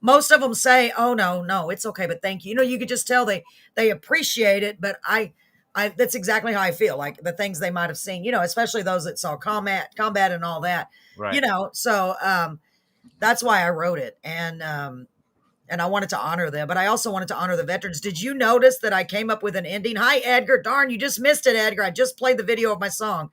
most of them say, "Oh no, it's okay, but thank you." You know, you could just tell they appreciate it. But I that's exactly how I feel. Like the things they might have seen, you know, especially those that saw combat and all that. Right. You know, so that's why I wrote it, and I wanted to honor them, but I also wanted to honor the veterans. Did you notice that I came up with an ending? Hi, Edgar. Darn, you just missed it, Edgar. I just played the video of my song.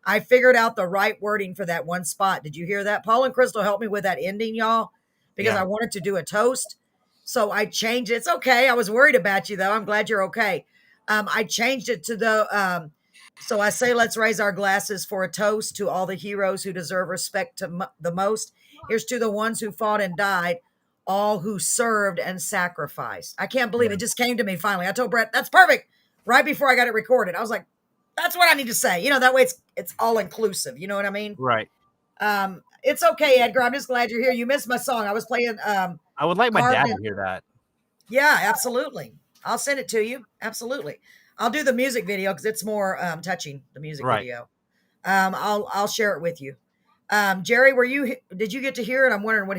I figured out the right wording for that one spot. Did you hear that? Paul and Crystal helped me with that ending, y'all, because Yeah. I wanted to do a toast. So I changed it. It's okay. I was worried about you, though. I'm glad you're okay. I changed it to the, so I say, let's raise our glasses for a toast to all the heroes who deserve respect the most. Here's to the ones who fought and died, all who served and sacrificed. I can't believe it just came to me finally. I told Brett, that's perfect. Right before I got it recorded, I was like, that's what I need to say. You know, that way it's all inclusive. You know what I mean? Right. It's okay, Edgar. I'm just glad you're here. You missed my song. I was playing. I would like my dad to hear that. Yeah, absolutely. I'll send it to you. Absolutely. I'll do the music video because it's more touching. The music Right. video. I'll share it with you. Jerry, did you get to hear it? I'm wondering what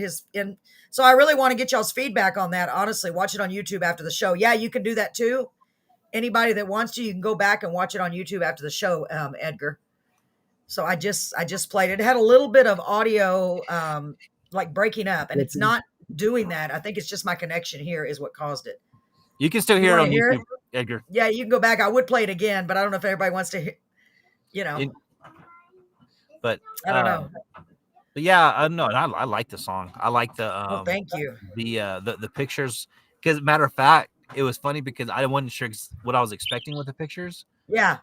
so I really want to get y'all's feedback on that. Honestly, watch it on YouTube after the show. Yeah, you can do that too. Anybody that wants to, you can go back and watch it on YouTube after the show, Edgar. So I just played it. It had a little bit of audio, like breaking up, and it's not doing that. I think it's just my connection here is what caused it. You can still hear it on hear YouTube, Edgar. Yeah, you can go back. I would play it again, but I don't know if everybody wants to hear, you know. But I don't know. But yeah, no, I like the song. I like the Well, thank you. The pictures. Because matter of fact, it was funny because I wasn't sure what I was expecting with the pictures. Yeah.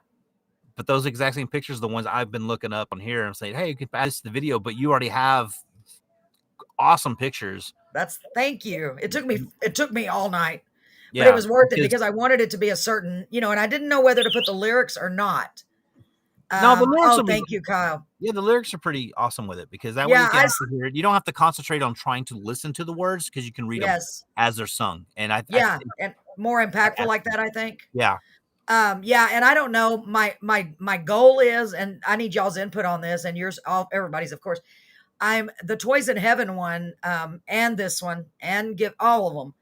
But those exact same pictures are the ones I've been looking up on here and saying, hey, you can add this to the video, but you already have awesome pictures. Thank you. It took me all night. Yeah, but it was worth it because I wanted it to be a certain, you know, and I didn't know whether to put the lyrics or not. No, the lyrics thank you, Kyle. Yeah, the lyrics are pretty awesome with it because that way you can actually hear it. You don't have to concentrate on trying to listen to the words because you can read them as they're sung. And I think and more impactful like that, I think. Yeah. Yeah, and I don't know. My goal is, and I need y'all's input on this, and yours, everybody's, of course. I'm the Toys in Heaven one, and this one, and give all of them.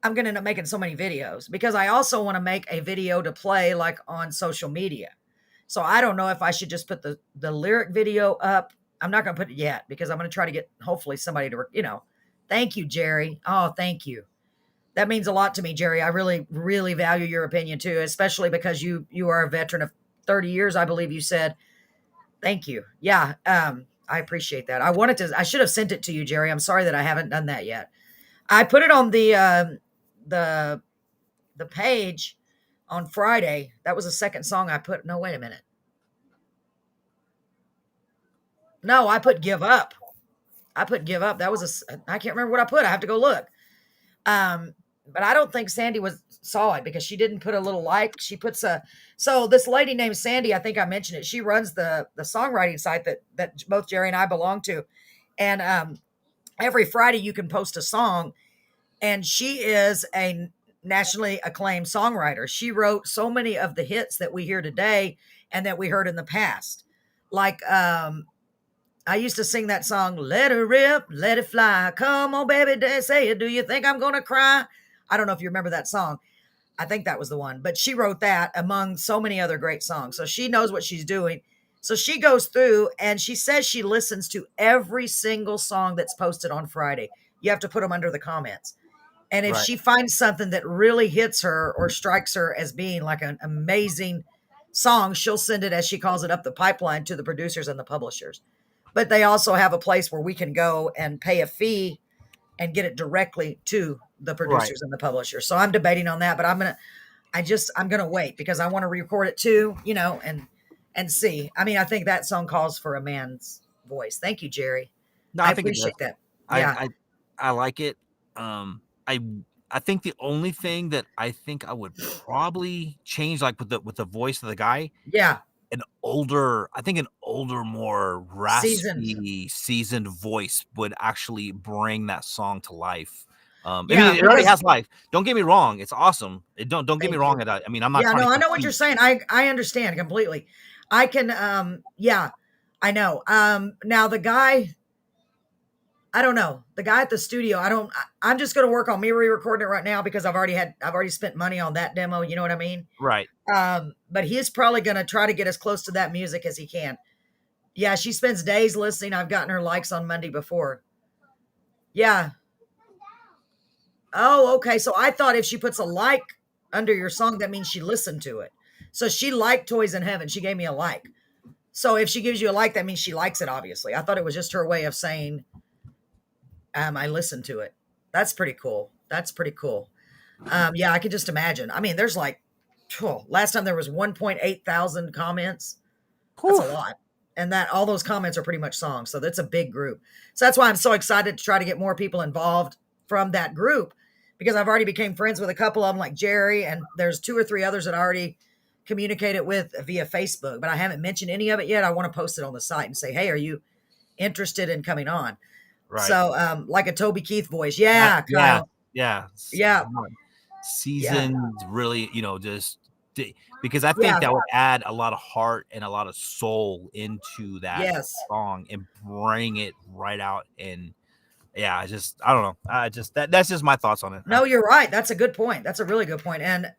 I'm going to end up making so many videos because I also want to make a video to play like on social media. So I don't know if I should just put the lyric video up. I'm not going to put it yet because I'm going to try to get hopefully somebody to, you know, thank you, Jerry. Oh, thank you. That means a lot to me, Jerry. I really, really value your opinion too, especially because you are a veteran of 30 years, I believe you said. Thank you. Yeah. I appreciate that. I should have sent it to you, Jerry. I'm sorry that I haven't done that yet. I put it on the page on Friday. That was the second song I put. No, wait a minute. No, I put Give Up. That was I can't remember what I put. I have to go look. But I don't think Sandy saw it because she didn't put a little like. She puts so this lady named Sandy, I think I mentioned it. She runs the songwriting site that both Jerry and I belong to. And every Friday you can post a song, and she is a nationally acclaimed songwriter. She wrote so many of the hits that we hear today and that we heard in the past. Like I used to sing that song, let her rip, let it fly. Come on, baby, say it. Do you think I'm going to cry? I don't know if you remember that song. I think that was the one, but she wrote that among so many other great songs. So she knows what she's doing. So she goes through and she says she listens to every single song that's posted on Friday. You have to put them under the comments. And if Right. she finds something that really hits her or strikes her as being like an amazing song, she'll send it, as she calls it, up the pipeline to the producers and the publishers. But they also have a place where we can go and pay a fee and get it directly to the producers and the publishers. So I'm debating on that, but I'm going to wait because I want to record it too, and see. I mean, I think that song calls for a man's voice. Thank you, Jerry. No, I think it does. appreciate that. Yeah. I like it. I think the only thing that I think I would probably change, like with the voice of the guy, Yeah. an older, more raspy, seasoned voice would actually bring that song to life. I mean, it already has life. Don't get me wrong; it's awesome. Don't get me wrong. I mean, I'm not. Yeah, no, I know what you're saying. I understand completely. I can. Yeah, I know. Now the guy, I don't know. The guy at the studio, I'm just going to work on me re-recording it right now because I've already spent money on that demo. You know what I mean? Right. But he's probably going to try to get as close to that music as he can. Yeah, she spends days listening. I've gotten her likes on Monday before. Yeah. Oh, okay. So I thought if she puts a like under your song, that means she listened to it. So she liked Toys in Heaven. She gave me a like. So if she gives you a like, that means she likes it, obviously. I thought it was just her way of saying, I listened to it. That's pretty cool. Yeah, I can just imagine. I mean, there's like, last time there was 1.8 thousand comments. That's a lot. And that all those comments are pretty much songs. So that's a big group. So that's why I'm so excited to try to get more people involved from that group, because I've already became friends with a couple of them, like Jerry, and there's 2 or 3 others that I already communicated with via Facebook, but I haven't mentioned any of it yet. I want to post it on the site and say, hey, are you interested in coming on? Right. So like a Toby Keith voice. Yeah, Kyle. Yeah. Seasoned, really, just because I think that would add a lot of heart and a lot of soul into that song and bring it right out. And yeah, I don't know. That's just my thoughts on it. No, you're right. That's a good point. That's a really good point. And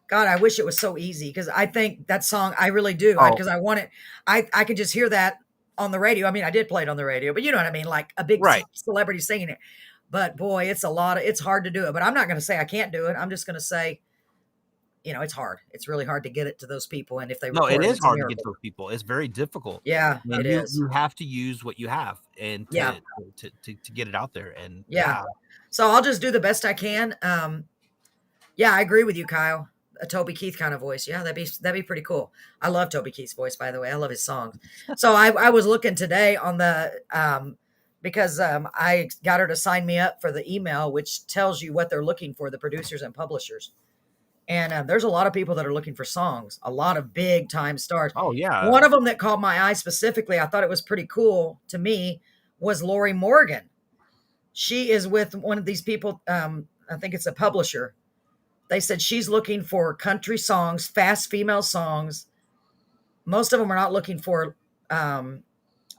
God, I wish it was so easy, because I think that song, I really do, because I want it. I could just hear that on the radio. I mean, I did play it on the radio, but you know what I mean? Like a big celebrity singing it. But boy, it's hard to do it. But I'm not going to say I can't do it. I'm just going to say, it's hard. It's really hard to get it to those people. And if they it is hard to get to those people. It's very difficult. Yeah, it is. You have to use what you have and to get it out there. And so I'll just do the best I can. Yeah, I agree with you, Kyle. A Toby Keith kind of voice. Yeah, that'd be pretty cool. I love Toby Keith's voice, by the way. I love his songs. So I was looking today on the because I got her to sign me up for the email, which tells you what they're looking for, the producers and publishers. And there's a lot of people that are looking for songs, a lot of big time stars. Oh, yeah. One of them that caught my eye specifically, I thought it was pretty cool to me, was Lori Morgan. She is with one of these people. I think it's a publisher. They said she's looking for country songs, fast female songs. Most of them are not looking for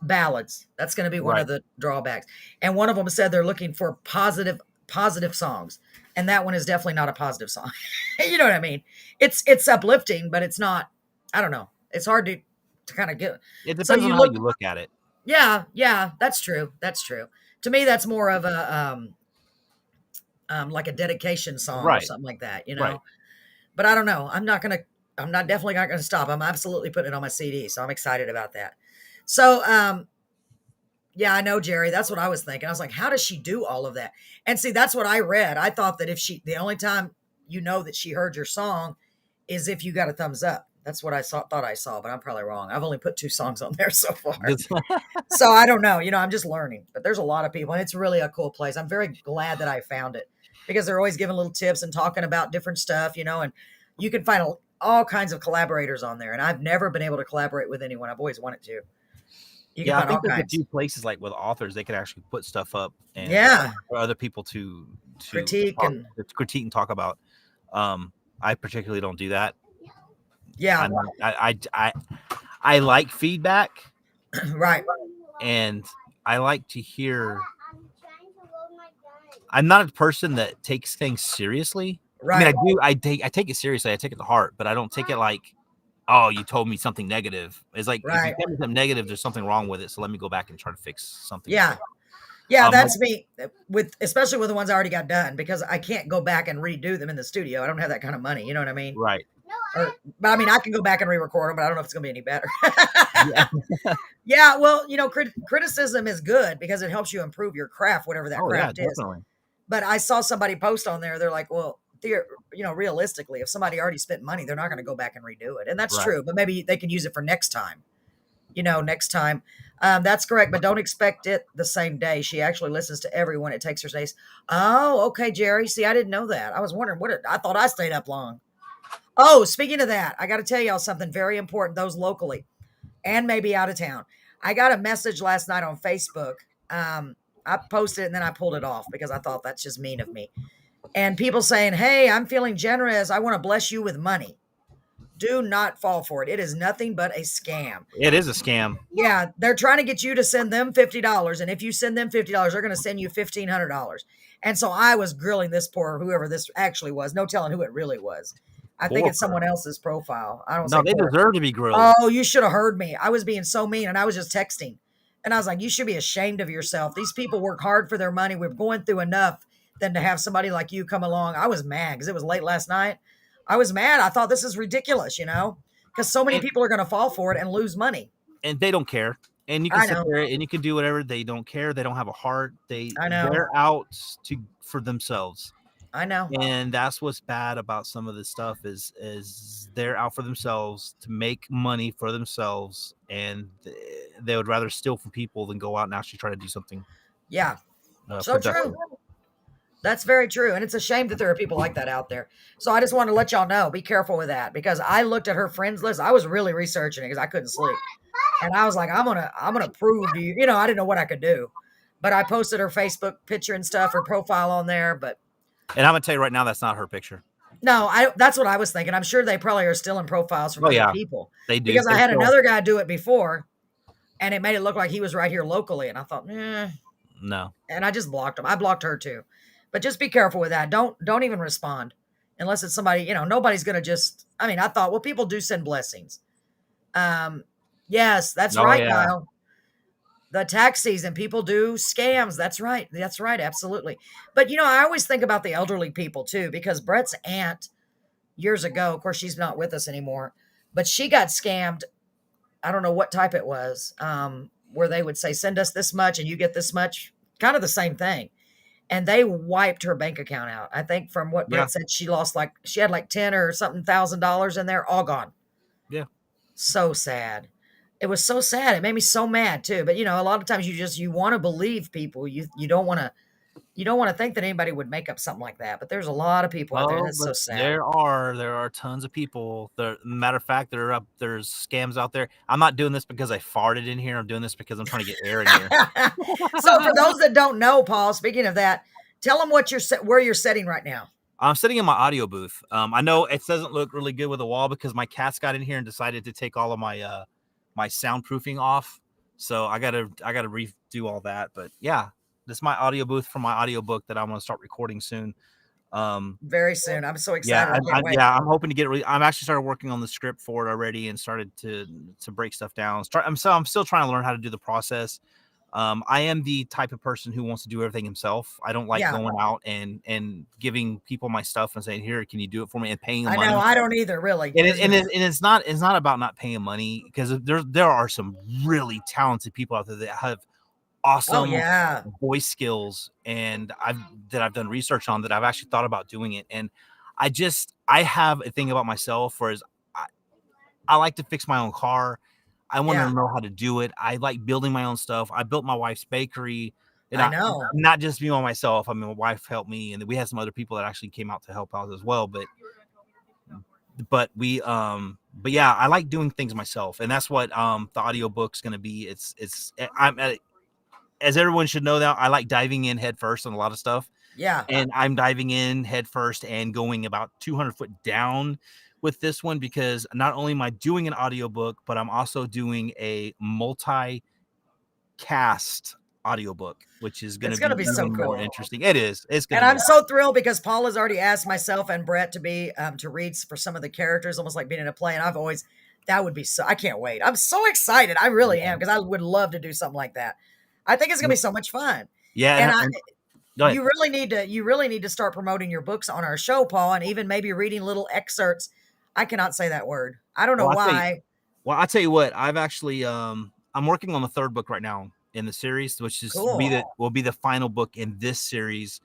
ballads. That's going to be one of the drawbacks. And one of them said they're looking for positive songs. And that one is definitely not a positive song. You know what I mean? It's uplifting, but it's not, I don't know. It's hard to kind of get. It depends on how you look at it. Yeah, that's true. To me, that's more of a like a dedication song or something like that, But I don't know. I'm definitely not gonna stop. I'm absolutely putting it on my CD, so I'm excited about that. So yeah, I know, Jerry. That's what I was thinking. I was like, how does she do all of that? And see, that's what I read. I thought that the only time that she heard your song is if you got a thumbs up. That's what I thought I saw, but I'm probably wrong. I've only put 2 songs on there so far. So I don't know. I'm just learning. But there's a lot of people, and it's really a cool place. I'm very glad that I found it, because they're always giving little tips and talking about different stuff, and you can find all kinds of collaborators on there. And I've never been able to collaborate with anyone. I've always wanted to. I think there's a few places, like with authors, they could actually put stuff up and for other people to critique and talk about. I particularly don't do that. Yeah, I like feedback, right. And I like to hear. I'm trying to load my gun. I'm not a person that takes things seriously. I mean, Right. I do. I take it seriously. I take it to heart, but I don't take it like, oh, you told me something negative. It's like, if you Right. tell me something negative, there's something wrong with it. So let me go back and try to fix something. Yeah. Yeah, Like, that's me with especially with the ones I already got done because I can't go back and redo them in the studio. I don't have that kind of money. You know what I mean? right. But I mean, I can go back and re-record them, but I don't know if it's going to be any better. Yeah. Yeah, well, criticism is good because it helps you improve your craft, whatever that Oh yeah, craft is. definitely. But I saw somebody post on there. They're like, well, realistically, if somebody already spent money, they're not going to go back and redo it. And that's Right. true, but maybe they can use it for next time. Next time. That's correct, but don't expect it the same day. She actually listens to everyone. It takes her days. Oh, okay, Jerry. See, I didn't know that. I was wondering I thought I stayed up long. Oh, speaking of that, I got to tell y'all something very important, those locally and maybe out of town. I got a message last night on Facebook. I posted it and then I pulled it off because I thought that's just mean of me. And people saying, hey, I'm feeling generous. I want to bless you with money. Do not fall for it. It is nothing but a scam. It is a scam. Yeah, they're trying to get you to send them $50. And if you send them $50, they're going to send you $1,500. And so I was grilling this poor, whoever this actually was, no telling who it really was. I think it's someone else's profile. I don't No, say they poor. deserve to be grilled. Oh, you should have heard me. I was being so mean and I was just texting. And I was like, you should be ashamed of yourself. These people work hard for their money. We're going through enough than to have somebody like you come along. I was mad because it was late last night. I was mad. I thought this is ridiculous, because so many people are going to fall for it and lose money. And they don't care. And you I can sit know. there and you can do whatever. They don't care. They don't have a heart. I know. They're out for themselves. I know. And that's what's bad about some of this stuff is they're out for themselves to make money for themselves, and they would rather steal from people than go out and actually try to do something. Yeah. So productive. true. That's very true. And it's a shame that there are people like that out there. So I just want to let y'all know, be careful with that, because I looked at her friends list. I was really researching it because I couldn't sleep. And I was like, I'm gonna prove to you, I didn't know what I could do. But I posted her Facebook picture and stuff, her profile on there. And I'm gonna tell you right now, that's not her picture. No, that's what I was thinking. I'm sure they probably are still in profiles from other people. They do. Because I had another guy do it before, and it made it look like he was right here locally. And I thought, no. And I just blocked him. I blocked her too. But just be careful with that. Don't even respond unless it's somebody, nobody's going to just, I thought, well, people do send blessings. Yes, that's right, Kyle. The tax season, people do scams. That's right. That's right. Absolutely. But, I always think about the elderly people too, because Brett's aunt years ago, of course, she's not with us anymore, but she got scammed. I don't know what type it was, where they would say, send us this much and you get this much, kind of the same thing. And they wiped her bank account out. I think from what Brett said, she had like 10 or something $1,000 in there, all gone. Yeah. So sad. It was so sad. It made me so mad too. But a lot of times you want to believe people. You don't want to think that anybody would make up something like that. But there's a lot of people out there. That's so sad. There are tons of people. Matter of fact, there's scams out there. I'm not doing this because I farted in here. I'm doing this because I'm trying to get air in here. So for those that don't know, Paul, speaking of that, tell them where you're sitting right now. I'm sitting in my audio booth. I know it doesn't look really good with the wall because my cats got in here and decided to take all of my my soundproofing off. So I gotta redo all that. But yeah, this is my audio booth for my audiobook that I'm gonna start recording soon. Very soon. I'm so excited. I'm hoping to get it. I'm actually started working on the script for it already and started to break stuff down. I'm still trying to learn how to do the process. I am the type of person who wants to do everything himself. I don't like going out and giving people my stuff and saying, here, can you do it for me, and paying them money. I know, I don't either, really. And it's not about not paying money, because there are some really talented people out there that have awesome voice skills, and I've done research on that. I've actually thought about doing it. And I have a thing about myself, whereas I like to fix my own car. I want to know how to do it. I like building my own stuff. I built my wife's bakery. And I know. Not just me by myself. I mean, my wife helped me, and we had some other people that actually came out to help out as well. But yeah, I like doing things myself, and that's what the audiobook's going to be. As everyone should know now, I like diving in head first on a lot of stuff. Yeah. And I'm diving in head first and going about 200 foot down with this one, because not only am I doing an audiobook, but I'm also doing a multi-camera cast audiobook, which is going It's to gonna be be so even more cool. interesting. It is. It's going And to I'm be. so thrilled because Paul has already asked myself and Brett to be to read for some of the characters, almost like being in a play. And I've always that would be so. I can't wait. I'm so excited. I really am because I would love to do something like that. I think it's gonna be so much fun. Yeah. And Go ahead. you really need to start promoting your books on our show, Paul, and even maybe reading little excerpts. I cannot say that word. I don't know why. I'll tell you what. I've actually I'm working on the third book right now in the series, which is Cool. will be the final book in this series.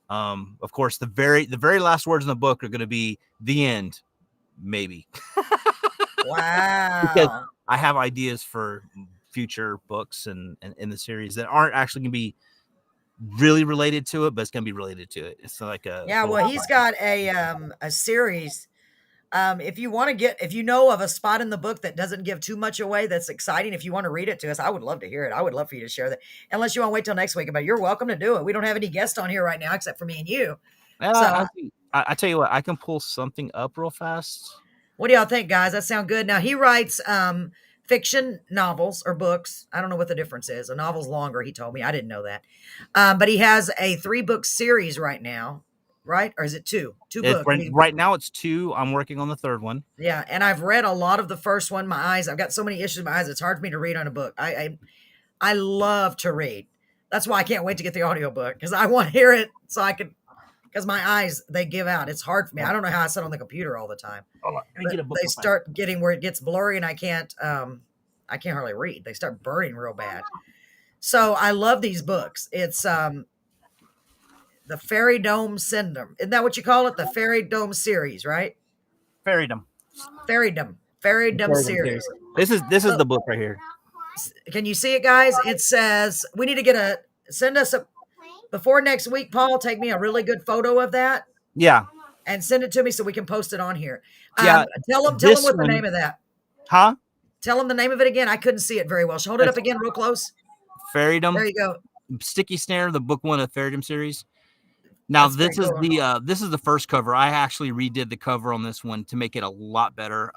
Of course, the very last words in the book are going to be the end, maybe. Because Wow. I have ideas for future books and in the series that aren't actually going to be really related to it, but it's going to be related to it. It's like a Yeah, well, he's got a series. If you want to if you know of a spot in the book that doesn't give too much away, that's exciting. If you want to read it to us, I would love to hear it. I would love for you to share that. Unless you want to wait till next week, but you're welcome to do it. We don't have any guests on here right now except for me and you. So, I tell you what, I can pull something up real fast. what do y'all think, guys? That sound good? Now he writes fiction novels or books. I don't know what the difference is. A novel's longer, he told me. I didn't know that. But he has a 3-book series right now, right? Or is it 2? 2 books. Right now it's 2. I'm working on the third one. Yeah, and I've read a lot of the first one. I've got so many issues in my eyes. It's hard for me to read on a book. I love to read. That's why I can't wait to get the audiobook because I want to hear it so I can. Because my eyes, they give out. It's hard for me. I don't know how I sit on the computer all the time. Hold on. Let me get a book. They start getting where it gets blurry and I can't hardly read. They start burning real bad. So I love these books. It's the Fairy Dome Syndrome. Isn't that what you call it? The Fairy Dome series, right? Fairydom series. This is the book right here. Can you see it, guys? It says we need to send us before next week, Paul, take me a really good photo of that. Yeah. And send it to me so we can post it on here. Yeah. Tell them what the name of that. Huh? Tell them the name of it again. I couldn't see it very well. Hold it up again real close. Fairydom. There you go. Sticky Snare, the book 1 of the Fairydom series. Now this is the first cover. I actually redid the cover on this one to make it a lot better.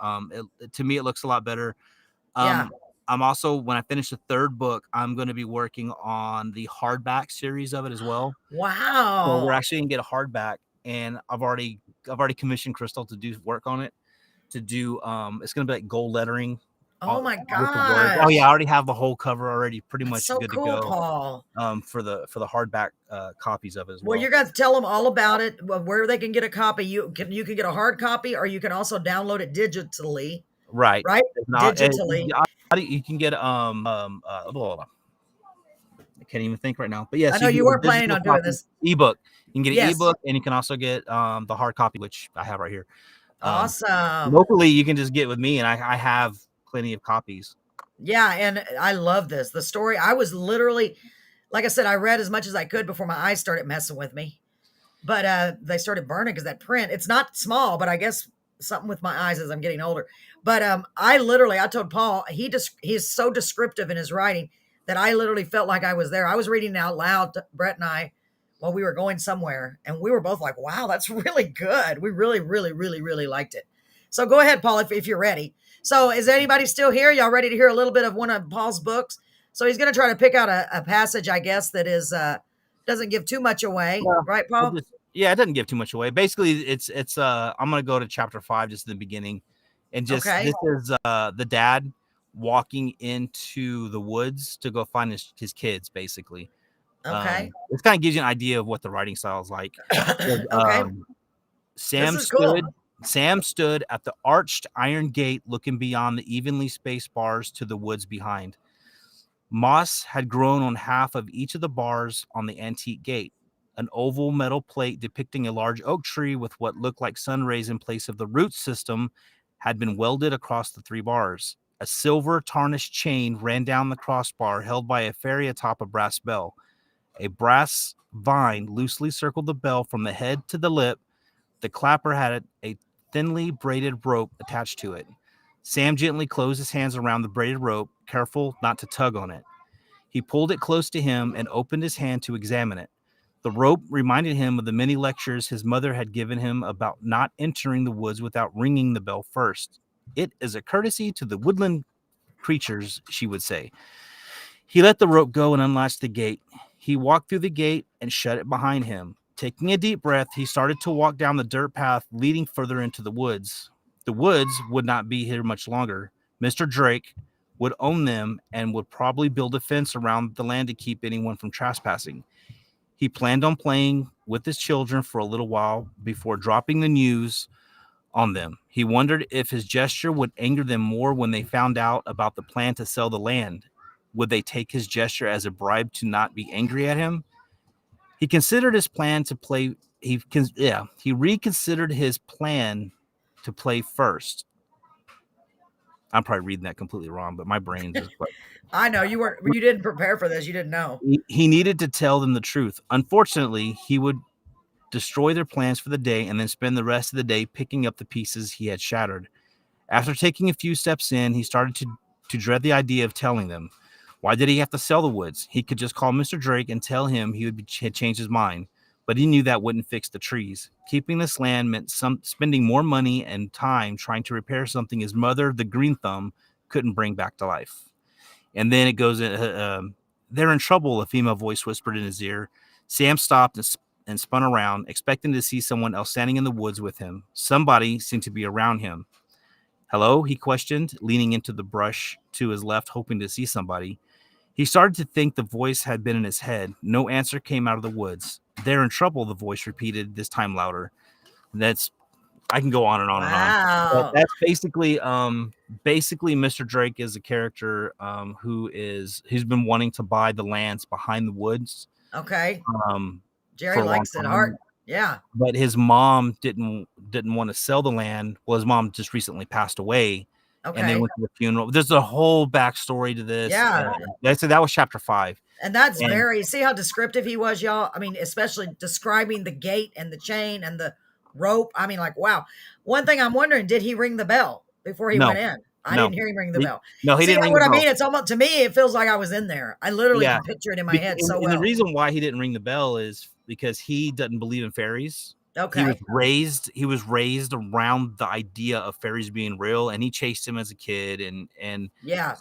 To me, it looks a lot better. Yeah. I'm also, when I finish the third book, I'm going to be working on the hardback series of it as well. Wow. So we're actually going to get a hardback, and I've already commissioned Crystal to do work on it. To do it's going to be like gold lettering. Oh my god! Oh yeah, I already have the whole cover already, pretty much so good cool, to go. Paul. For the hardback copies of it as well. Well, you're going to tell them all about it, where they can get a copy. You can get a hard copy, or you can also download it digitally. Right. Digitally. You can get hold on. I can't even think right now. But yes, I know you were planning on doing this ebook. You can get an ebook, and you can also get the hard copy, which I have right here. Awesome. Locally, you can just get with me, and I have plenty of copies. Yeah, and I love this. The story, I was literally, like I said, I read as much as I could before my eyes started messing with me. But they started burning because that print, it's not small, but I guess something with my eyes as I'm getting older. But I told Paul, he's so descriptive in his writing that I literally felt like I was there. I was reading it out loud to Brett and I while we were going somewhere, and we were both like, wow, that's really good. We really, really, really, really liked it. So go ahead, Paul, if you're ready. So is anybody still here? Y'all ready to hear a little bit of one of Paul's books? So he's going to try to pick out a passage, I guess, that is doesn't give too much away, right, Paul? It doesn't give too much away. Basically, it's I'm going to go to chapter 5 just in the beginning, and just this is the dad walking into the woods to go find his kids, basically. Okay. This kind of gives you an idea of what the writing style is like. Okay. Sam stood at the arched iron gate looking beyond the evenly spaced bars to the woods behind. Moss had grown on half of each of the bars on the antique gate. An oval metal plate depicting a large oak tree with what looked like sun rays in place of the root system had been welded across the 3 bars. A silver tarnished chain ran down the crossbar held by a fairy atop a brass bell. A brass vine loosely circled the bell from the head to the lip. The clapper had a thinly braided rope attached to it. Sam gently closed his hands around the braided rope, careful not to tug on it. He pulled it close to him and opened his hand to examine it. The rope reminded him of the many lectures his mother had given him about not entering the woods without ringing the bell first. It is a courtesy to the woodland creatures, she would say. He let the rope go and unlatched the gate. He walked through the gate and shut it behind him. Taking a deep breath, he started to walk down the dirt path leading further into the woods. The woods would not be here much longer. Mr. Drake would own them and would probably build a fence around the land to keep anyone from trespassing. He planned on playing with his children for a little while before dropping the news on them. He wondered if his gesture would anger them more when they found out about the plan to sell the land. Would they take his gesture as a bribe to not be angry at him? He considered his plan to play. He reconsidered his plan to play first. I'm probably reading that completely wrong, but my brain just like I know you weren't. You didn't prepare for this. You didn't know. he needed to tell them the truth. Unfortunately, he would destroy their plans for the day and then spend the rest of the day picking up the pieces he had shattered. After taking a few steps in, he started to dread the idea of telling them. Why did he have to sell the woods? He could just call Mr. Drake and tell him he had changed his mind, but he knew that wouldn't fix the trees. Keeping this land meant spending more money and time trying to repair something his mother, the Green Thumb, couldn't bring back to life. And then it goes, they're in trouble, a female voice whispered in his ear. Sam stopped and spun around, expecting to see someone else standing in the woods with him. Somebody seemed to be around him. Hello, he questioned, leaning into the brush to his left, hoping to see somebody. He started to think the voice had been in his head. No answer came out of the woods. They're in trouble, the voice repeated, this time louder. I can go on and on and on. But that's basically Mr. Drake is a character who's been wanting to buy the lands behind the woods. Okay. Jerry for a long likes it time. hard. Yeah. But his mom didn't want to sell the land. Well, his mom just recently passed away. Okay. And they went to the funeral. There's a whole backstory to this. Yeah. That was chapter 5. And that's see how descriptive he was, y'all? I mean, especially describing the gate and the chain and the rope. I mean, like, wow. One thing I'm wondering, did he ring the bell before he went in? I didn't hear him ring the bell. No, he didn't ring what the I bell. mean? It's almost, to me, it feels like I was in there. I literally can picture it in my head so well. And the reason why he didn't ring the bell is because he doesn't believe in fairies. Okay. He was raised around the idea of fairies being real, and he chased him as a kid. And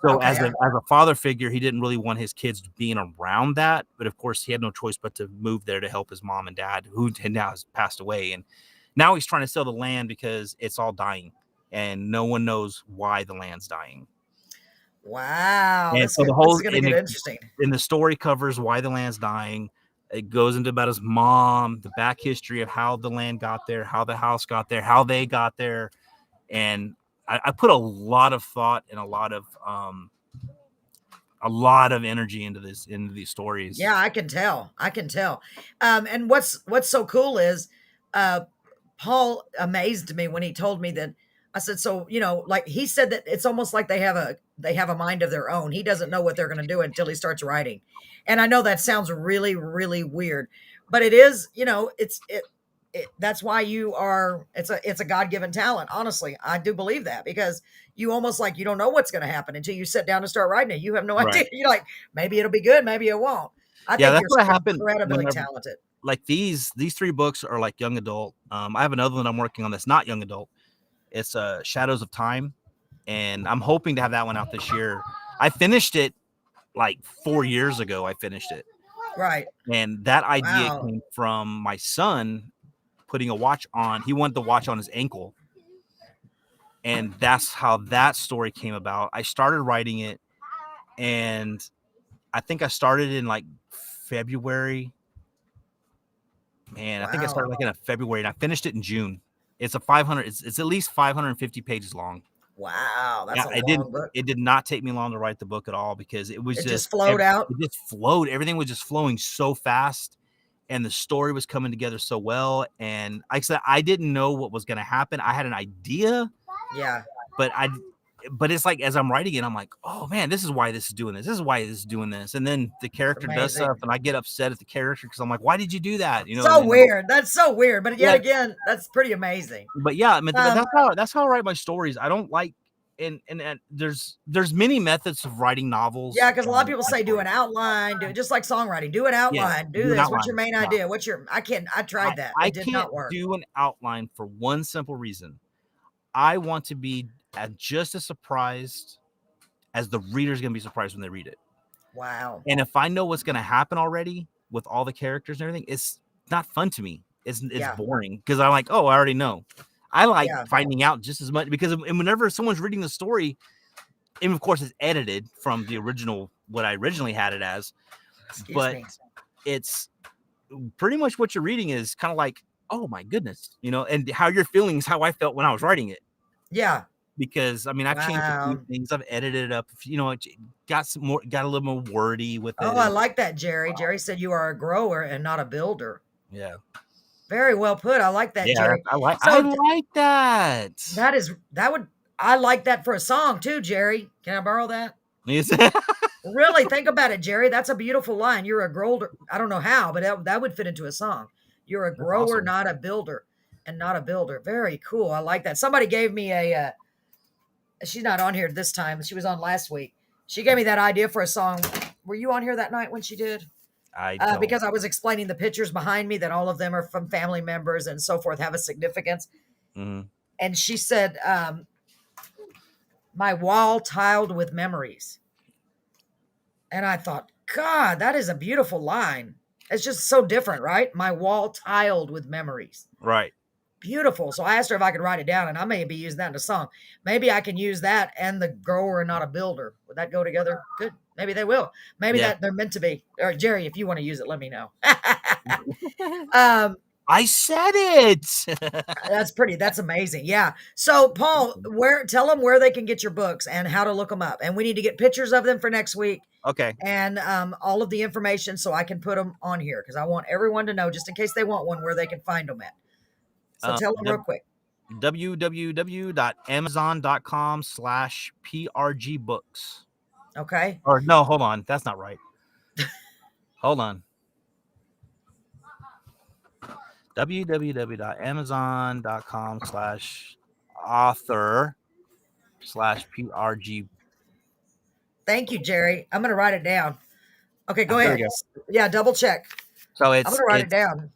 so as a father figure, he didn't really want his kids being around that. But of course, he had no choice but to move there to help his mom and dad, who now has passed away. And now he's trying to sell the land because it's all dying, and no one knows why the land's dying. Wow. And this so is going to get interesting. And the story covers why the land's dying. It goes into about his mom, the back history of how the land got there, how the house got there, how they got there. And I put a lot of thought and a lot of energy into these stories. Yeah, I can tell. And what's so cool is Paul amazed me when he told me that. I said, so, like he said that it's almost like they have a mind of their own. He doesn't know what they're going to do until he starts writing. And I know that sounds really, really weird, but it is, that's why it's a God-given talent. Honestly, I do believe that, because you almost like, you don't know what's going to happen until you sit down and start writing it. You have no idea. You're like, maybe it'll be good. Maybe it won't. I think that's you're what happened. Incredibly talented. Like these 3 books are like young adult. I have another one I'm working on that's not young adult. It's Shadows of Time, and I'm hoping to have that one out this year. I finished it like 4 years ago. I finished it. Right. And that idea came from my son putting a watch on. He wanted the watch on his ankle. And that's how that story came about. I started writing it, and I think I started in like February. Man, I think I started like in February, and I finished it in June. It's it's at least 550 pages long. Wow, that's a long book. It did not take me long to write the book at all, because it just flowed out. It just flowed. Everything was just flowing so fast, and the story was coming together so well. And like I said, I didn't know what was going to happen. I had an idea. Yeah. But it's like, as I'm writing it, I'm like, oh man, this is why this is doing this. This is why this is doing this. And then the character does stuff, and I get upset at the character because I'm like, why did you do that? So weird. That's so weird. But yet again, that's pretty amazing. But yeah, I mean, that's how I write my stories. I don't like, and there's many methods of writing novels. Yeah, because a lot of people say do an outline, do just like songwriting, do an outline, do this. What's your main idea? I tried that. It did not work. I can't do an outline for one simple reason. I want to be just as surprised as the reader's going to be surprised when they read it. Wow. And if I know what's going to happen already with all the characters and everything, it's not fun to me. It's Yeah. boring because I'm like, oh, I already know. I like Yeah. finding out just as much because whenever someone's reading the story, and of course it's edited from the original, what I originally had it as, Excuse but me. it's pretty much what you're reading is kind of like, oh my goodness, you know, and how you're feeling is how I felt when I was writing it. Yeah. Because I mean, I've changed a few Wow. things, I've edited it up, you know, it got a little more wordy with it. Oh, I like that, Jerry. Jerry said you are a grower and not a builder. Yeah. Very well put. I like that, Yeah, Jerry. I like So that. I like that for a song too, Jerry. Can I borrow that? Yes. Really, think about it, Jerry. That's a beautiful line. You're a grower. I don't know how, but that would fit into a song. You're a That's grower, awesome. not a builder, and not a builder. Very cool. I like that. Somebody gave me a. She's not on here this time. She was on last week. She gave me that idea for a song. Were you on here that night when she did? Because I was explaining the pictures behind me that all of them are from family members and so forth, have a significance. Mhm. And she said, my wall tiled with memories. And I thought, God, that is a beautiful line. It's just so different, right? My wall tiled with memories. Right. Beautiful. So I asked her if I could write it down, and I may be using that in a song. Maybe I can use that and the grower and not a builder. Would that go together? Good. Maybe they will. Maybe Yeah. that they're meant to be. Or Jerry, if you want to use it, let me know. I said it. That's amazing. Yeah. So Paul, tell them where they can get your books and how to look them up. And we need to get pictures of them for next week. Okay. And all of the information so I can put them on here because I want everyone to know, just in case they want one, where they can find them at. So tell them real quick. www.amazon.com/prgbooks. Okay. Or no, hold on. That's not right. Hold on. www.amazon.com/author/prg. Thank you, Jerry. I'm going to write it down. Okay, go There ahead. we go. Yeah, double check. So I'm going to write it down.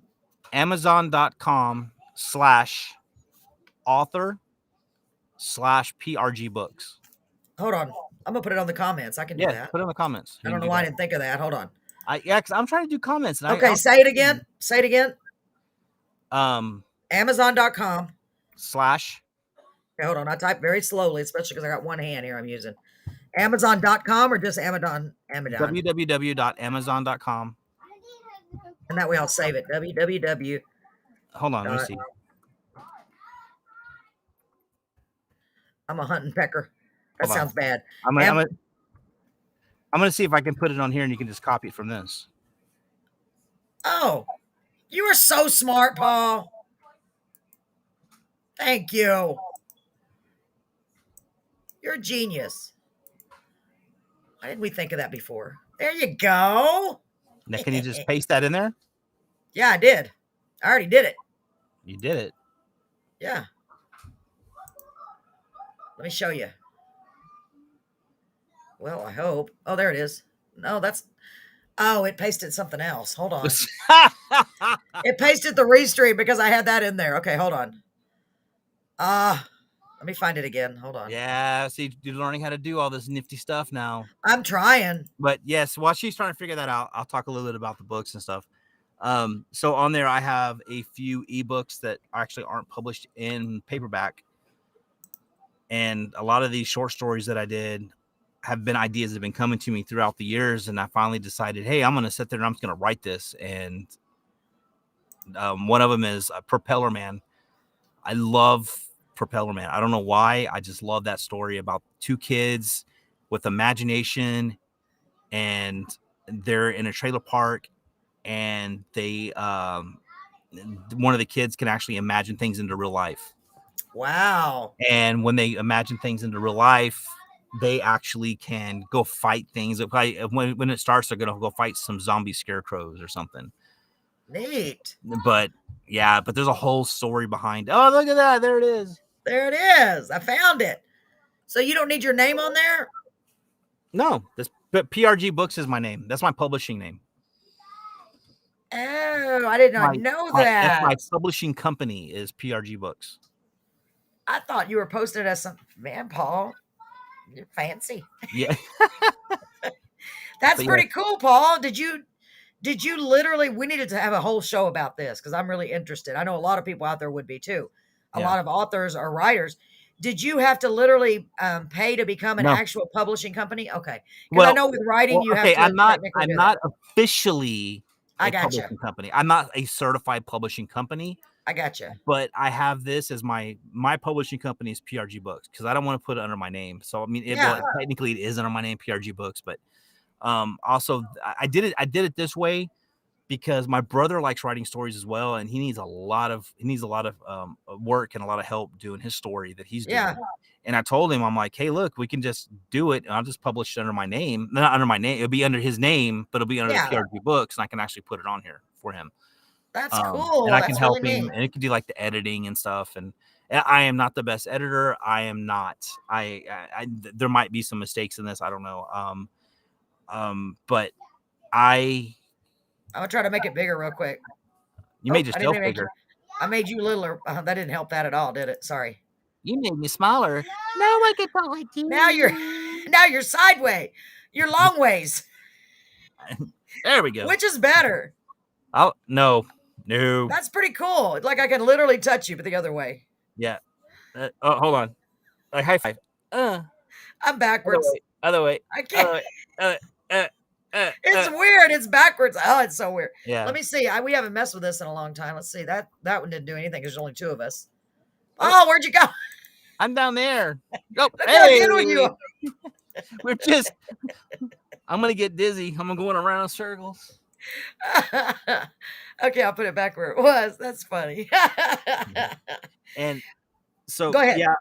Amazon.com/author/prgbooks. Hold on. I'm going to put it on the comments. I can do that. Put it in the comments. I don't know why I didn't think of that. Hold on. Because I'm trying to do comments. And okay, say it again. Say it again. Amazon.com. / Okay, hold on. I type very slowly, especially because I got one hand here I'm using. Amazon.com or just Amazon? www.amazon.com. And that way I'll save it. www. Hold on, let me see. I'm a hunting pecker. That sounds bad. I'm gonna see if I can put it on here and you can just copy it from this. Oh, you are so smart, Paul. Thank you. You're a genius. Why didn't we think of that before? There you go. Now, can you just paste that in there? Yeah, I did. I already did it. You did it. Yeah. Let me show you. Well, I hope. Oh, there it is. No, oh, it pasted something else. Hold on. It pasted the restream because I had that in there. Okay, hold on. Let me find it again. Hold on. Yeah, see, you're learning how to do all this nifty stuff now. I'm trying. But yes, while she's trying to figure that out, I'll talk a little bit about the books and stuff. So on there, I have a few ebooks that actually aren't published in paperback. And a lot of these short stories that I did have been ideas that have been coming to me throughout the years. And I finally decided, hey, I'm going to sit there and I'm just going to write this. And one of them is Propeller Man. I love Propeller Man. I don't know why. I just love that story about two kids with imagination, and they're in a trailer park, and they one of the kids can actually imagine things into real life. Wow. And when they imagine things into real life, they actually can go fight things. When it starts, they're going to go fight some zombie scarecrows or something. Neat. But yeah, but there's a whole story behind. Oh, look at that. There it is. There it is. I found it. So you don't need your name on there? No, but PRG Books is my name. That's my publishing name. Oh, I did not know that. My publishing company is PRG Books. I thought you were posted as some man, Paul. You're fancy. Yeah. That's But pretty cool, Paul. Did you literally, we needed to have a whole show about this because I'm really interested. I know a lot of people out there would be too. A Yeah. lot of authors or writers. Did you have to literally pay to become an No. actual publishing company? Okay. Because I know with writing, you have okay, to I'm not technically do that. officially I a gotcha. publishing company. I'm not a certified publishing company, I gotcha. but I have this as my publishing company is PRG Books because I don't want to put it under my name. So I mean, technically it is under my name, PRG Books, but also I did it this way because my brother likes writing stories as well, and he needs a lot of work and a lot of help doing his story that he's doing. Yeah. And I told him, I'm like, hey, look, we can just do it, and I'll just publish it under my name, not under my name. It'll be under his name, but it'll be under the PRG Books, and I can actually put it on here for him. That's cool. And I can That's help really him, neat. and it can do like the editing and stuff. And I am not the best editor. I am not. There might be some mistakes in this. I don't know. But I'm gonna try to make it bigger real quick. You made yourself bigger. I made you littler. That didn't help that at all, did it? Sorry. You made me smaller. Now I can talk like you. Now you're sideways. You're long ways. There we go. Which is better? Oh no. That's pretty cool. Like I can literally touch you, but the other way. Yeah. Hold on. Like high five. I'm backwards. Other way. I can't. It's It's weird. It's backwards. Oh, it's so weird. Yeah. Let me see. We haven't messed with this in a long time. Let's see. That one didn't do anything. There's only two of us. Oh, where'd you go? I'm down there. Go. Look how little you are. We're just. I'm gonna get dizzy. I'm going around in circles. Okay, I'll put it back where it was. That's funny. And so, Go ahead. yeah,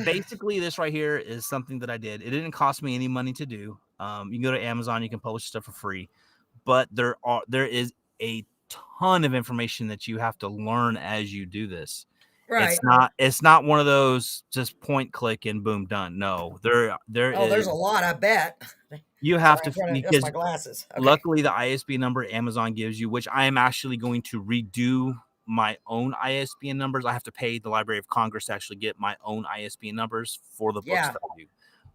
basically, this right here is something that I did. It didn't cost me any money to do. You can go to Amazon. You can publish stuff for free, but there is a ton of information that you have to learn as you do this. Right. It's not one of those just point, click, and boom, done. No, there there's a lot. I bet. You have Sorry, to I'm trying to because adjust my glasses. Okay. luckily the ISBN number Amazon gives you, which I am actually going to redo my own ISBN numbers. I have to pay the Library of Congress to actually get my own ISBN numbers for the books that I do.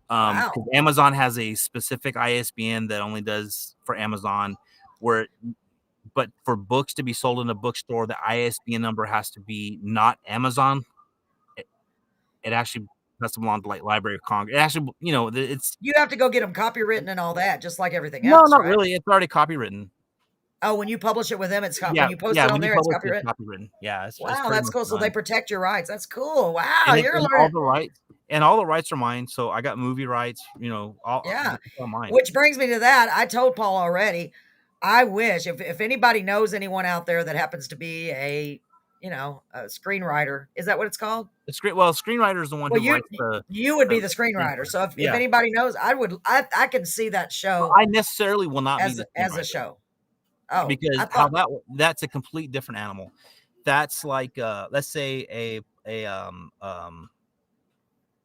Wow. Amazon has a specific ISBN that only does for Amazon, but for books to be sold in a bookstore, the ISBN number has to be not Amazon. It actually has to belong to like Library of Congress. It actually, it's You have to go get them copywritten and all that, just like everything no, else. not right? really. It's already copywritten. Oh, when you publish it with them, it's when you post it on there, it's copywritten. Copywritten. Yeah, it's Wow, pretty that's much cool. So done. they protect your rights. That's cool. Wow, And you're all learning. the rights are mine. So I got movie rights. All mine. Which brings me to that. I told Paul already. I wish if anybody knows anyone out there that happens to be a screenwriter, is that what it's called? Screenwriter is the one who writes the. You would be the screenwriter. So if anybody knows, I can see that show. I necessarily will not be the as a show. Oh, because that's a complete different animal. That's like let's say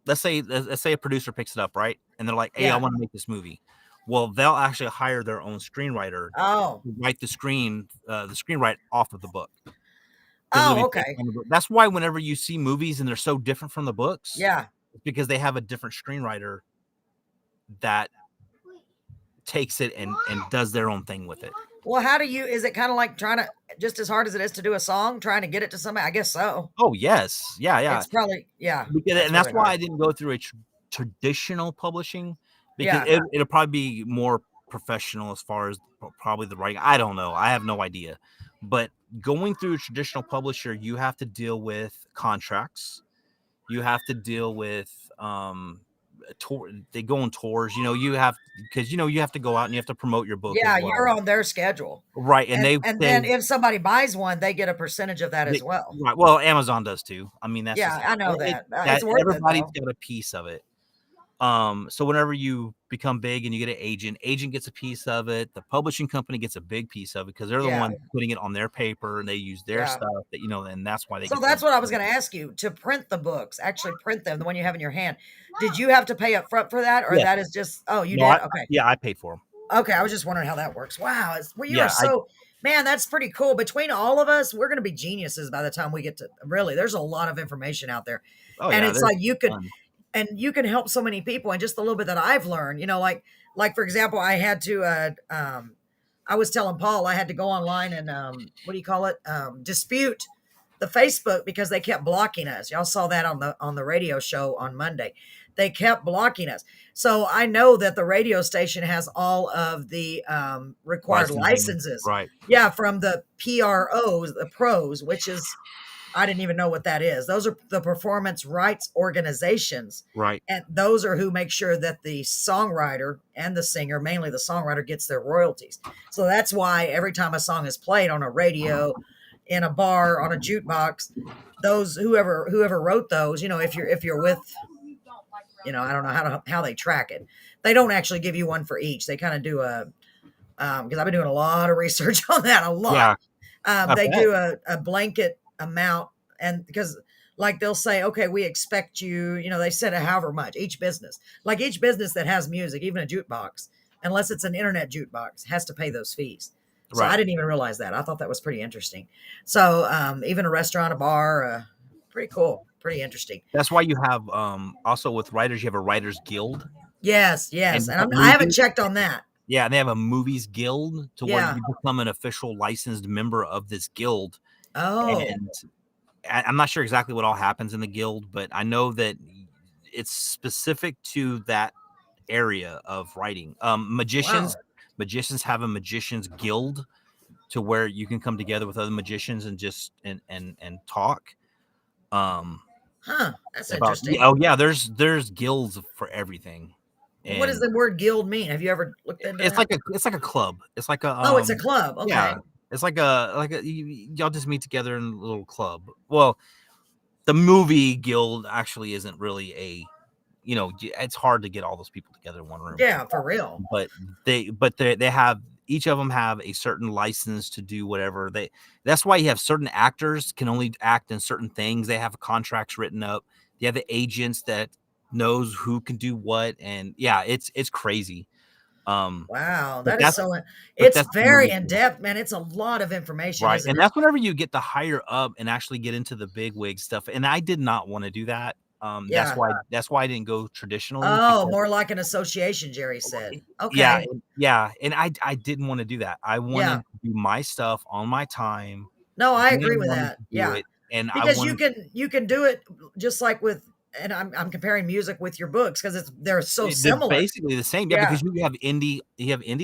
let's say a producer picks it up, right? And they're like, hey, I want to make this movie. Well, they'll actually hire their own screenwriter to write the screenwrite off of the book. Oh, okay. That's why whenever you see movies and they're so different from the books, it's because they have a different screenwriter that takes it and does their own thing with it. Well, is it kind of like trying to, just as hard as it is to do a song, trying to get it to somebody? I guess so. Oh, yes. Yeah. It's probably, that's why I didn't go through a traditional publishing, because it'll probably be more professional as far as probably the writing. I don't know. I have no idea. But going through a traditional publisher, you have to deal with contracts. You have to deal with they go on tours. You have to go out and you have to promote your book. Yeah, you're on their schedule, right? And then if somebody buys one, they get a percentage of that as well. Right. Well, Amazon does too. I mean, that's I know that. It's worth everybody's it, got a piece of it. So whenever you become big and you get an agent gets a piece of it. The publishing company gets a big piece of it because they're the one putting it on their paper and they use their stuff that, and that's why they. So that's what I was going to ask you, to print the books, actually print them, the one you have in your hand. Did you have to pay up front for that, or that is just, you did? Okay. Yeah, I paid for them. Okay. I was just wondering how that works. Wow. Man, that's pretty cool. Between all of us, we're going to be geniuses by the time we get to, really, there's a lot of information out there. Oh, and it's like and you can help so many people. And just a little bit that I've learned, like for example, I had to I was telling Paul I had to go online and what do you call it, dispute the Facebook because they kept blocking us. Y'all saw that on the radio show on Monday. They kept blocking us. So I know that the radio station has all of the required licenses. Right. Yeah, from the PROs, the pros, which is, I didn't even know what that is. Those are the performance rights organizations. Right. And those are who make sure that the songwriter and the singer, mainly the songwriter, gets their royalties. So that's why every time a song is played on a radio, in a bar, on a jukebox, those whoever wrote those, if you're with, I don't know how they track it. They don't actually give you one for each. They kind of do a because I've been doing a lot of research on that, a lot. Yeah, they do a blanket amount, and because like they'll say, okay, we expect you, they said however much each business that has music, even a jukebox, unless it's an internet jukebox, has to pay those fees. So I didn't even realize that. I thought that was pretty interesting. So even a restaurant, a bar, pretty cool, pretty interesting. That's why you have also with writers, you have a writers guild. Yes, and I haven't checked on that. Yeah, they have a movies guild to where you become an official licensed member of this guild. Oh, and I'm not sure exactly what all happens in the guild, but I know that it's specific to that area of writing. Magicians have a magicians guild to where you can come together with other magicians and just and talk. That's interesting. Oh yeah, there's guilds for everything. And what does the word guild mean? Have you ever looked into it? It's like a club. It's like a it's a club. Okay. Yeah. It's like y'all just meet together in a little club. Well, the movie guild actually isn't really it's hard to get all those people together in one room. Yeah, for real. But they have, each of them have a certain license to do whatever that's why you have certain actors can only act in certain things. They have contracts written up. You have the agents that knows who can do what, and it's crazy. Wow, that is so. It's very in depth, man. It's a lot of information, right? And that's whenever you get to higher up and actually get into the big wig stuff. And I did not want to do that. That's why I didn't go traditionally. Oh, more like an association, Jerry said. Okay. Yeah, and I didn't want to do that. I wanted to do my stuff on my time. No, I agree with that. Yeah, and because you can do it just like with. And I'm comparing music with your books because they're so similar. They're basically the same, because you have indie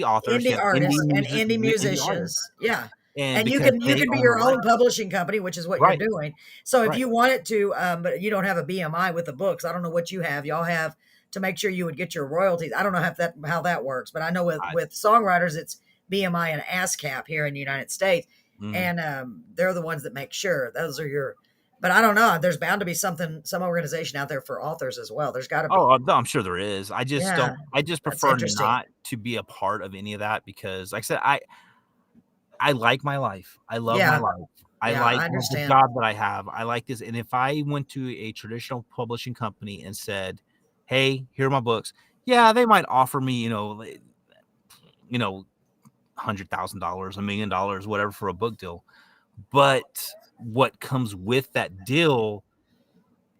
authors, indie artists, and indie musicians. Yeah, and you can be your own publishing company, which is what you're doing. So if you wanted to, but you don't have a BMI with the books, I don't know what you have. Y'all have to make sure you would get your royalties. I don't know how that works, but I know with songwriters, it's BMI and ASCAP here in the United States, and they're the ones that make sure those are your. But I don't know. There's bound to be some organization out there for authors as well. There's got to be. Oh, I'm sure there is. I just don't. I just prefer not to be a part of any of that because, like I said, I like my life. I love my life. I like the job that I have. I like this. And if I went to a traditional publishing company and said, "Hey, here are my books," they might offer me, $100,000, $1 million, whatever for a book deal, but what comes with that deal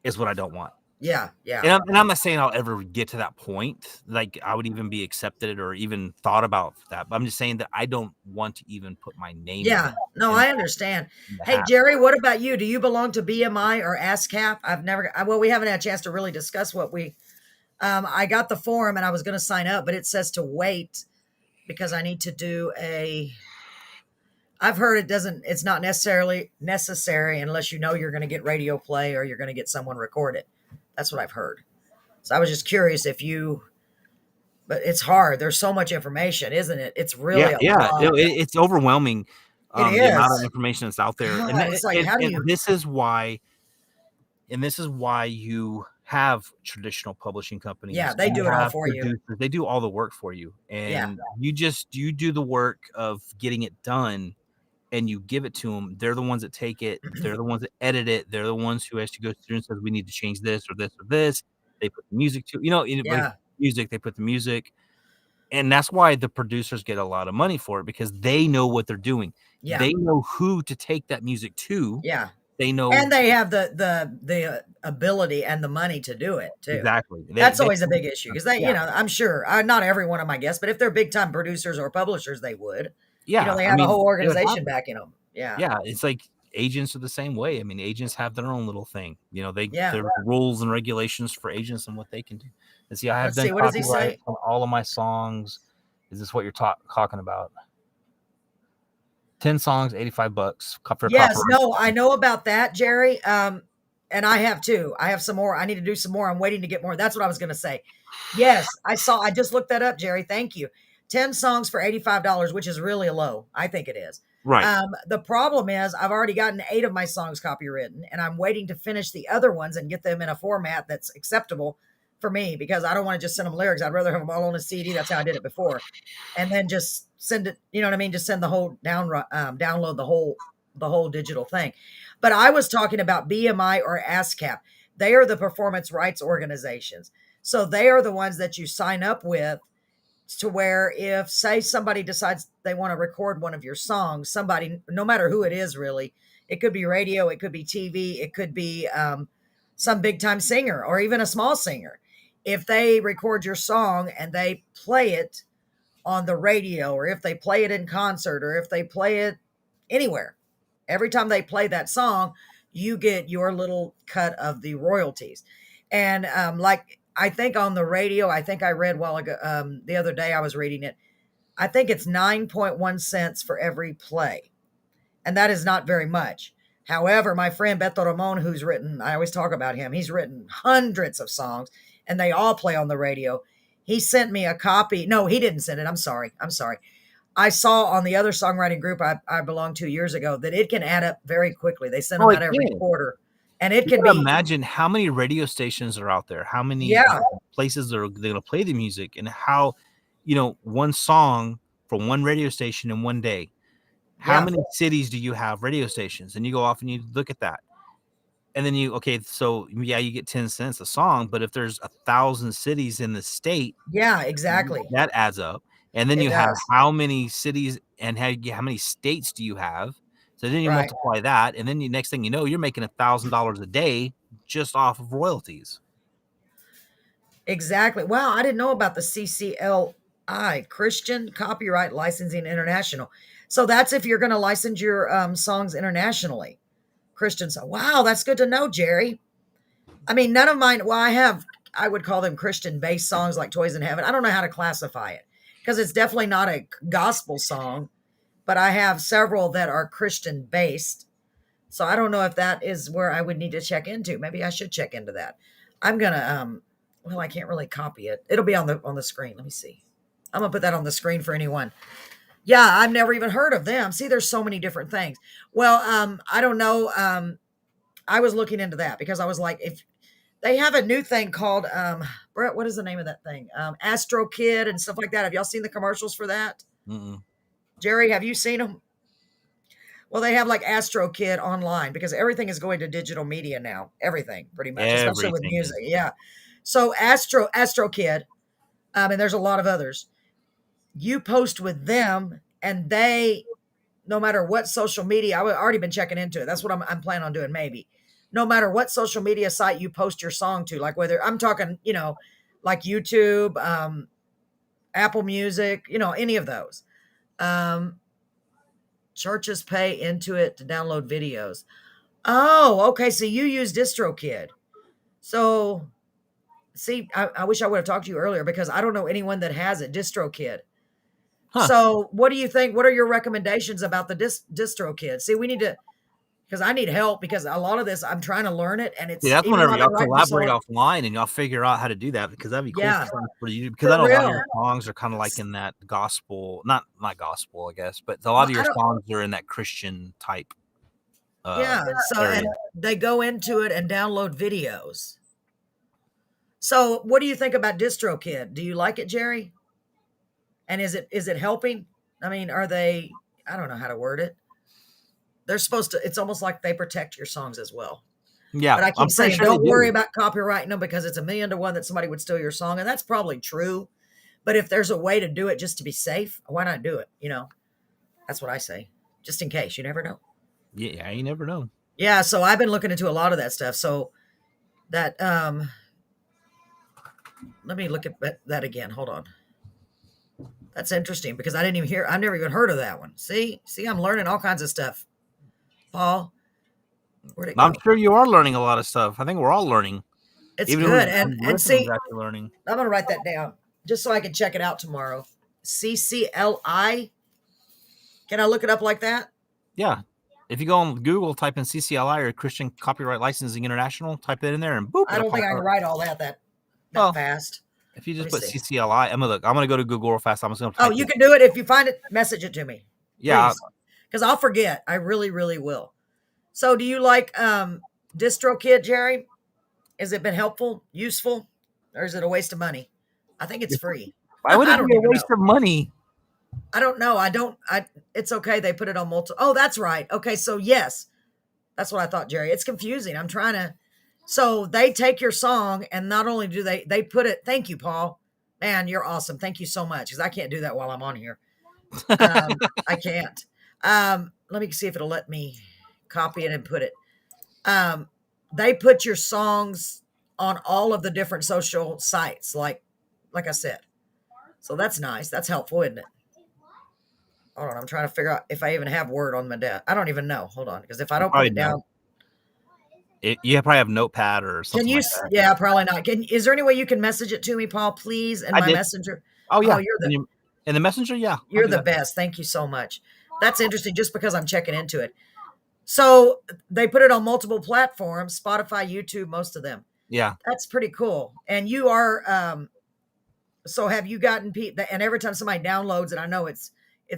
is what I don't want. Yeah. And I'm not saying I'll ever get to that point. Like I would even be accepted or even thought about that. But I'm just saying that I don't want to even put my name. Yeah. No, I understand. Hey, Jerry, what about you? Do you belong to BMI or ASCAP? We haven't had a chance to really discuss what I got the form and I was going to sign up, but it says to wait because I need to do I've heard it's not necessarily necessary unless you're going to get radio play or you're going to get someone record it. That's what I've heard. So I was just curious but it's hard. There's so much information, isn't it? It's really a lot. It's overwhelming. The amount of information that's out there. God, and it's like, this is why you have traditional publishing companies. Yeah, they do it all for you. They do all the work for you. And you do the work of getting it done. And you give it to them. They're the ones that take it. They're the ones that edit it. They're the ones who has to go through and says, we need to change this or this or this. They put the music to, music, they put the music. And that's why the producers get a lot of money for it because they know what they're doing. Yeah. They know who to take that music to. Yeah. They know And they have the ability and the money to do it too. exactly. That's always a big issue because they, Yeah. you know, I'm sure not every one of my guests, but if they're big time producers or publishers, they would. You know, Yeah, they I have a mean, whole they would have organization it. backing them. Yeah. Yeah, it's like agents are the same way. I mean, agents have their own little thing. You know, Yeah. there's rules and regulations for agents and what they can do. And see, I have Let's done see, what does he copyright say? on all of my songs. Is this what you're talking about? 10 songs, $85 for Yes, copyright. no, I know about that, Jerry. And I have too. I have some more. I need to do some more. I'm waiting to get more. That's what I was going to say. Yes, I just looked that up, Jerry. Thank you. 10 songs for $85, which is really low. I think it is. Right. The problem is I've already gotten 8 of my songs copywritten and I'm waiting to finish the other ones and get them in a format that's acceptable for me because I don't want to just send them lyrics. I'd rather have them all on a CD. That's how I did it before. And then just send it, you know what I mean? Just send the whole download the whole digital thing. But I was talking about BMI or ASCAP. They are the performance rights organizations. So they are the ones that you sign up with to where if say somebody decides they want to record one of your songs, somebody, no matter who it is really, it could be radio, it could be TV, it could be some big time singer or even a small singer. If they record your song and they play it on the radio or if they play it in concert or if they play it anywhere, every time they play that song, you get your little cut of the royalties. And like I think on the radio, I think I read a while ago, the other day I was reading it. I think it's 9.1 cents for every play. And that is not very much. However, my friend Beto Ramon, who's written, I always talk about him, he's written hundreds of songs and they all play on the radio. He sent me a copy. No, he didn't send it. I'm sorry. I saw on the other songwriting group I belonged to years ago that it can add up very quickly. They send them out every quarter. And it can be. Imagine how many radio stations are out there, how many places are they going to play the music, and how, you know, one song from one radio station in one day. How many cities do you have radio stations? And you go off and you look at that. And then so you get 10 cents a song, but if there's 1,000 cities in the state, exactly, that adds up. And then you have how many cities and how many states do you have? So then you multiply that, and then next thing you know, you're making $1,000 a day just off of royalties. Exactly. Wow, I didn't know about the CCLI, Christian Copyright Licensing International. So that's if you're going to license your songs internationally. Christian song. Wow, that's good to know, Jerry. I mean, none of mine, well, I would call them Christian-based songs like Toys in Heaven. I don't know how to classify it because it's definitely not a gospel song, but I have several that are Christian-based. So I don't know if that is where I would need to check into. Maybe I should check into that. I'm going to, well, I can't really copy it. It'll be on the screen. Let me see. I'm going to put that on the screen for anyone. Yeah, I've never even heard of them. See, there's so many different things. Well, I don't know. I was looking into that because I was like, if they have a new thing called, Brett, what is the name of that thing? Astro Kid and stuff like that. Have y'all seen the commercials for that? Mm-mm. Jerry, have you seen them? Well, they have like Astro Kid online because everything is going to digital media now. Everything, pretty much, especially with music. Yeah. So Astro Kid, and there's a lot of others. You post with them, and they, no matter what social media, I've already been checking into it. That's what I'm planning on doing. Maybe, no matter what social media site you post your song to, like whether I'm talking, you know, like YouTube, Apple Music, you know, any of those. Churches pay into it to download videos. Oh, okay. So you use DistroKid. So, see, I wish I would have talked to you earlier because I don't know anyone that has it. DistroKid. Huh. So, what do you think? What are your recommendations about the DistroKid? See, we need to, because I need help because a lot of this I'm trying to learn it, and it's that's whenever y'all collaborate offline and y'all figure out how to do that because that'd be cool for you. Because I know a lot of your songs are kind of like in that gospel, not gospel, I guess, but a lot of your songs are in that Christian type. So and they go into it and download videos. So, what do you think about DistroKid? Do you like it, Jerry? And is it helping? I mean, are they? I don't know how to word it. They're supposed to. It's almost like they protect your songs as well. Yeah, but I keep saying, don't worry about copyrighting them because it's 1,000,000 to 1 that somebody would steal your song, and that's probably true. But if there's a way to do it just to be safe, why not do it? You know, that's what I say. Just in case, you never know. Yeah, you never know. Yeah, so I've been looking into a lot of that stuff. So that let me look at that again. Hold on. That's interesting because I've never even heard of that one. See, I'm learning all kinds of stuff. Paul, where'd it go? I'm sure you are learning a lot of stuff. I think we're all learning. It's Even good. who's And listening see, is actually learning. I'm gonna write that down just so I can check it out tomorrow. CCLI. Can I look it up like that? Yeah. If you go on Google, type in CCLI or Christian Copyright Licensing International, type it in there, and boop. I don't think I can write all that Well, fast. If you just Let put me see. CCLI, I'm gonna go to Google real fast. I'm just gonna. Oh, you can do it. If you find it, message it to me. Yeah, because I'll forget. I really, really will. So, do you like DistroKid, Jerry? Has it been helpful, useful, or is it a waste of money? I think it's free. Why would I it don't be a even waste know. of money? I don't know. It's okay. They put it on multiple. Oh, that's right. Okay, so yes, that's what I thought, Jerry. It's confusing. I'm trying to. So they take your song, and not only do they put it. Thank you, Paul. Man, you're awesome. Thank you so much. Because I can't do that while I'm on here. I can't. Let me see if it'll let me copy it and put it. They put your songs on all of the different social sites, like I said. So that's nice. That's helpful, isn't it? Hold on, I'm trying to figure out if I even have Word on my desk. I don't even know. Hold on, because if I don't put it down, you probably have Notepad or something. can you? Like that. Yeah, probably not. Is there any way you can message it to me, Paul, please, in my messenger? Oh yeah, you're in the messenger. Yeah, you're the best. Thank you so much. That's interesting, just because I'm checking into it. So they put it on multiple platforms: Spotify, YouTube, most of them. Yeah, that's pretty cool. And you are. So have you gotten people? And every time somebody downloads it, I know it's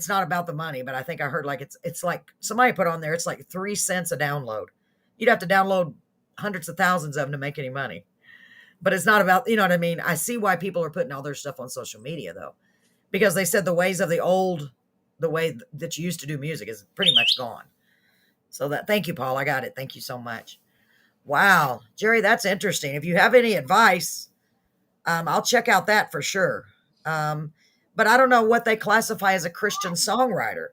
not about the money, but I think I heard like it's like somebody put on there. It's like 3 cents a download. You'd have to download hundreds of thousands of them to make any money. But it's not about, you know what I mean? I see why people are putting all their stuff on social media though, because they said the ways of the way that you used to do music is pretty much gone. So thank you, Paul. I got it. Thank you so much. Wow, Jerry, that's interesting. If you have any advice, I'll check out that for sure. But I don't know what they classify as a Christian songwriter.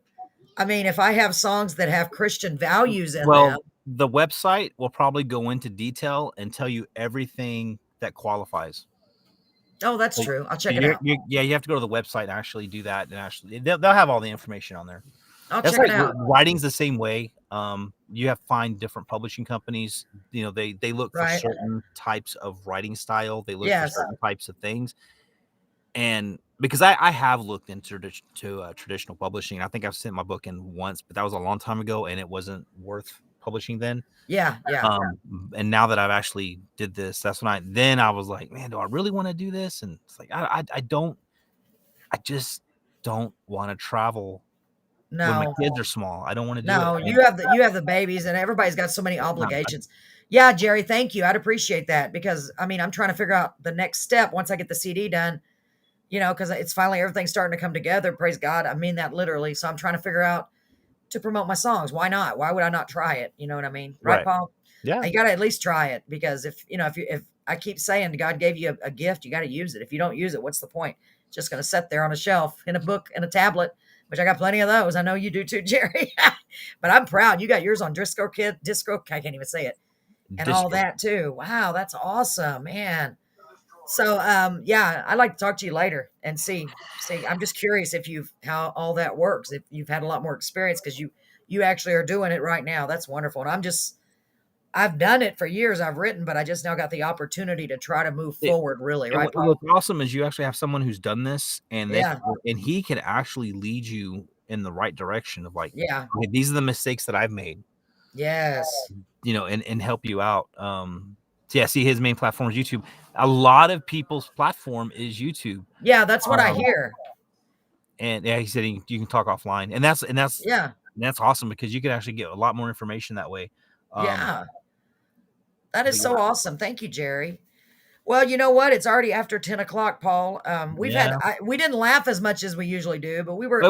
I mean, if I have songs that have Christian values in them. The website will probably go into detail and tell you everything that qualifies. Oh, that's true. I'll check it out. You have to go to the website and actually do that. And actually, they'll have all the information on there. I'll check it out. Writing's the same way. You have to find different publishing companies. You know, they look for certain types of writing style. They look for certain types of things. And because I have looked into traditional publishing. I think I've sent my book in once, but that was a long time ago, and it wasn't worth publishing then. Yeah. And now that I've actually did this, that's when I was like, man, do I really want to do this? And it's like I just don't want to travel. No, when my kids are small, I don't want to do it. No, you have the babies, and everybody's got so many obligations. Yeah, Jerry, thank you. I'd appreciate that, because I mean, I'm trying to figure out the next step once I get the CD done, you know, because it's finally everything's starting to come together. Praise God. I mean that literally. So I'm trying to figure out to promote my songs. Why not? Why would I not try it? You know what I mean? Right, Paul? Yeah. You got to at least try it, because if I keep saying God gave you a gift, you got to use it. If you don't use it, what's the point? It's just going to sit there on a shelf in a book and a tablet, which I got plenty of those. I know you do too, Jerry. But I'm proud. You got yours on DistroKid. I can't even say it. And all that too. Wow, that's awesome, man. So, yeah, I'd like to talk to you later and see. I'm just curious how all that works. If you've had a lot more experience, because you actually are doing it right now. That's wonderful. And I've done it for years. I've written, but I just now got the opportunity to try to move forward. Really, right? What's awesome is you actually have someone who's done this, and and he can actually lead you in the right direction of like, okay, these are the mistakes that I've made. Yes. You know, and help you out. See, his main platform is YouTube. A lot of people's platform is YouTube. Yeah, that's what I hear. And he said you can talk offline, and that's awesome, because you can actually get a lot more information that way. That is so awesome. Thank you, Jerry. Well, you know what? It's already after 10 o'clock, Paul. We didn't laugh as much as we usually do, but we were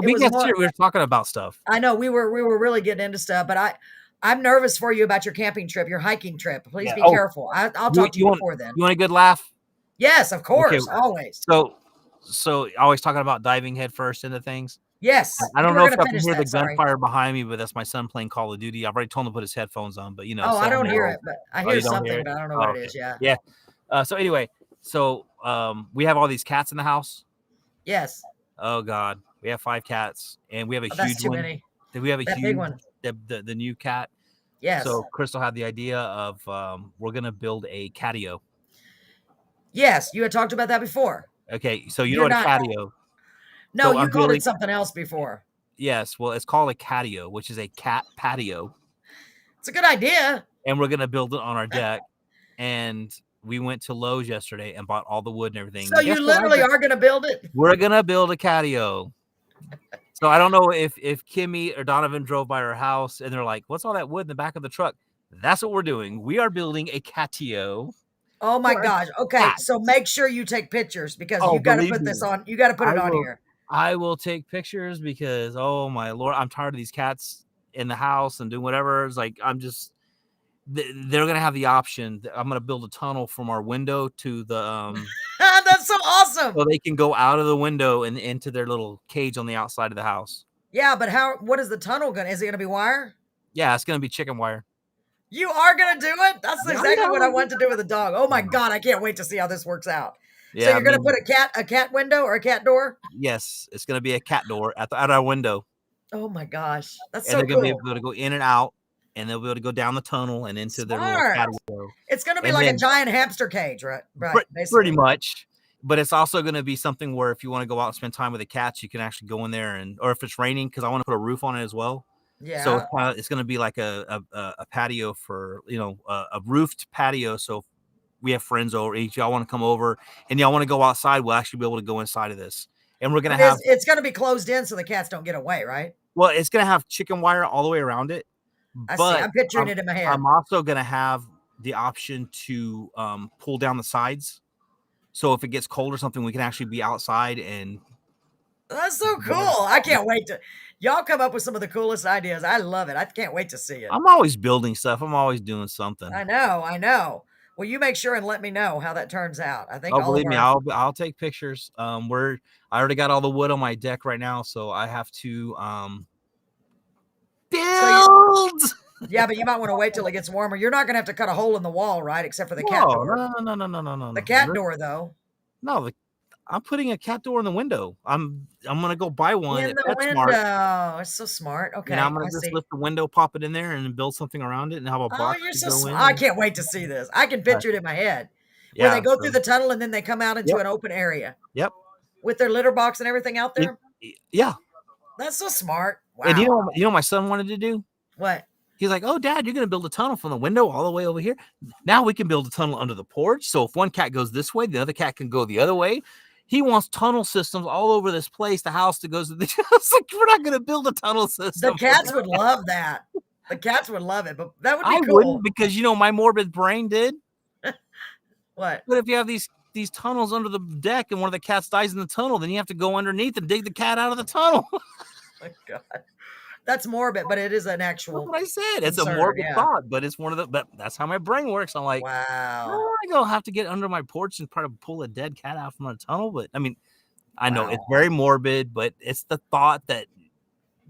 talking about stuff. I know we were really getting into stuff, but I'm nervous for you about your camping trip, your hiking trip. Please be careful. I'll talk to you before then. You want a good laugh? Yes, of course. Okay. Always. So always talking about diving head first into things. Yes, I you don't were know if going to y'all can finish hear the that. Sorry. gunfire behind me, but that's my son playing Call of Duty. I've already told him to put his headphones on, but Oh, I don't hear 7-year-old. it, but I Oh, hear you don't hear something, it? but I don't know Oh, what it okay. is. Yeah. Yeah. So anyway, we have all these cats in the house. Yes. Oh God, we have 5 cats, and we have a Oh, that's huge too one. many. We have a That big huge one. the new cat. Yes. So Crystal had the idea of we're gonna build a catio. Yes, you had talked about that before. Okay, so you You're know what a not. catio? No, So you I'm called building. it something else before. Yes, well, it's called a catio, which is a cat patio, It's a good idea. and we're gonna build it on our deck. And we went to Lowe's yesterday and bought all the wood and everything. So you literally are going to build it? We're gonna build a catio. So I don't know if Kimmy or Donovan drove by our house and they're like, "What's all that wood in the back of the truck?" That's what we're doing. We are building a catio. Oh my for a gosh. Okay, cat. so make sure you take pictures because Oh, you got to believe put this me, on. You got to put it on here. I will take pictures because, oh my Lord, I'm tired of these cats in the house and doing whatever. It's like they're gonna have the option. I'm gonna build a tunnel from our window to the That's so awesome. so they can go out of the window and into their little cage on the outside of the house. Yeah, but what is the tunnel going to, is it going to be wire? Yeah, it's gonna be chicken wire. You are going to do it? That's Yeah, exactly what I yeah. want to do with a dog. Oh my God, I can't wait to see how this works out. So Yeah, you're going to put a cat window or a cat door? yes, it's gonna be a cat door at our window, Oh my gosh, that's and so they're gonna be cool. able to go in and out, and they'll be able to go down the tunnel and into their little Smart. patio. It's going to be And like a then- giant hamster cage, right? Right. Pretty Basically. much. But it's also going to be something where if you want to go out and spend time with the cats, you can actually go in there or if it's raining, because I want to put a roof on it as well. Yeah. So it's going to be like a patio for, a roofed patio. So if we have friends over, if y'all want to come over and y'all want to go outside, we'll actually be able to go inside of this. And we're going to have, it's going to be closed in so the cats don't get away, right? well, it's going to have chicken wire all the way around it. I see. But I'm picturing it in my head. I'm also going to have the option to pull down the sides. So if it gets cold or something, we can actually be outside and. That's so cool. I can't wait to. Y'all come up with some of the coolest ideas. I love it. I can't wait to see it. I'm always building stuff. I'm always doing something. I know. Well, you make sure and let me know how that turns out. I think. Oh, believe me, I'll take pictures. I already got all the wood on my deck right now, so I have to build. Yeah, but you might want to wait till it gets warmer. You're not going to have to cut a hole in the wall, right? Except for the cat door. No. The cat door, though. No, I'm putting a cat door in the window. I'm gonna go buy one. In the window. It's so smart. Okay. And I'm gonna just lift the window, pop it in there, and build something around it, and have a box. Oh, you're so smart. I can't wait to see this. I can picture it in my head. Yeah, where they go through the tunnel and then they come out into an open area. Yep. With their litter box and everything out there. Yeah. That's so smart. Wow. And you know what my son wanted to do? What? He's like, "Oh, Dad, you're going to build a tunnel from the window all the way over here. Now we can build a tunnel under the porch. So if one cat goes this way, the other cat can go the other way." He wants tunnel systems all over this place. The house that goes to the house. Like, we're not going to build a tunnel system. The cats would love that. The cats would love it, but that would be cool. I wouldn't, because my morbid brain did. What? But if you have these tunnels under the deck and one of the cats dies in the tunnel, then you have to go underneath and dig the cat out of the tunnel. Oh my God. That's morbid, but it is an actual. That's what I said. It's a morbid thought, but it's but that's how my brain works. I'm like, wow. I don't have to get under my porch and try to pull a dead cat out from a tunnel. But I mean, I know it's very morbid, but it's the thought that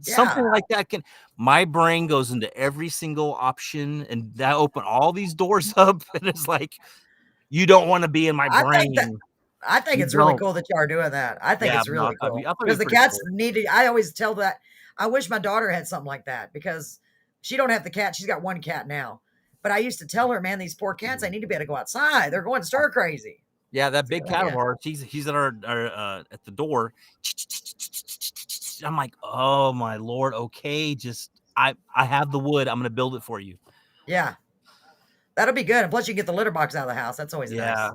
something like that my brain goes into every single option, and that open all these doors up, and it's like, you don't want to be in my brain. I think it's really cool that you are doing that. I think it's really cool because the cats need it. I always tell that. I wish my daughter had something like that because she don't have the cat. She's got one cat now. But I used to tell her, man, these poor cats, they need to be able to go outside. They're going stir crazy. Yeah, that big cat of ours, he's at our at the door. I'm like, oh my Lord, okay, just I have the wood. I'm gonna build it for you. Yeah. That'll be good. And plus you can get the litter box out of the house. That's always nice.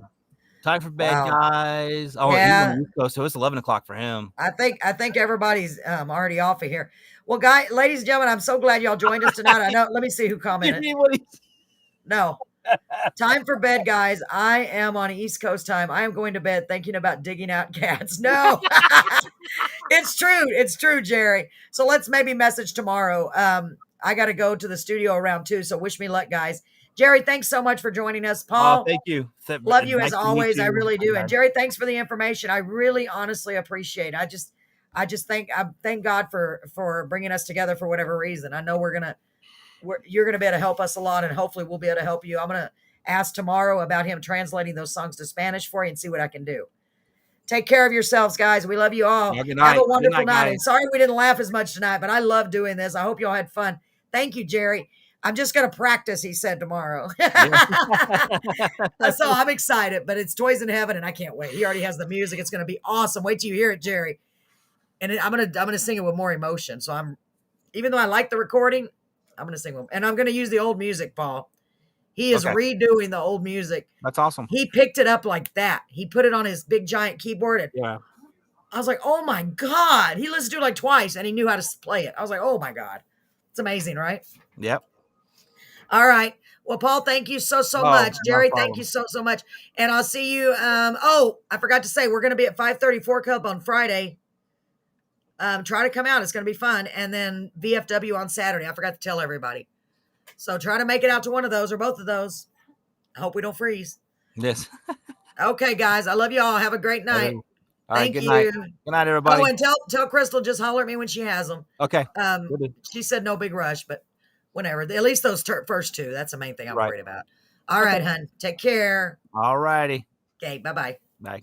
Time for bed, guys. Oh, yeah. He's on the East Coast, so it's 11 o'clock for him. I think everybody's already off of here. Well, ladies and gentlemen, I'm so glad y'all joined us tonight. I know. Let me see who commented. No. Time for bed, guys. I am on East Coast time. I am going to bed thinking about digging out cats. No. It's true. It's true, Jerry. So let's maybe message tomorrow. I got to go to the studio around 2, so wish me luck, guys. Jerry, thanks so much for joining us. Paul, thank you. Love you as always. I really do. And Jerry, thanks for the information. I really honestly appreciate it. I thank God for bringing us together for whatever reason. I know you're gonna be able to help us a lot, and hopefully we'll be able to help you. I'm gonna ask tomorrow about him translating those songs to Spanish for you and see what I can do. Take care of yourselves, guys. We love you all. Yeah, good Have night. a wonderful Good night, night. And sorry we didn't laugh as much tonight, but I love doing this. I hope y'all had fun. Thank you, Jerry. I'm just going to practice, he said tomorrow. So I'm excited, but it's Toys in Heaven and I can't wait. He already has the music. It's going to be awesome. Wait till you hear it, Jerry. And I'm going to sing it with more emotion. So even though I like the recording, I'm going to sing with him. And I'm going to use the old music, Paul. He is redoing the old music. That's awesome. He picked it up like that. He put it on his big giant keyboard. And I was like, oh my God. He listened to it like twice and he knew how to play it. I was like, oh my God. It's amazing, right? Yep. All right. Well, Paul, thank you so much. Jerry, thank you so much. And I'll see you. I forgot to say, we're going to be at 5:34 Club on Friday. Try to come out. It's going to be fun. And then VFW on Saturday. I forgot to tell everybody. So try to make it out to one of those or both of those. I hope we don't freeze. Yes. Okay, guys. I love you all. Have a great night. All right, Thank good you. night. Good night, everybody. Oh, and tell Crystal just holler at me when she has them. Okay. She said no big rush, but whenever. At least those first two. That's the main thing I'm worried about. All right, hun. Take care. All righty. Okay. Bye-bye. Bye.